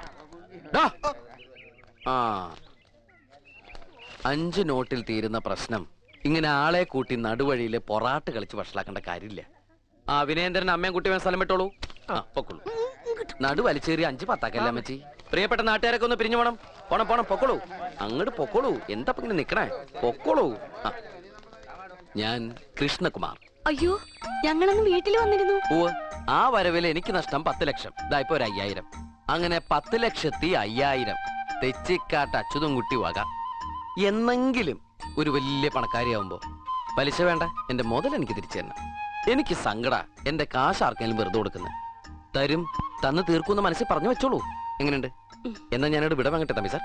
5 നോട്ടിൽ തീരുന്ന പ്രശ്നം ഇങ്ങനെ ആളെ കൂട്ടി നടുവഴിയില് പൊറാട്ട് കളിച്ച് വഷളാക്കേണ്ട കാര്യമില്ല. വിനയേന്ദ്രൻ അമ്മയും കുട്ടിയും സ്ഥലം വിട്ടോളൂ. പൊക്കോളൂ. നടു വലിച്ചേറി 5 പത്താക്കല്ലേ അമ്മച്ചി? പ്രിയപ്പെട്ട നാട്ടുകാരൊക്കെ ഒന്ന് പിരിഞ്ഞു പോണം. പോണം പൊക്കോളൂ, അങ്ങോട്ട് പൊക്കോളൂ. എന്താ ഇങ്ങനെ നിക്കണേ? പൊക്കോളൂ. ഞാൻ കൃഷ്ണകുമാർ. അയ്യോ, ഞങ്ങളൊന്ന് വീട്ടിൽ വന്നിരുന്നു. ആ വരവില് എനിക്ക് നഷ്ടം 10 ലക്ഷം. ഇതാ ഇപ്പൊ ഒരു 5000. അങ്ങനെ 10,50,000 തെച്ചിക്കാട്ട് അച്യുതൻകുട്ടി വക. എന്നെങ്കിലും ഒരു വലിയ പണക്കാരിയാവുമ്പോ പലിശ വേണ്ട, എന്റെ മുതൽ എനിക്ക് തിരിച്ചു തന്നെ. എനിക്ക് സങ്കട എന്റെ കാശ് ആർക്കെങ്കിലും വെറുതെ കൊടുക്കുന്നത്. തരും, തന്ന് തീർക്കുന്ന മനസ്സിൽ പറഞ്ഞു വെച്ചോളൂ. എങ്ങനെയുണ്ട്? എന്നാ ഞാനോട് വിട വാങ്ങട്ടെ തമ്പി സാർ.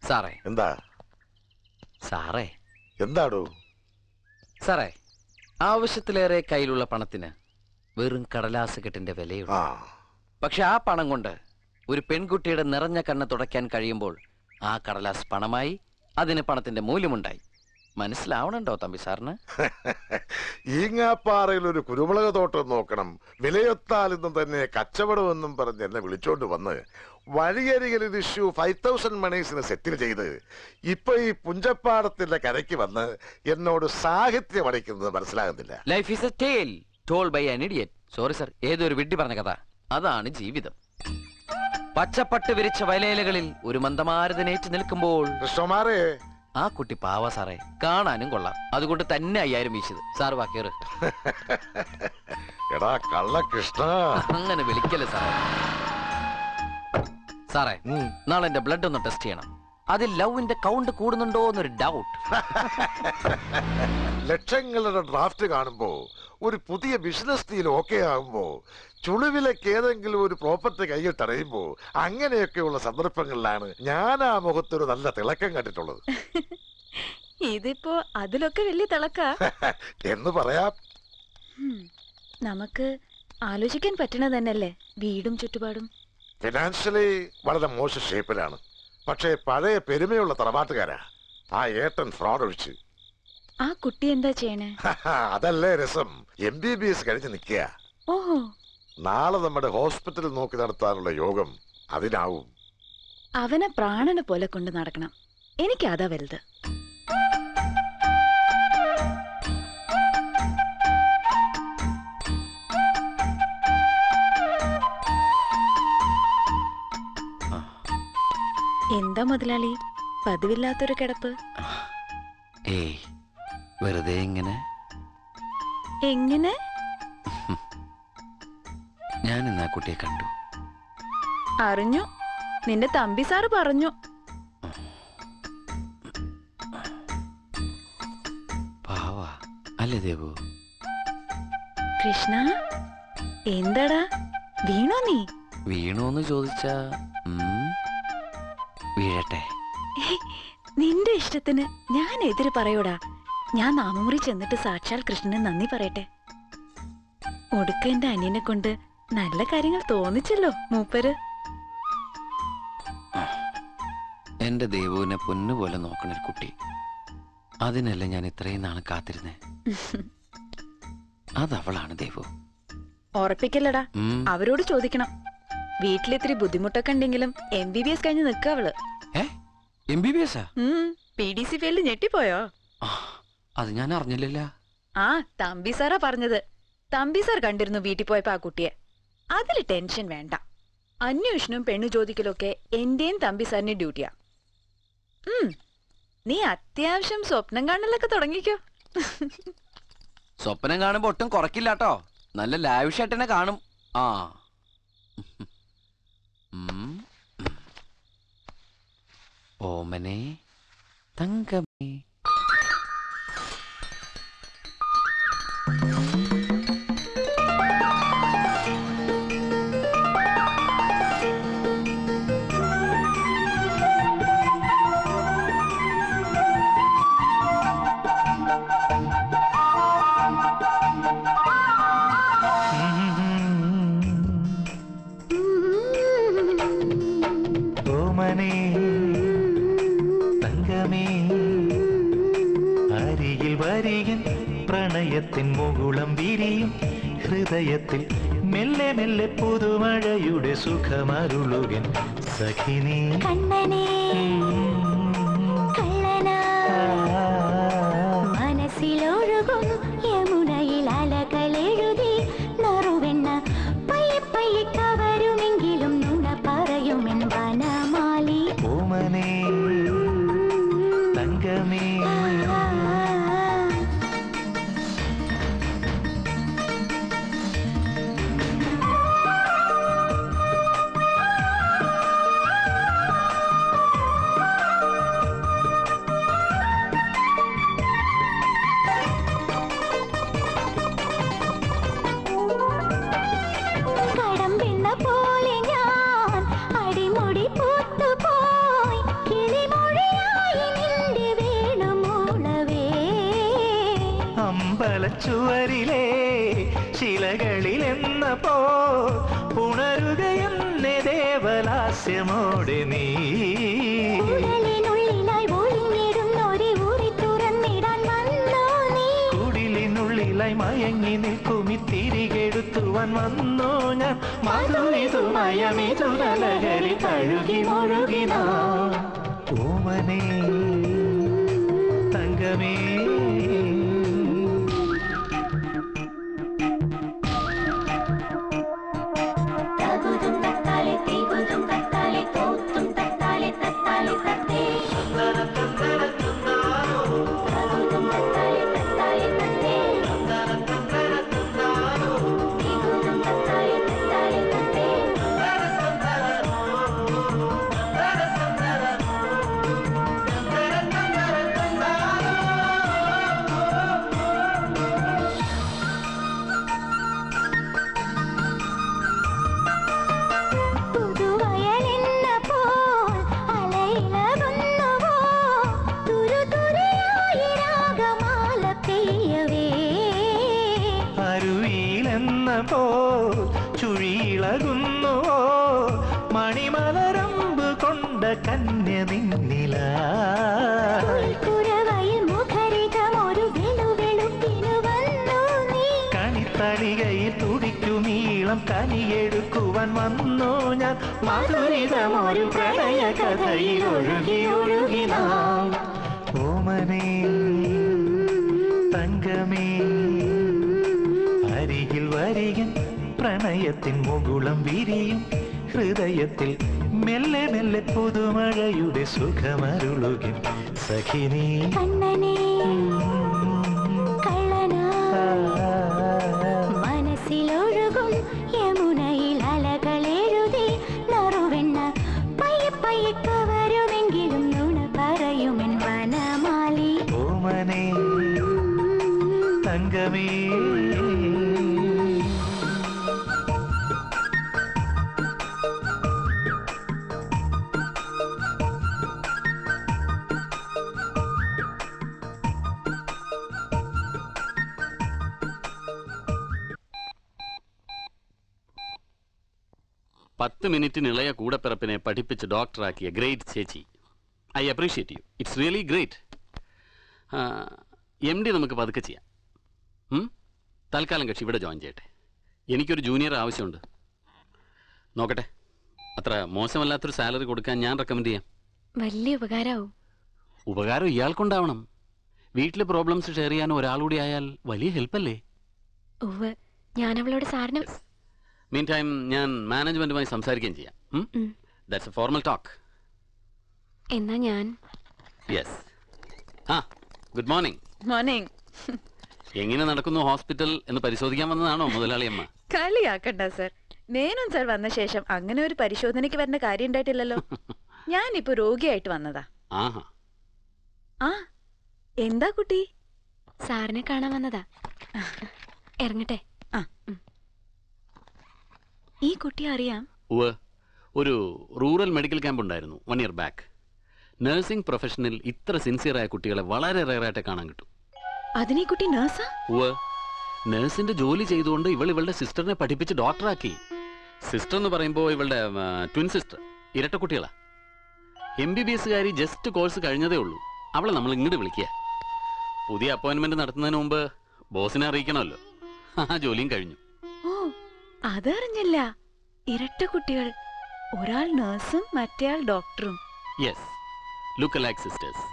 സാറേ. എന്താ സാറേ? എന്താടോ സാറേ, ആവശ്യത്തിലേറെ കയ്യിലുള്ള പണത്തിന് വെറും കടലാസ് കെട്ടിന്റെ വിലയുള്ളൂ. പക്ഷെ ആ പണം കൊണ്ട് ഒരു പെൺകുട്ടിയുടെ നിറഞ്ഞ കണ്ണ് തുടയ്ക്കാൻ കഴിയുമ്പോൾ ആ കടലാസ് പണമായി, അതിന് പണത്തിന്റെ മൂല്യമുണ്ടായി. മനസ്സിലാവണുണ്ടോ തമ്പി സാറിന്? ഈങ്ങാപ്പാറയിൽ ഒരു കുരുമുളക് തോട്ടം നോക്കണം, വിലയൊത്താൽ ഇന്നും തന്നെ കച്ചവടമെന്നും പറഞ്ഞ് എന്നെ വിളിച്ചോണ്ട് വന്ന് വഴിയരികിൽ ഒരു ഇഷ്യൂ 5000 മണീസിന് സെറ്റിൽ ചെയ്ത് ഇപ്പൊ ഈ പുഞ്ചപ്പാടത്തിന്റെ കരയ്ക്ക് വന്ന് എന്നോട് സാഹിത്യം അടിക്കുന്നത് മനസ്സിലാകുന്നില്ല. Life is a tale told by an idiot. Sorry sir, ഏതൊരു വിഡ്ഢി പറഞ്ഞ കഥ. അതാണ് ജീവിതം. പച്ചപ്പട്ട് വിരിച്ച വയലേലകളിൽ ഒരു മന്ദമാരുതനേറ്റ് നിൽക്കുമ്പോൾ കൃഷ്ണകുമാറേ, ആ കുട്ടി പാവ സാറേ, കാണാനും കൊള്ളാം. അതുകൊണ്ട് തന്നെ 5000 വീശത്. സാർ വാക്കേറ്. എടാ കള്ള കൃഷ്ണ, അങ്ങനെ വിളിക്കല്ലേ സാറേ. സാറേ നാളെ എന്റെ ബ്ലഡ് ഒന്ന് ടെസ്റ്റ് ചെയ്യണം. അതിൽ ലവിന്റെ കൗണ്ട് കൂടുന്നുണ്ടോ എന്നൊരു ഡൗട്ട്. ലക്ഷങ്ങളുടെ ഡ്രാഫ്റ്റ് കാണുമ്പോ ഒരു പുതിയ ബിസിനസ് ഡീൽ ഓക്കെ ആകുമ്പോ ചുളിവിലേക്ക് ഏതെങ്കിലും ഒരു പ്രോപ്പർട്ടി കയ്യിൽ തടയുമ്പോ അങ്ങനെയൊക്കെയുള്ള സന്ദർഭങ്ങളിലാണ് ഞാൻ ആ മുഖത്തൊരു നല്ല തിളക്കം കണ്ടിട്ടുള്ളത്. ഇതിപ്പോ അതിലൊക്കെ വലിയ തിളക്ക എന്ന് പറയാം. നമുക്ക് ആലോചിക്കാൻ പറ്റണ തന്നെയല്ലേ വീടും ചുറ്റുപാടും. ഫിനാൻഷ്യലി വളരെ മോശം ഷേപ്പിലാണ്. പക്ഷേ പഴയ പെരുമയുള്ള തറവാട്ടുകാരാ. ആ ഏട്ടൻ ഫ്രോഡ് ഒഴിച്ച്. ആ കുട്ടി എന്താ ചെയ്യണേ? അതല്ലേ രസം. MBBS കഴിഞ്ഞ് നിൽക്കുക. ഓഹോ. നാളെ നമ്മുടെ ഹോസ്പിറ്റൽ നോക്കി നടത്താനുള്ള യോഗം അതിനാവും. അവനെ പ്രാണനെ പോലെ കൊണ്ട് നടക്കണം. എനിക്ക് അതാ വലുത്. എന്താ മുതലാളി പതിവില്ലാത്തൊരു കിടപ്പ്? ഏയ് വെറുതെ ഇങ്ങനെ. എങ്ങനെ? ഞാൻ ഇന്ന് ആ കുട്ടിയെ കണ്ടു. അറിഞ്ഞു. നിന്റെ തമ്പി സാറ് പറഞ്ഞു. പാവാ അല്ലേ ദേവു? കൃഷ്ണ എന്താടാ വീണോ നീ? വീണോന്ന് ചോദിച്ചാ വീഴട്ടെ. നിന്റെ ഇഷ്ടത്തിന് ഞാൻ എതിര് പറയൂടാ. ഞാൻ നാമമുറി ചെന്നിട്ട് സാക്ഷാൽ കൃഷ്ണന് നന്ദി പറയട്ടെ. ഒടുക്ക എന്റെ അനിയനെ കൊണ്ട് നല്ല കാര്യങ്ങൾ തോന്നിച്ചല്ലോ മൂപ്പര്. എന്റെ ദേവുവിനെ പൊന്നുപോലെ നോക്കണൊരു കുട്ടി. അതിനല്ല ഞാൻ ഇത്രയും നാളെ കാത്തിരുന്നേ. അതവളാണ് ദേവു. ഉറപ്പിക്കല്ലടാ. അവരോട് ചോദിക്കണം. വീട്ടിലിത്തിരി ബുദ്ധിമുട്ടൊക്കെ ഉണ്ടെങ്കിലും MBBS കഴിഞ്ഞ് നിക്ക അവള്. MBBS PDC ഫെയിലിൽ ഞെട്ടിപ്പോയോ? അത് ഞാൻ അറിഞ്ഞില്ലല്ല. ആ തമ്പി സാറാ പറഞ്ഞത്. തമ്പി സാർ കണ്ടിരുന്നു വീട്ടിൽ പോയപ്പോ ആ കുട്ടിയെ. അതില് ടെൻഷൻ വേണ്ട. അന്വേഷണവും പെണ്ണു ചോദിക്കലൊക്കെ എന്റെയും തമ്പി സാറിന്റെ ഡ്യൂട്ടിയാ. നീ അത്യാവശ്യം സ്വപ്നം കാണലൊക്കെ തുടങ്ങിക്കോ. സ്വപ്നം കാണുമ്പോ ഒട്ടും കുറക്കില്ലാട്ടോ. നല്ല ലാവിഷായിട്ട് തന്നെ കാണും. ആ ഓമനെ തങ്കമേ. ഓമനെ തങ്കമേ അരികിൽ വരികൻ പ്രണയത്തിൻ മുകുളം വിരിയും ഹൃദയത്തിൽ മെല്ലെ മെല്ലെ പുതുമഴയുടെ സുഖമരുളുകൻ സഖിനി കണ്ണനെ കള്ളനാ മനസ്സിലൊഴുകും യമുനയിൽ അലകളെഴുതി നറുവെണ്ണ പയ്യെ പയ്യെ കവരുമെങ്കിലും നുണ പറയുമെൻ വനമാലി. ഓമനെ തങ്കമേ കടമ്പെണ്ണ പോലെ ഞാൻ അടിമുടി പൂത്തുപോയി കിളിമൊഴിയായി നിന്റെ വേണുമൂളവേ. അമ്പലച്ചുവരിലെ ശിലകളിലെന്ന പോ ഉണരുകയെന്നെ ദേവലാസ്യമോടെ നീ. ഉടലിനുള്ളിലായി ഒളിഞ്ഞിരുന്നൊരു ഉറി തുറന്നിടാൻ വന്നോ നീ. കുടിലിനുള്ളിലായി മയങ്ങി നിൽക്കുമി തിരികെടുത്തുവാൻ വന്നു ഞാൻ. മധുരിതുമയമിതു നലകരി തഴുകി മുഴുകിന ഓമനെ തങ്കമേ. തകുതും തത്താലെ തീകുതും തത്താലെ തോത്തും തത്താലെ തത്താലെ തത്തേ. തകുതും തത്താലെ തത്താലെ തത്തേ. തീകുതും തത്താലെ തത്താലെ തത്തേ. ചുഴിയിളകുന്നുവോ മണിമലരമ്പ് കൊണ്ട കന്യ നിന്നിലായി കണിത്തളികയിൽ തുടിക്കുമീളം കനിയെടുക്കുവാൻ വന്നു ഞാൻ മധുരിതമൊരു പ്രണയ കഥയിൽ ഒഴുകി ഒഴുകി നാം ഓമനേ തങ്കമേ അരികിൽ വരികൻ പ്രണയത്തിൻ മുകുളം വിരിയും ഹൃദയത്തിൽ മെല്ലെ മെല്ലെ പുതുമഴയുടെ സുഖമരുളുകിൻ സഖിനീ മനസ്സിലൊഴുകും യമുനയിൽ അലകളെഴുതി നറുവെണ്ണ പയ്യെ പയ്യെ കവരുമെങ്കിലും നുണ പറയുമെൻ വനമാലി ഓമനേ തങ്കമേ. പത്ത് മിനിറ്റിന് ഇളയ കൂടപ്പിറപ്പിനെ പഠിപ്പിച്ച് ഡോക്ടറാക്കിയ ഗ്രേറ്റ് ചേച്ചി. I appreciate you. It's really great. M D നമുക്ക് പതുക്കെ ചെയ്യാം. തൽക്കാലം കക്ഷി ഇവിടെ ജോയിൻ ചെയ്യട്ടെ. എനിക്കൊരു ജൂനിയർ ആവശ്യമുണ്ട്. നോക്കട്ടെ, അത്ര മോശമല്ലാത്തൊരു സാലറി കൊടുക്കാൻ ഞാൻ റെക്കമെൻഡ് ചെയ്യാം. വലിയ ഉപകാരമാവും. ഉപകാരം ഇയാൾക്കുണ്ടാവണം. വീട്ടിലെ പ്രോബ്ലംസ് ഷെയർ ചെയ്യാൻ ഒരാളുകൂടി ആയാൽ വലിയ ഹെൽപ്പല്ലേ? ഞാൻ അവളോട് സാറിന് മീൻ ടൈം ഞാൻ മാനേജ്മെന്റുമായി സംസാരിക്കുകയും ചെയ്യാം. That's A formal talk. എന്നാ ഞാൻ യെസ്. Good morning. മോർണിംഗ്. എങ്ങനെ നടക്കുന്നു ഹോസ്പിറ്റൽ എന്ന് പരിശോധിക്കാൻ വന്നതാണോ മുതലാളിയമ്മ? കളിയാക്കണ്ട സർ. മേനോൻ സർ വന്ന ശേഷം അങ്ങനെ ഒരു പരിശോധനയ്ക്ക് വരേണ്ട കാര്യം ഉണ്ടായിട്ടില്ലല്ലോ. ഞാനിപ്പോ രോഗിയായിട്ട് വന്നതാ. ആഹാ. ആ എന്താ കുട്ടി? സാറിനെ കാണാൻ വന്നതാ. ഇറങ്ങട്ടെ. ഈ കുട്ടി അറിയാം? ഒരു റൂറൽ മെഡിക്കൽ ക്യാമ്പ് ഉണ്ടായിരുന്നു 1 year ബാക്ക്. നഴ്സിംഗ് പ്രൊഫഷനിൽ ഇത്ര സിൻസിയറായ കുട്ടികളെ വളരെ റെയറായിട്ട് കാണാൻ കിട്ടും. അതിനീ കുട്ടി നഴ്സാ? നഴ്സിന്റെ ജോലി ചെയ്തുകൊണ്ട് ഇവളുടെ സിസ്റ്ററിനെ പഠിപ്പിച്ച് ഡോക്ടറാക്കി. സിസ്റ്റർ എന്ന് പറയുമ്പോൾ ഇവളുടെ ട്വിൻ സിസ്റ്റർ, ഇരട്ട കുട്ടികളാ. MBBSകാരി ജസ്റ്റ് കോഴ്സ് കഴിഞ്ഞതേ ഉള്ളൂ. അവളെ നമ്മൾ ഇങ്ങോട്ട് വിളിക്കുക. പുതിയ അപ്പോയിന്റ്മെന്റ് നടത്തുന്നതിന് മുമ്പ് ബോസിനെ അറിയിക്കണമല്ലോ. ആ ജോലിയും കഴിഞ്ഞു. ഓ, അതറിഞ്ഞല്ല. ഇരട്ട കുട്ടികൾ, ഒരാൾ നഴ്സും മറ്റേയാൾ ഡോക്ടറും. Yes, look alike sisters.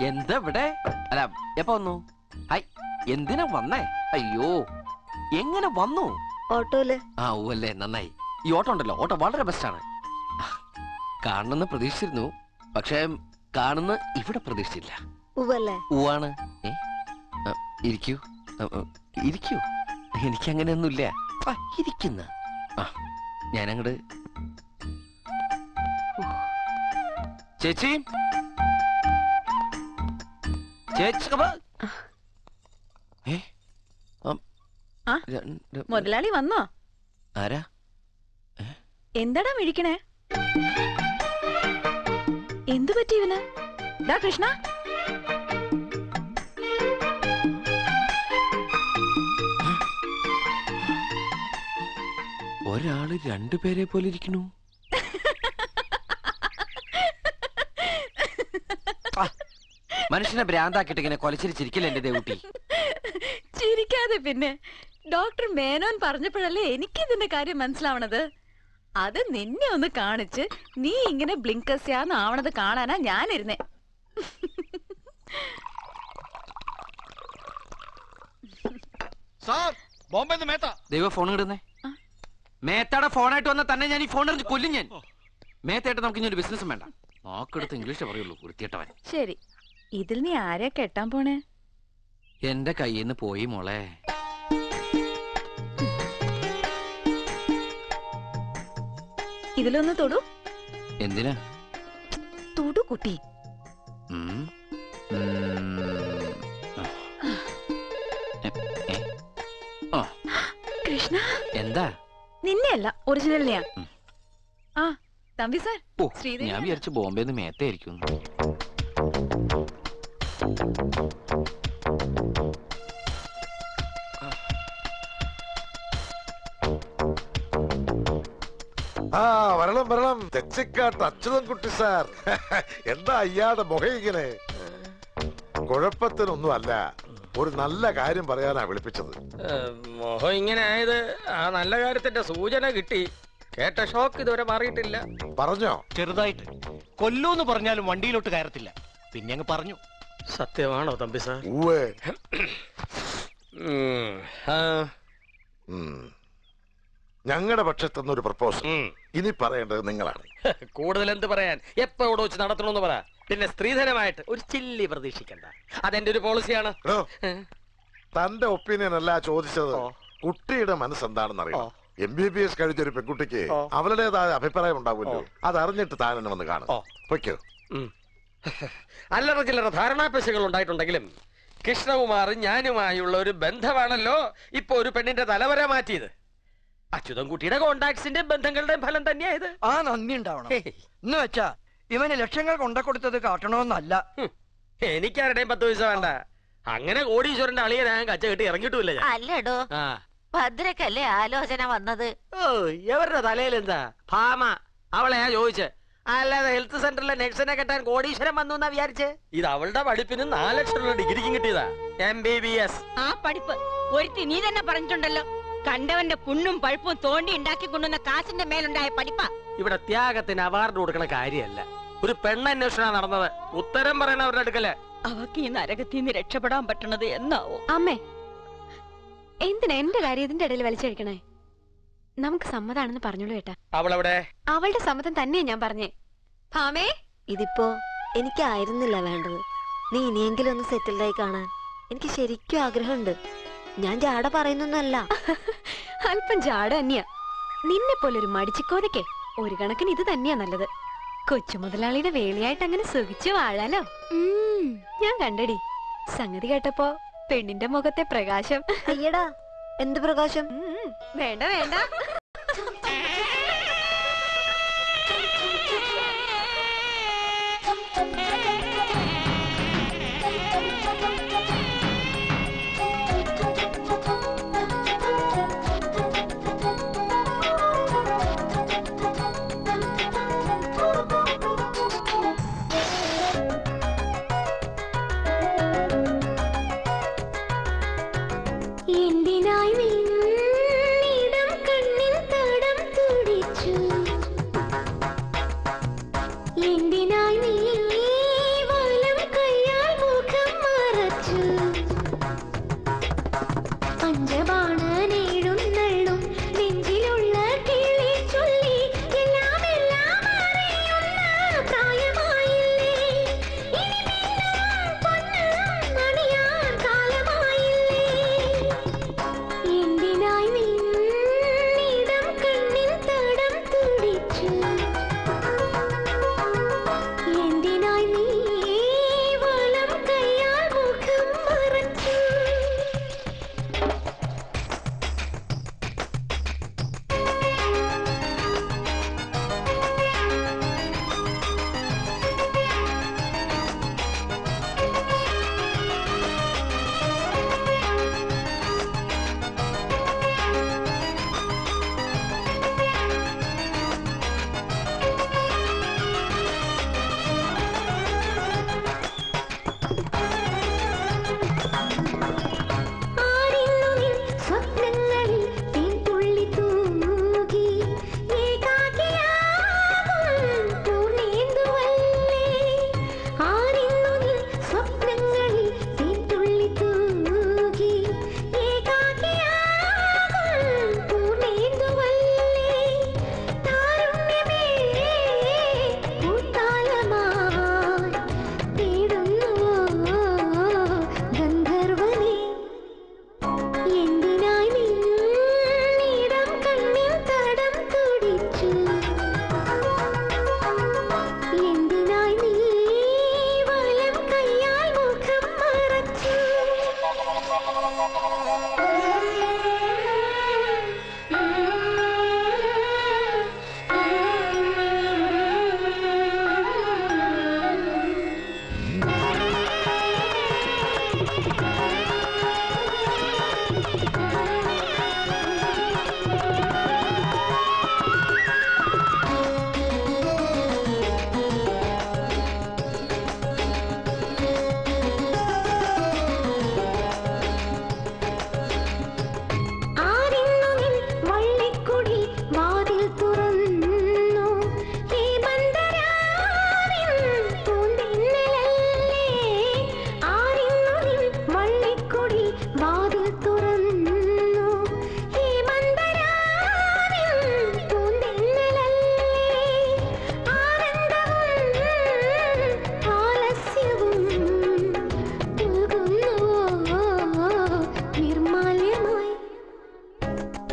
എന്താ ഇവിടെ? അല്ല, എപ്പോ വന്നു? എന്തിനാ വന്നേ? അയ്യോ, എങ്ങനെ വന്നു? ഓട്ടോയില്. അല്ലേ, നന്നായി. ഈ ഓട്ടോ ഉണ്ടല്ലോ, ഓട്ടോ വളരെ ബെസ്റ്റാണ്. കാണണമെന്ന് പ്രതീക്ഷിച്ചിരുന്നു, പക്ഷേ കാണുന്ന ഇവിടെ പ്രതീക്ഷിച്ചില്ല. ഊവാണ്. ഇരിക്കൂ ഇരിക്കൂ. എനിക്കങ്ങനെയൊന്നുമില്ല. ഇരിക്കുന്ന ഞാനങ്ങട്. ചേച്ചി ചേച്ചി മുതലാളി വന്നോ? ആരാ? എന്താടാ വിളിക്കണേ? എന്തു പറ്റി ഇവന്? ഡാ കൃഷ്ണ, ഒരാള് രണ്ടുപേരെ പോലെ ഇരിക്കണു. മനുഷ്യനെ ഭ്രാന്താക്കിട്ട് ഇങ്ങനെ കൊലച്ചിരിച്ചിരിക്കില്ല എന്റെ ദേവുട്ടി. ചിരിക്കാതെ പിന്നെ. ഡോക്ടർ മേനോൻ പറഞ്ഞപ്പോഴല്ലേ എനിക്ക് ഇതിന്റെ കാര്യം മനസ്സിലാവണത്. അത് നിന്നെ ഒന്ന് കാണിച്ച് നീ ഇങ്ങനെ ബ്ലിങ്കസ്യാന്നാവണത് കാണാനാ ഞാനിരുന്നേ. ദൈവ ഫോൺ ഇടുന്നേ. മേത്തയുടെ ഫോണായിട്ട് വന്ന തന്നെ ഞാൻ ഈ ഫോൺ എറിഞ്ഞ് കൊല്ലും ഞാൻ. മേത്തയായിട്ട് നമുക്ക് ഇനി ഒരു ബിസിനസ്സും വേണ്ട. നോക്കെടുത്ത് ഇംഗ്ലീഷേ പറയുള്ളൂ, വൃത്തിയിട്ടവൻ. ശരി, ഇതിൽ നീ ആരെയാ കെട്ടാൻ പോണേ? എന്റെ കയ്യിൽ നിന്ന് പോയി മോളെ. ഇതിലൊന്ന് തൊടു. എന്തിനാ? തൊടു കുട്ടി. കൃഷ്ണ, എന്താ? നിന്നെയല്ല, ഒറിജിനലിനെയാ. ആ, തമ്പി സാർ ഓ ഞാൻ വിചാരിച്ചു ബോംബെന്ന് മേത്തായിരിക്കും. ആ വരണം വരണം, തെച്ചിക്കാട്ട് അച്യുതൻകുട്ടി സാർ. എന്താ അയ്യാതെ മുഖയിങ്ങനെ? കുഴപ്പത്തിനൊന്നും അല്ല, ഒരു നല്ല കാര്യം പറയാനാ വിളിപ്പിച്ചത്. മോഹം ഇങ്ങനെ ആയത് ആ നല്ല കാര്യത്തിന്റെ സൂചന കിട്ടി. കേട്ട ഷോക്ക് ഇതുവരെ മാറിയിട്ടില്ല. പറഞ്ഞോ? ചെറുതായിട്ട്. കൊല്ലൂന്ന് പറഞ്ഞാലും വണ്ടിയിലോട്ട് കയറത്തില്ല. പിന്നെ അങ്ങ് പറഞ്ഞു. സത്യമാണോ തമ്പി സാർ? ഞങ്ങളുടെ പക്ഷത്തുനിന്ന് ഒരു പ്രപ്പോസൽ. ഇനി പറയേണ്ടത് നിങ്ങളാണ്. കൂടുതൽ എന്ത് പറയാൻ? എപ്പോ ഇവിടെ വെച്ച് നടത്തണമെന്ന് പറ. പിന്നെ സ്ത്രീധനമായിട്ട് ഒരു ചില്ലി പ്രതീക്ഷിക്കണ്ട. അതെന്റെ ഒരു പോളിസിയാണ്. തന്റെ ഒപ്പീനിയൻ അല്ല ചോദിച്ചത്, കുട്ടിയുടെ മനസ്സെന്താണെന്ന് അറിയാം. MBBS കഴിച്ചൊരു പെൺകുട്ടിക്ക് അവളുടേതായ അഭിപ്രായം ഉണ്ടാവുമല്ലോ. അതറിഞ്ഞിട്ട് താൻ എന്നെ വന്ന് കാണും. പൊയ്ക്കോ. അല്ലറ ചില്ലറ ധാരണാപേശകൾ ഉണ്ടായിട്ടുണ്ടെങ്കിലും കൃഷ്ണകുമാറും ഞാനുമായുള്ള ഒരു ബന്ധമാണല്ലോ ഇപ്പൊ ഒരു പെണ്ണിന്റെ തലവര മാറ്റിയത്. അച്യുതൻകുട്ടിയുടെ കോണ്ടാക്ട്സിന്റെ ബന്ധങ്ങളുടെ ഫലം തന്നെയായത്. ആ നന്ദി ഉണ്ടാവണം. എന്ന് വെച്ചാ ഇവന് ലക്ഷങ്ങൾ കൊണ്ടക്കൊടുത്തത് കാട്ടണമെന്നല്ല. എനിക്കാരുടെയും 10 പൈസ വേണ്ട. അങ്ങനെ കോടീശ്വരന്റെ അളിയെ ഞാൻ കച്ച കെട്ടി ഇറങ്ങിയിട്ടില്ല. അല്ലടോ, ഭദ്രക്കല്ലേ ആലോചന വന്നത്? ഓ എവരുടെ തലയിൽ എന്താ ഭാമ? അവളെ ഞാൻ ചോദിച്ചേ. അല്ലാതെ ഹെൽത്ത് സെന്ററിലെ നഴ്സിനെ കെട്ടാൻ കോടീശ്വരൻ വന്നു എന്നാ വിചാരിച്ചേ? ഇത് അവളുടെ പഠിപ്പിന് 4 ലക്ഷം ഡിഗ്രിക്കും കിട്ടിയതാ. MBBS. ആ പഠിപ്പ് ഒരുത്തി നീ തന്നെ പറഞ്ഞിട്ടുണ്ടല്ലോ. കണ്ടവന്റെ പുണ്ണും പഴുപ്പും തോണ്ടി ഉണ്ടാക്കി കൊണ്ടുവന്ന കാശിന്റെ മേലുണ്ടായ പഠിപ്പാ. ഇവിടെ ത്യാഗത്തിന് അവാർഡ് കൊടുക്കണ കാര്യമല്ല. ഒരു പെണ്ണന്വേഷണ നടന്നത്. ഉത്തരം പറയണ അവരുടെ അടുക്കല്. അവക്ക് ഈ നരകത്തിൽ നിന്ന് രക്ഷപ്പെടാൻ പറ്റണത് എന്നാവോ? അമ്മേ, എന്തിനാ എന്റെ കാര്യം ഇതിന്റെ ഇടയിൽ വലിച്ചഴിക്കണേ? നമുക്ക് സമ്മതാണെന്ന് പറഞ്ഞോളൂ ഏട്ടാ. അവളെവിടെ? അവളുടെ സമ്മതം തന്നെയാ ഞാൻ പറഞ്ഞേ. ഭാമേ, ഇതിപ്പോ എനിക്കായിരുന്നില്ല വേണ്ടത്. നീ ഇനിയെങ്കിലും ഒന്ന് സെറ്റിൽഡായി കാണാൻ എനിക്ക് ശരിക്കും ആഗ്രഹമുണ്ട്. ഞാൻ ജാട പറയുന്നൊന്നല്ല. അല്പം ജാട തന്നെയാ. നിന്നെ പോലെ ഒരു മടിച്ചിക്കോനൊക്കെ ഒരു കണക്കിന് ഇത് തന്നെയാ നല്ലത്. കൊച്ചു മുതലാളിയുടെ വേളിയായിട്ട് അങ്ങനെ സുഖിച്ചു വാഴാലോ. ഞാൻ കണ്ടടി. സംഗതി കേട്ടപ്പോ പെണ്ണിന്റെ മുഖത്തെ പ്രകാശം. അയ്യടാ, എന്ത് പ്രകാശം? വേണ്ട വേണ്ട. എന്തിനായി വീണ്ടും കണ്ണിൻ തടം തുടി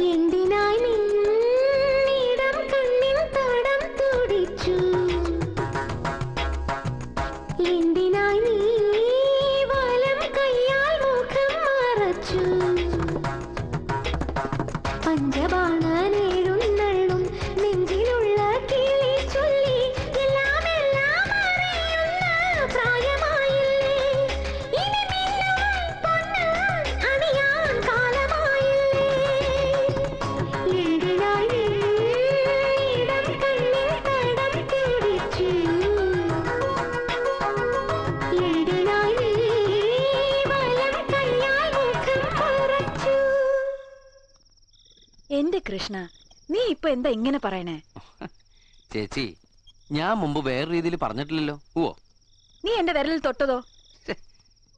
എന്തിനായി നിന്നിടം കണ്ണിൻ തടം തുടിച്ചു എന്തിനായി നീ വലം കയ്യാൽ മുഖം മറച്ചു പഞ്ചബാണനെഴുന്നള്ളും നെഞ്ചിലുള്ള കിളി ചൊല്ലി എല്ലാം എല്ലാം അറിയുന്ന പ്രായമായില്ലേ ഇനി മിന്നും പൊന്ന് അണിയാൻ കാലമായില്ലേ എന്തിനായി ഇടം കണ്ണിൽ തടം തുടിച്ചു എന്തിനായി വലം കയ്യാൽ മുഖം മറച്ചു. എന്റെ കൃഷ്ണ, നീ ഇപ്പൊ എന്താ ഇങ്ങനെ പറയണേ? ചേച്ചി, ഞാൻ മുമ്പ് വേറെ രീതിയിൽ പറഞ്ഞിട്ടില്ലല്ലോ. ഓ, നീ എന്റെ വിരലിൽ തൊട്ടതോ?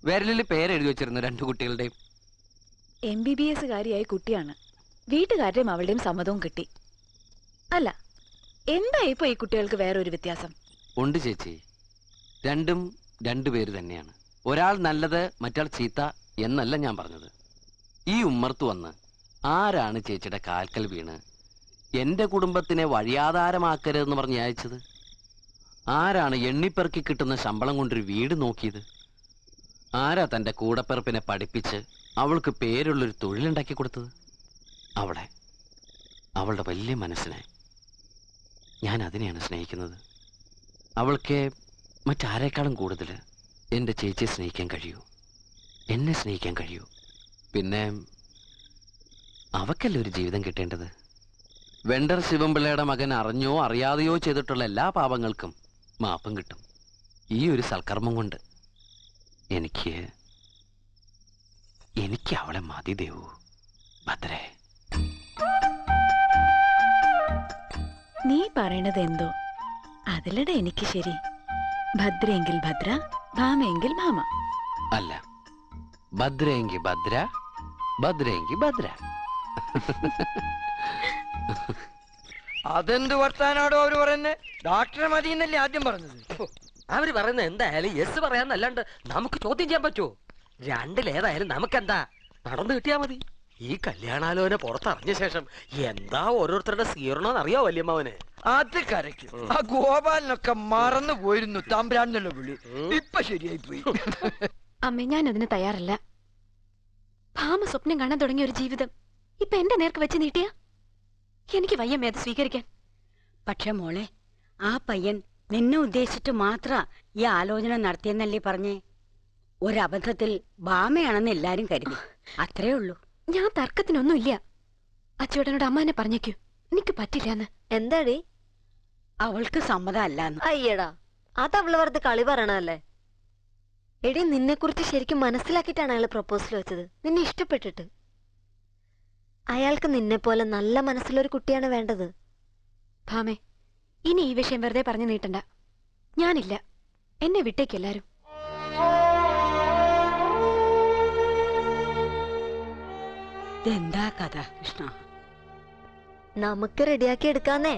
വിരലിൽ പേരെഴുതി വെച്ചിരുന്നു രണ്ടു കുട്ടികളുടെയും. MBBS കാരിയായ കുട്ടിയാണ്. വീട്ടുകാരുടെയും അവളുടെയും സമ്മതവും കിട്ടി. അല്ല, എന്താ ഇപ്പൊ ഈ കുട്ടികൾക്ക് വേറൊരു വ്യത്യാസം? ഉണ്ട് ചേച്ചി, രണ്ടും രണ്ടുപേര് തന്നെയാണ്. ഒരാൾ നല്ലത്, മറ്റാൾ ചീത്ത എന്നല്ല ഞാൻ പറഞ്ഞത്. ഈ ഉമ്മർത്ത് വന്ന് ആരാണ് ചേച്ചിയുടെ കാൽക്കൽ വീണ് എന്റെ കുടുംബത്തിനെ വഴിയാധാരമാക്കരുതെന്ന് പറഞ്ഞ് അയച്ചത്? ആരാണ് എണ്ണിപ്പെറുക്കി കിട്ടുന്ന ശമ്പളം കൊണ്ടൊരു വീട് നോക്കിയത്? ആരാ തന്റെ കൂടപ്പിറപ്പിനെ പഠിപ്പിച്ച് അവൾക്ക് പേരുള്ളൊരു തൊഴിലുണ്ടാക്കി കൊടുത്തത്? അവളുടെ വലിയ മനസ്സിനെ ഞാൻ അതിനെയാണ് സ്നേഹിക്കുന്നത്. അവൾക്ക് മറ്റാരേക്കാളും കൂടുതൽ എൻ്റെ ചേച്ചിയെ സ്നേഹിക്കാൻ കഴിയൂ, എന്നെ സ്നേഹിക്കാൻ കഴിയൂ. പിന്നെ അവക്കല്ലേ ഒരു ജീവിതം കിട്ടേണ്ടത്. വെണ്ടർ ശിവൻപിള്ളയുടെ മകൻ അറിഞ്ഞോ അറിയാതെയോ ചെയ്തിട്ടുള്ള എല്ലാ പാപങ്ങൾക്കും മാപ്പും കിട്ടും ഈ ഒരു സൽക്കർമ്മം കൊണ്ട്. എനിക്ക് അവളെ മതി ദേവു. ഭദ്രേ, നീ പറയണത് എന്തോ അതിലട എനിക്ക് ശരി. ഭദ്രയെങ്കിൽ ഭദ്ര, ഭാമയെങ്കിൽ ഭാമ. അല്ല, ഭദ്രയെങ്കിൽ ഭദ്ര, ഭദ്രയെങ്കിൽ ഭദ്ര. അതെന്ത് വർത്താനാടോ അവര് പറയുന്നത്? ഡോക്ടറെ മതി എന്നല്ലേ ആദ്യം പറഞ്ഞത്? അവര് പറയുന്നത് എന്തായാലും യെസ് പറയാന്നല്ലാണ്ട് നമുക്ക് ചോദ്യം ചെയ്യാൻ പറ്റുമോ? രണ്ടിലേതായാലും നമുക്കെന്താ, നടന്നു കിട്ടിയാ മതി. ഈ കല്യാണാലോചന പുറത്തറിഞ്ഞ ശേഷം എന്താ ഓരോരുത്തരുടെ സ്വീകരണമെന്ന് അറിയോ വല്യമ്മാവന്? അത് കരയ്ക്കും. ആ ഗോപാലനൊക്കെ മറന്നു പോയിരുന്നു തമ്പ്രാന്നുള്ള വിളി. ഇപ്പൊ ശരിയായി പോയി. അമ്മ, ഞാൻ അതിന് തയ്യാറല്ല. ഭാമ സ്വപ്നം കാണാൻ തുടങ്ങിയ ഒരു ജീവിതം ഇപ്പൊ എന്റെ നേർക്ക് വെച്ച് നീട്ടിയ എനിക്ക് വയ്യമ്മേ അത് സ്വീകരിക്കാൻ. പക്ഷെ മോളെ, ആ പയ്യൻ നിന്നെ ഉദ്ദേശിച്ചിട്ട് മാത്ര ഈ ആലോചന നടത്തിയെന്നല്ലേ പറഞ്ഞേ? ഒരബദ്ധത്തിൽ ഭാമയാണെന്ന് എല്ലാരും കരുതി, അത്രേ ഉള്ളൂ. ഞാൻ തർക്കത്തിനൊന്നുമില്ല. അച്ചുവേട്ടനോട് അമ്മാനെ പറഞ്ഞേക്കൂ, എനിക്ക് പറ്റില്ലാന്ന്. എന്താടി? അവൾക്ക് സമ്മതമല്ലാന്ന്. അയ്യടാ, അത് അവള് വെറുതെ കളി പറയണല്ലേ. എടി, നിന്നെ കുറിച്ച് ശരിക്കും മനസ്സിലാക്കിയിട്ടാണ് അയാൾ പ്രപ്പോസൽ വെച്ചത്, നിന്നെ ഇഷ്ടപ്പെട്ടിട്ട്. അയാൾക്ക് നിന്നെ പോലെ നല്ല മനസ്സുള്ളൊരു കുട്ടിയാണ് വേണ്ടത്. ഭാമേ, ഇനി ഈ വിഷയം വെറുതെ പറഞ്ഞു നീട്ടണ്ട. ഞാനില്ല, എന്നെ വിട്ടേക്കെല്ലാരും. എന്താ കഥ കൃഷ്ണ? നമുക്ക് റെഡിയാക്കി എടുക്കാന്നേ,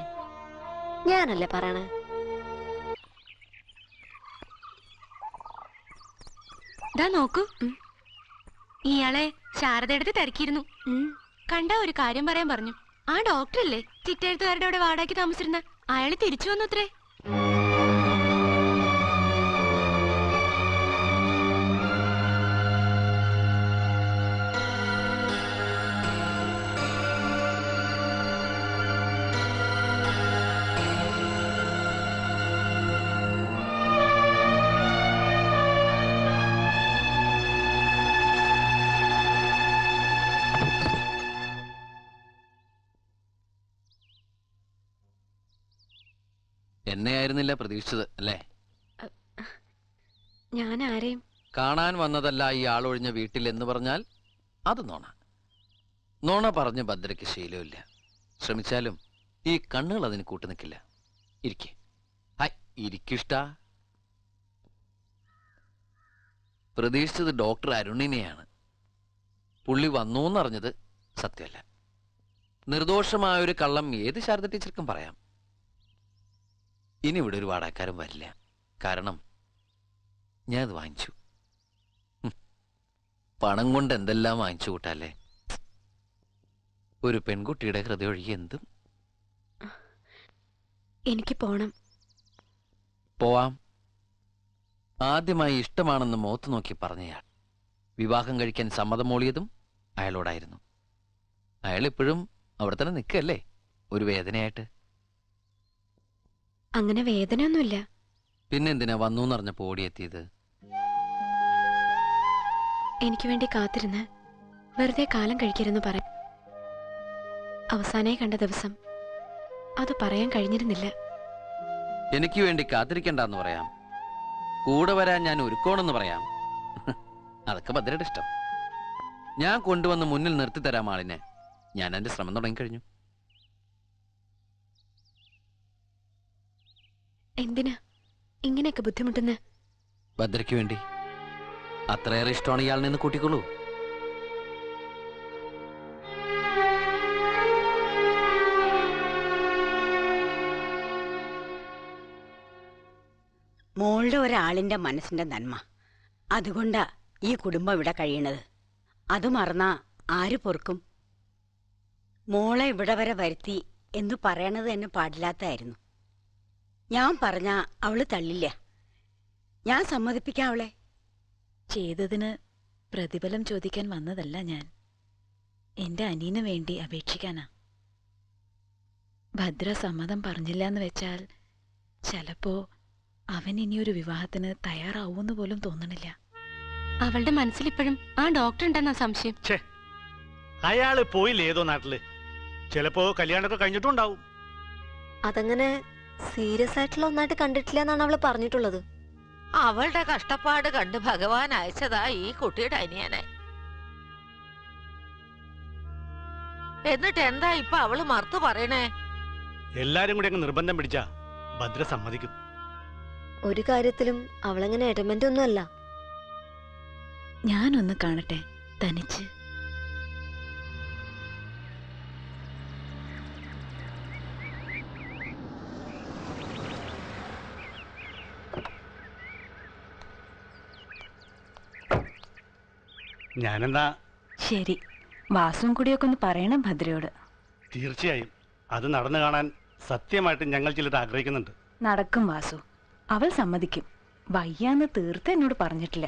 ഞാനല്ലേ പറയണേ. നോക്കൂ, ഇയാളെ ശാരദയെടുത്ത് തിരക്കിയിരുന്നു. കണ്ട ഒരു കാര്യം പറയാൻ പറഞ്ഞു. ആ ഡോക്ടറല്ലേ ചിറ്റെഴുത്തുകാരുടെ അവിടെ വാടാക്കി താമസിച്ചിരുന്ന അയാള് തിരിച്ചു വന്നു അത്രേ. എന്നെ ആയിരുന്നില്ല പ്രതീക്ഷിച്ചത് അല്ലേ? ഞാൻ ആരെയും കാണാൻ വന്നതല്ല ഈ ആളൊഴിഞ്ഞ വീട്ടിൽ എന്ന് പറഞ്ഞാൽ അത് നോണ. നോണ പറഞ്ഞ് ഭദ്രയ്ക്ക് ശീലമില്ല. ശ്രമിച്ചാലും ഈ കണ്ണുകൾ അതിന് കൂട്ടു നിൽക്കില്ല. ഇരിക്കേ, ഹായ്, ഇരിക്കിഷ്ട. പ്രതീക്ഷിച്ചത് ഡോക്ടർ അരുണിനെയാണ്. പുള്ളി വന്നൂന്നറിഞ്ഞത് സത്യമല്ല. നിർദോഷമായൊരു കള്ളം ഏത് ശാരദ ടീച്ചർക്കും പറയാം. ഇനി ഇവിടെ ഒരു വാടകക്കാരൻ വരില്ല. കാരണം ഞാനത് വാങ്ങിച്ചു. പണം കൊണ്ട് എന്തെല്ലാം വാങ്ങിച്ചു കൂട്ടല്ലേ. ഒരു പെൺകുട്ടിയുടെ ഹൃദയൊഴുകി എന്തും. എനിക്ക് പോണം. പോവാം. ആദ്യമായി ഇഷ്ടമാണെന്ന് മുഖത്ത് നോക്കി പറഞ്ഞയാൾ വിവാഹം കഴിക്കാൻ സമ്മതം മൂളിയതും അയാളോടായിരുന്നു. അയാൾ ഇപ്പോഴും അവിടെ തന്നെ നിൽക്കല്ലേ, ഒരു വേദനയായിട്ട്. അങ്ങനെ വേദനയൊന്നുമില്ല. പിന്നെന്തിനാ വന്നു എന്നറിഞ്ഞപ്പോ ഓടിയെത്തിയത്? എനിക്ക് വേണ്ടി കാത്തിരുന്ന് വെറുതെ കാലം കഴിക്കരുന്ന് പറ. അവസാനമായി കണ്ട ദിവസം അത് പറയാൻ കഴിഞ്ഞിരുന്നില്ല. എനിക്ക് വേണ്ടി കാത്തിരിക്കണ്ടെന്ന് പറയാം, കൂടെ വരാൻ ഞാൻ ഒരുക്കോണെന്ന് പറയാം. അതൊക്കെ ഭദ്രയുടെ ഇഷ്ടം. ഞാൻ കൊണ്ടുവന്ന് മുന്നിൽ നിർത്തി തരാം ആളിനെ. ഞാൻ എന്റെ ശ്രമം തുടങ്ങിക്കഴിഞ്ഞു. എന്തിനാ ഇങ്ങനെയൊക്കെ ബുദ്ധിമുട്ടുന്ന? ഭദ്രയ്ക്ക് വേണ്ടി. അത്രയേറെ ഇഷ്ടമാണ് ഇയാളിൽ നിന്ന് കൂട്ടിക്കൊള്ളൂ. മോളുടെ ഒരാളിന്റെ മനസ്സിന്റെ നന്മ, അതുകൊണ്ടാ ഈ കുടുംബം ഇവിടെ കഴിയണത്. അത് മറന്നാ ആര് പൊറുക്കും? മോളെ ഇവിടെ വരെ വരുത്തി എന്ന് പറയണത് തന്നെ പാടില്ലാത്തായിരുന്നു. ഞാൻ പറഞ്ഞ അവള് തള്ളില്ല. ഞാൻ സമ്മതിപ്പിക്കാം അവളെ. ചെയ്തതിന് പ്രതിഫലം ചോദിക്കാൻ വന്നതല്ല ഞാൻ. എന്റെ അനിയന് വേണ്ടി അപേക്ഷിക്കാനാ. ഭദ്ര സമ്മതം പറഞ്ഞില്ല എന്ന് വെച്ചാൽ ചിലപ്പോ അവൻ ഇനിയൊരു വിവാഹത്തിന് തയ്യാറാവൂന്ന് പോലും തോന്നണില്ല. അവളുടെ മനസ്സിലിപ്പോഴും ആ ഡോക്ടർ ഉണ്ടെന്നാ സംശയം. അയാള് പോയില്ലേ ഏതോ നാട്ടില്? ചിലപ്പോ കല്യാണമൊക്കെ കഴിഞ്ഞിട്ടുണ്ടാവും. അതങ്ങനെ സീരിയസ് ആയിട്ടുള്ള ഒന്നായിട്ട് കണ്ടിട്ടില്ല എന്നാണ് അവള് പറഞ്ഞിട്ടുള്ളത്. അവളുടെ കഷ്ടപ്പാട് കണ്ട് ഭഗവാൻ അയച്ചതാ ഈ കുട്ടിയുടെ അനിയനെ. എന്നിട്ട് എന്താ ഇപ്പൊ അവള് മറുത്തു പറയണേ? എല്ലാരും കൂടി അങ്ങ് നിർബന്ധം പിടിച്ചാ ഭദ്ര സമ്മതിക്കും. ഒരു കാര്യത്തിലും അവളങ്ങനെ എഡമെന്റ് ഒന്നും അല്ല. ഞാനൊന്ന് കാണട്ടെ തനിച്ച്. ഞാനെന്താ? ശരി, വാസും കൂടിയൊക്കെ ഒന്ന് പറയണം ഭദ്രയോട്. തീർച്ചയായും അത് നടന്നു കാണാൻ സത്യമായിട്ട് ഞങ്ങൾ ചിലർ ആഗ്രഹിക്കുന്നുണ്ട്. നടക്കും വാസു, അവൾ സമ്മതിക്കും. വയ്യാന്ന് തീർത്ത് എന്നോട് പറഞ്ഞിട്ടില്ല.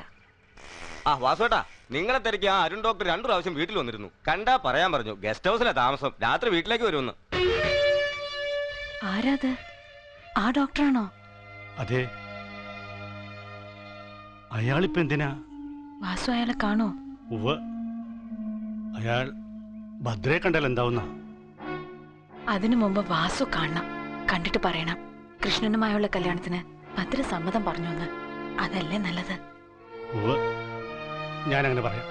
ആ വാസുവേട്ടാ, നിങ്ങളെ തിരക്കി ആ അരുൺ ഡോക്ടർ 2 പ്രാവശ്യം വീട്ടിൽ വന്നിരുന്നു. കണ്ടാ പറയാൻ പറഞ്ഞു. ഗസ്റ്റ് ഹൗസിലാ താമസം, രാത്രി വീട്ടിലേക്ക് വരുമെന്ന്. ആരാത്? ആ ഡോക്ടറാണോ? അതെ. അയാളിപ്പോ എന്തിനാ? വാസു അയാളെ കാണോ? ഉവ്വ്, അയാൾ ഭദ്രയെ കണ്ടാൽ എന്താവുന്ന? അതിനു മുമ്പ് വാസു കാണണം, കണ്ടിട്ട് പറയണം കൃഷ്ണനുമായുള്ള കല്യാണത്തിന് ഭദ്ര സമ്മതം പറഞ്ഞോന്ന്. അതല്ലേ നല്ലത്? ഉവ്വ്, ഞാൻ അങ്ങനെ പറയാം.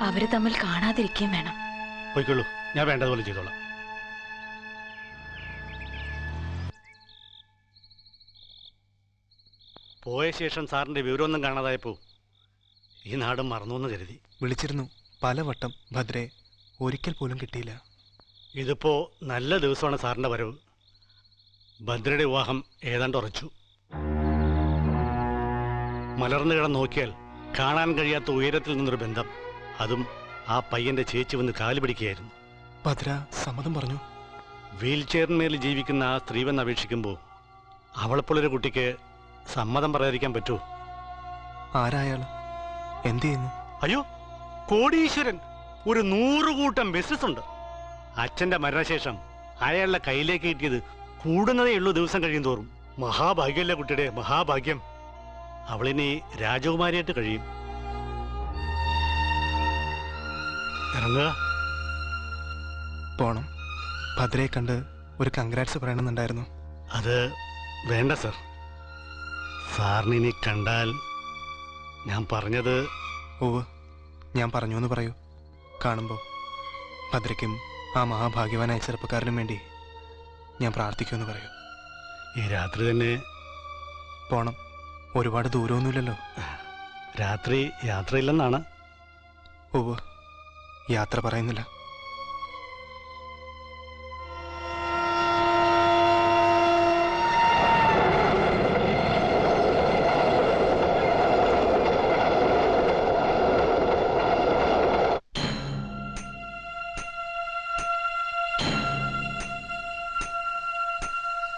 അവര് തമ്മിൽ കാണാതിരിക്കുകയും വേണം. പോയിക്കൊള്ളൂ, ഞാൻ വേണ്ടതുപോലെ ചെയ്തോളാം. പോയ ശേഷം സാറിന്റെ വിവരമൊന്നും കാണാതായപ്പോ ഈ നാടും മറന്നു കരുതി. വിളിച്ചിരുന്നു പലവട്ടം, ഭദ്രയെ ഒരിക്കൽ പോലും കിട്ടിയില്ല. ഇതിപ്പോ നല്ല ദിവസമാണ് സാറിന്റെ വരവ്. ഭദ്രയുടെ വിവാഹം ഏതാണ്ട് ഉറച്ചു. മലർന്നു കിടന്ന് നോക്കിയാൽ കാണാൻ കഴിയാത്ത ഉയരത്തിൽ നിന്നൊരു ബന്ധം, അതും ആ പയ്യന്റെ ചേച്ചി വന്ന് കാല് പിടിക്കുകയായിരുന്നു. ഭദ്ര സമ്മതം പറഞ്ഞു. വീൽ ചെയറിന്മേൽ ജീവിക്കുന്ന ആ സ്ത്രീ വന്ന് അപേക്ഷിക്കുമ്പോൾ അവളെപ്പോലൊരു കുട്ടിക്ക് സമ്മതം പറയാതിരിക്കാൻ പറ്റുമോ? ആരായാലും എന്ത് ചെയ്യുന്നു? അയ്യോ, കോടീശ്വരൻ, ഒരു 100 കൂട്ടം ബിസിനസ് ഉണ്ട്. അച്ഛന്റെ മരണശേഷം അയാളുടെ കയ്യിലേക്ക് കിട്ടിയത് കൂടുന്നതേ ഉള്ളൂ ദിവസം കഴിയും തോറും. മഹാഭാഗ്യമല്ലേ കുട്ടിയുടെ മഹാഭാഗ്യം. അവളിനി രാജകുമാരിയായിട്ട് കഴിയും. ഇറങ്ങുക. പോണം. ഭദ്രയെ കണ്ട് ഒരു കൺഗ്രാറ്റ്സ് പറയണമെന്നുണ്ടായിരുന്നു. അത് വേണ്ട സർ. സാറിന് ഇനി കണ്ടാൽ ഞാൻ പറഞ്ഞത്. ഓവ്, ഞാൻ പറഞ്ഞു എന്ന് പറയൂ. കാണുമ്പോൾ ഭദ്രയ്ക്കും ആ മഹാഭാഗ്യവാനായ ചെറുപ്പക്കാരനും വേണ്ടി ഞാൻ പ്രാർത്ഥിക്കുമെന്ന് പറയൂ. ഈ രാത്രി തന്നെ പോണം. ഒരുപാട് ദൂരമൊന്നുമില്ലല്ലോ. രാത്രി യാത്രയില്ലെന്നാണ്. ഓവ്, യാത്ര പറയുന്നില്ല.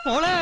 മോളെ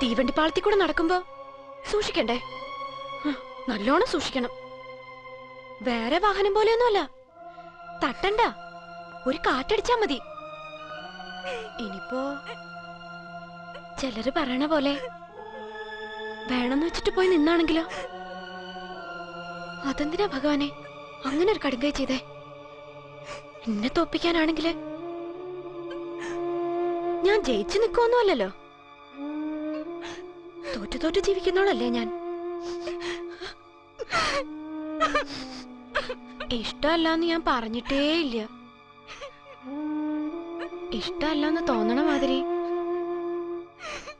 തീവണ്ടി പാളത്തിൽ കൂടെ നടക്കുമ്പോ സൂക്ഷിക്കണ്ടേ? നല്ലോണം സൂക്ഷിക്കണം. വേറെ വാഹനം പോലെയൊന്നുമല്ല. തട്ടണ്ട, ഒരു കാറ്റടിച്ചാ മതി. ഇനിയിപ്പോ ചിലര് പറയണ പോലെ വേണമെന്ന് വെച്ചിട്ട് പോയി നിന്നാണെങ്കിലോ? അതെന്തിനാ ഭഗവാനെ അങ്ങനെ ഒരു കടുങ്കൈ ചെയ്തേ? എന്നെ തോപ്പിക്കാനാണെങ്കില് ഞാൻ ജയിച്ചു നിൽക്കുവൊന്നുമല്ലല്ലോ. തോറ്റു തോറ്റു ജീവിക്കുന്നോളല്ലേ ഞാൻ. ഇഷ്ടമല്ലാന്ന് ഞാൻ പറഞ്ഞിട്ടേ ഇല്ല. ഇഷ്ടമല്ലാന്ന് തോന്നണ മാതിരി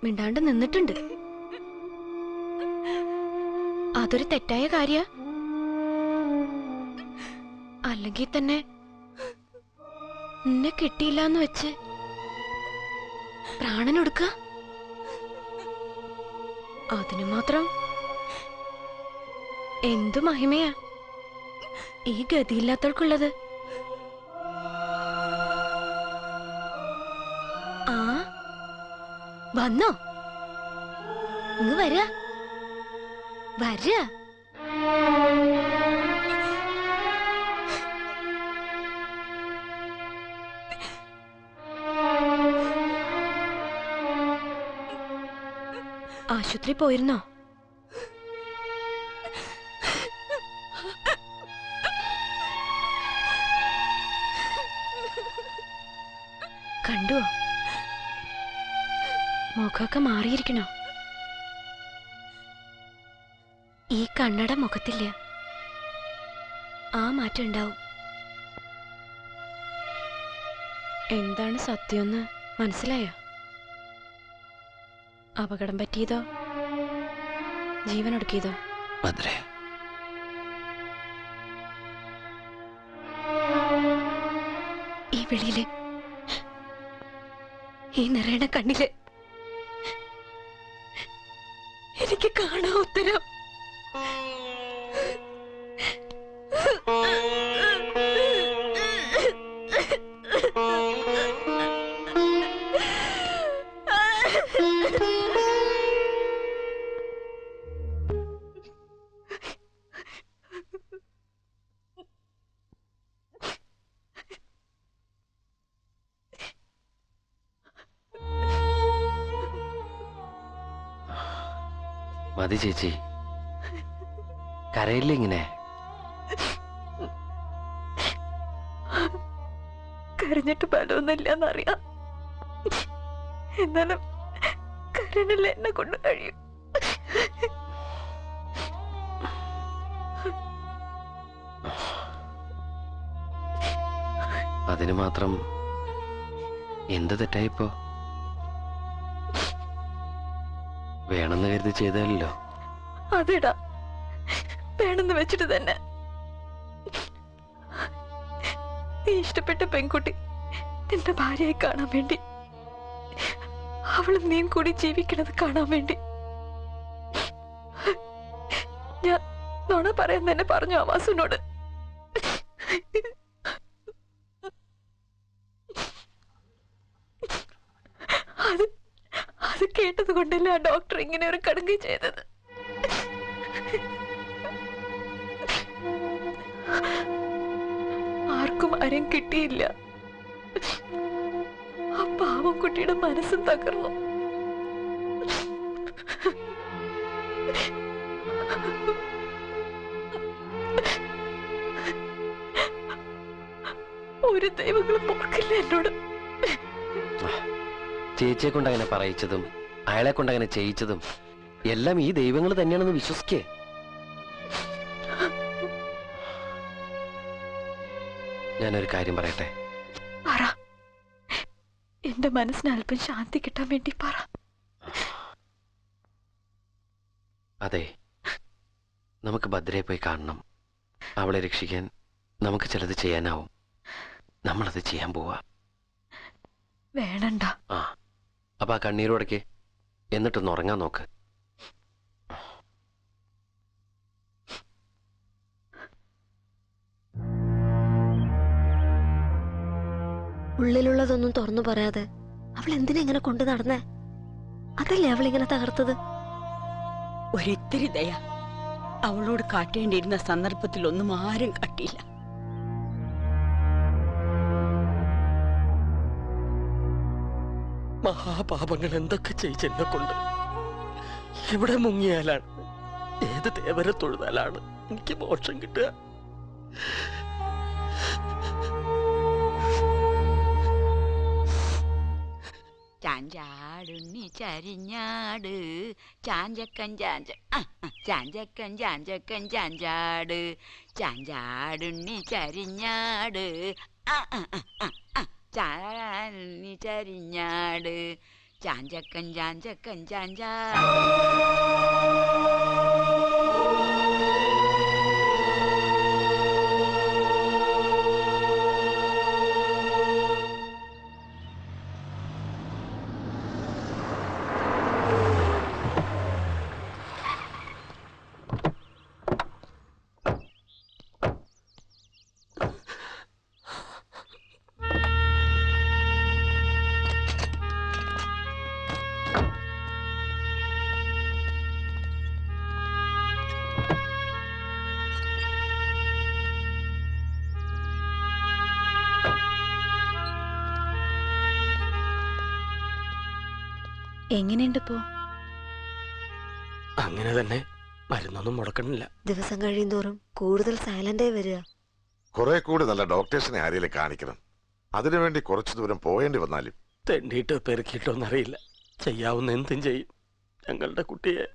മിണ്ടാണ്ട് നിന്നിട്ടുണ്ട്. അതൊരു തെറ്റായ കാര്യ? അല്ലെങ്കിൽ തന്നെ എന്നെ കിട്ടിയില്ലാന്ന് വെച്ച് പ്രാണനൊടുക്ക? അതിനു മാത്രം എന്തു മഹിമയാ ഈ ഗതിയില്ലാത്തവർക്കുള്ളത്. ആ വന്നോ? ഇങ്ങ് വരാ വരാ. ആശുപത്രി പോയിരുന്നോ? കണ്ടുവോ? മുഖമൊക്കെ മാറിയിരിക്കണോ? ഈ കണ്ണട മുഖത്തില്ല. ആ മാറ്റം ഉണ്ടാവും. എന്താണ് സത്യമെന്ന് മനസ്സിലായോ? അപകടം പറ്റിയതോ ജീവൻ ഒടുക്കിയതോ? ഭദ്രേ, ഈ വിളിയില്, ഈ നിറയണ കണ്ണില് എനിക്ക് കാണാ ഉത്തരം. മതി ചേച്ചി, കരയില്ല ഇങ്ങനെ. കരഞ്ഞിട്ട് ഫലമൊന്നുമില്ലെന്നറിയാം, എന്നാലും കരണില്ല എന്നെ കൊണ്ട് കഴിയും. അതിന് മാത്രം എന്ത് തെറ്റായിപ്പോ? വേണമെന്ന് കരുതി ചെയ്തല്ലോ. അതെടാ, വേണമെന്ന് വെച്ചിട്ട് തന്നെ. നീ ഇഷ്ടപ്പെട്ട പെൺകുട്ടി നിന്റെ ഭാര്യയെ കാണാൻ വേണ്ടി, അവളും നീയും കൂടി ജീവിക്കണത് കാണാൻ വേണ്ടി ഞാൻ നുണ പറയാൻ തന്നെ പറഞ്ഞു ആ വാസുവിനോട്. അത് കേട്ടത് കൊണ്ടല്ല ആ ഡോക്ടർ ഇങ്ങനെ ഒരു കടുങ്കൈ ചെയ്തത്. ആർക്കും ആരും കിട്ടിയില്ല. ആ പാവം കുട്ടിയുടെ മനസ്സും തകർന്നു. ഒരു ദൈവങ്ങളും ഓർക്കില്ല എന്നോട്. ചേച്ചിയെ കൊണ്ട് അങ്ങനെ പറയിച്ചതും അയാളെ കൊണ്ട് അങ്ങനെ ചെയ്യിച്ചതും എല്ലാം ഈ ദൈവങ്ങൾ തന്നെയാണെന്ന് വിശ്വസിക്കേ. ഞാനൊരു കാര്യം പറയട്ടെ. പറ, എന്റെ മനസ്സിന് അല്പം ശാന്തി കിട്ടാൻ വേണ്ടി പറ. അതെ, നമുക്ക് ഭദ്രയെ പോയി കാണണം. അവളെ രക്ഷിക്കാൻ നമുക്ക് ചിലത് ചെയ്യാനാവും. നമ്മളത് ചെയ്യാൻ പോവാ. വേണണ്ട. ആ, അപ്പൊ ആ കണ്ണീരോടക്ക് എന്നിട്ടൊന്ന് ഉറങ്ങാൻ നോക്ക്. ഉള്ളിലുള്ളതൊന്നും തുറന്നു പറയാതെ അവൾ എന്തിനാ ഇങ്ങനെ കൊണ്ടു നടന്നേ? അതല്ലേ അവൾ ഇങ്ങനെ തകർത്തത്? ഒരിത്തിരി ദയ അവളോട് കാട്ടേണ്ടിയിരുന്ന സന്ദർഭത്തിൽ ഒന്നും ആരും കാട്ടിയില്ല. മഹാപാപങ്ങൾ എന്തൊക്കെ ചെയ്ച്ചെന്നെ കൊണ്ട്. എവിടെ മുങ്ങിയാലാണ്, ഏത് ദേവരെ തൊഴുതാലാണ് എനിക്ക് മോക്ഷം കിട്ടുക? ചാഞ്ചാടുണ്ണി ചരിഞ്ഞാട് ചാഞ്ചക്കൻ ചാഞ്ചക്കൻ ചാഞ്ചക്കൻ ചാഞ്ചാട് ചാഞ്ചാടുണ്ണി ചരിഞ്ഞാട് ചാഞ്ഞി ചരിഞ്ഞാട് ചാഞ്ചക്കൻ ചാഞ്ചക്കൻ ചാഞ്ചാട്. എങ്ങനെയുണ്ടിപ്പോ? അങ്ങനെ തന്നെ, മരുന്നൊന്നും മുടക്കണില്ല. ദിവസം കഴിയുന്തോറും കൂടുതൽ സൈലന്റായി വരിക. കുറെ കൂടി നല്ല ഡോക്ടേഴ്സിനെ ആരെയും കാണിക്കണം. അതിനുവേണ്ടി കുറച്ചു ദൂരം പോയേണ്ടി വന്നാലും. തെണ്ടിയിട്ട് പെരുക്കിയിട്ടൊന്നറിയില്ല, ചെയ്യാവുന്ന എന്തും ചെയ്യും ഞങ്ങളുടെ കുട്ടിയെ.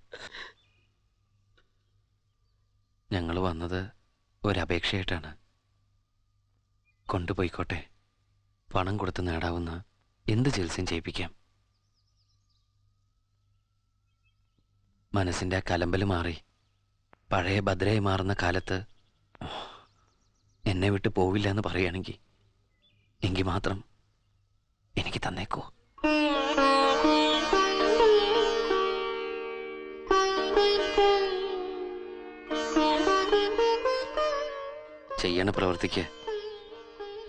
ഞങ്ങൾ വന്നത് ഒരപേക്ഷയായിട്ടാണ്. കൊണ്ടുപോയിക്കോട്ടെ, പണം കൊടുത്ത് നേടാവുന്ന എന്ത് ചികിത്സയും ചെയ്യിപ്പിക്കാം. മനസ്സിന്റെ ആ കലമ്പല് മാറി പഴയ ഭദ്രയായി മാറുന്ന കാലത്ത് എന്നെ വിട്ട് പോവില്ല എന്ന് പറയുകയാണെങ്കിൽ എങ്കിൽ മാത്രം എനിക്ക് തന്നേക്കോ. ചെയ്യണ പ്രവൃത്തിക്ക്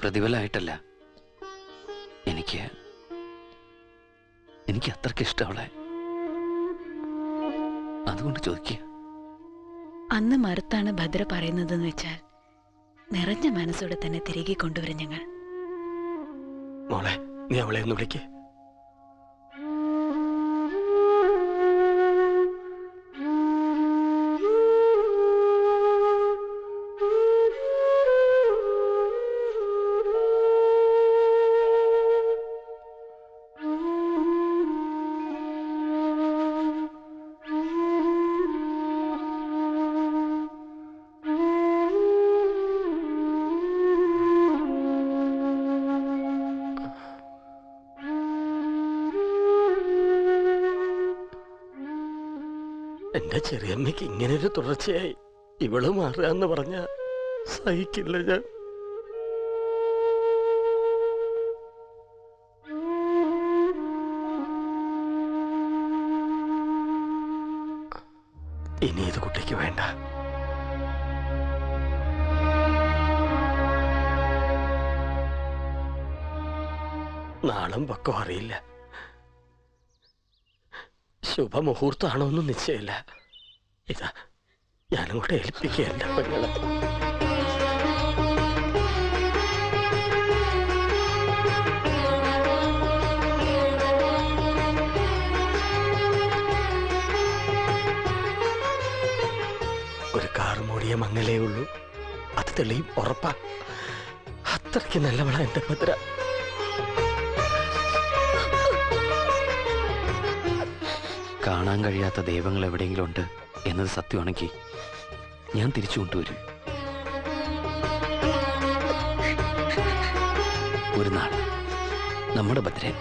പ്രതിഫലമായിട്ടല്ല, എനിക്ക് അത്രയ്ക്ക് ഇഷ്ടമുള്ള, അതുകൊണ്ട് ചോദിക്കുക. അന്ന് മറുത്താണ് ഭദ്ര പറയുന്നതെന്ന് വെച്ചാൽ നിറഞ്ഞ മനസ്സോടെ തന്നെ തിരികെ കൊണ്ടുവരും ഞങ്ങൾ. മോളെ, നീ അവളെ ഒന്ന് വിളിക്കേ. എന്റെ ചെറിയമ്മയ്ക്ക് ഇങ്ങനൊരു തുടർച്ചയായി ഇവള് മാറുക എന്ന് പറഞ്ഞ സഹിക്കില്ല ഞാൻ. ഇനി ഇത് കുട്ടിക്ക് വേണ്ട. നാളും പക്കം അറിയില്ല. ശുഭമുഹൂർത്താണോ ഒന്നും നിശ്ചയമില്ല. ഇതാ ഞാനും കൂടെ ഏൽപ്പിക്കുകയല്ല പെങ്ങളെ. ഒരു കാർ മൂടിയ മങ്ങലേ ഉള്ളൂ, അത് തെളിയും ഉറപ്പാ. അത്രയ്ക്ക് നല്ലവളാ എന്റെ ഭദ്ര. കാണാൻ കഴിയാത്ത ദൈവങ്ങൾ എവിടെയെങ്കിലും ഉണ്ട് എന്നത് സത്യമാണെങ്കിൽ ഞാൻ തിരിച്ചു കൊണ്ടുവരും. ഒരു നാൾ നമ്മുടെ ഭദ്രൻ.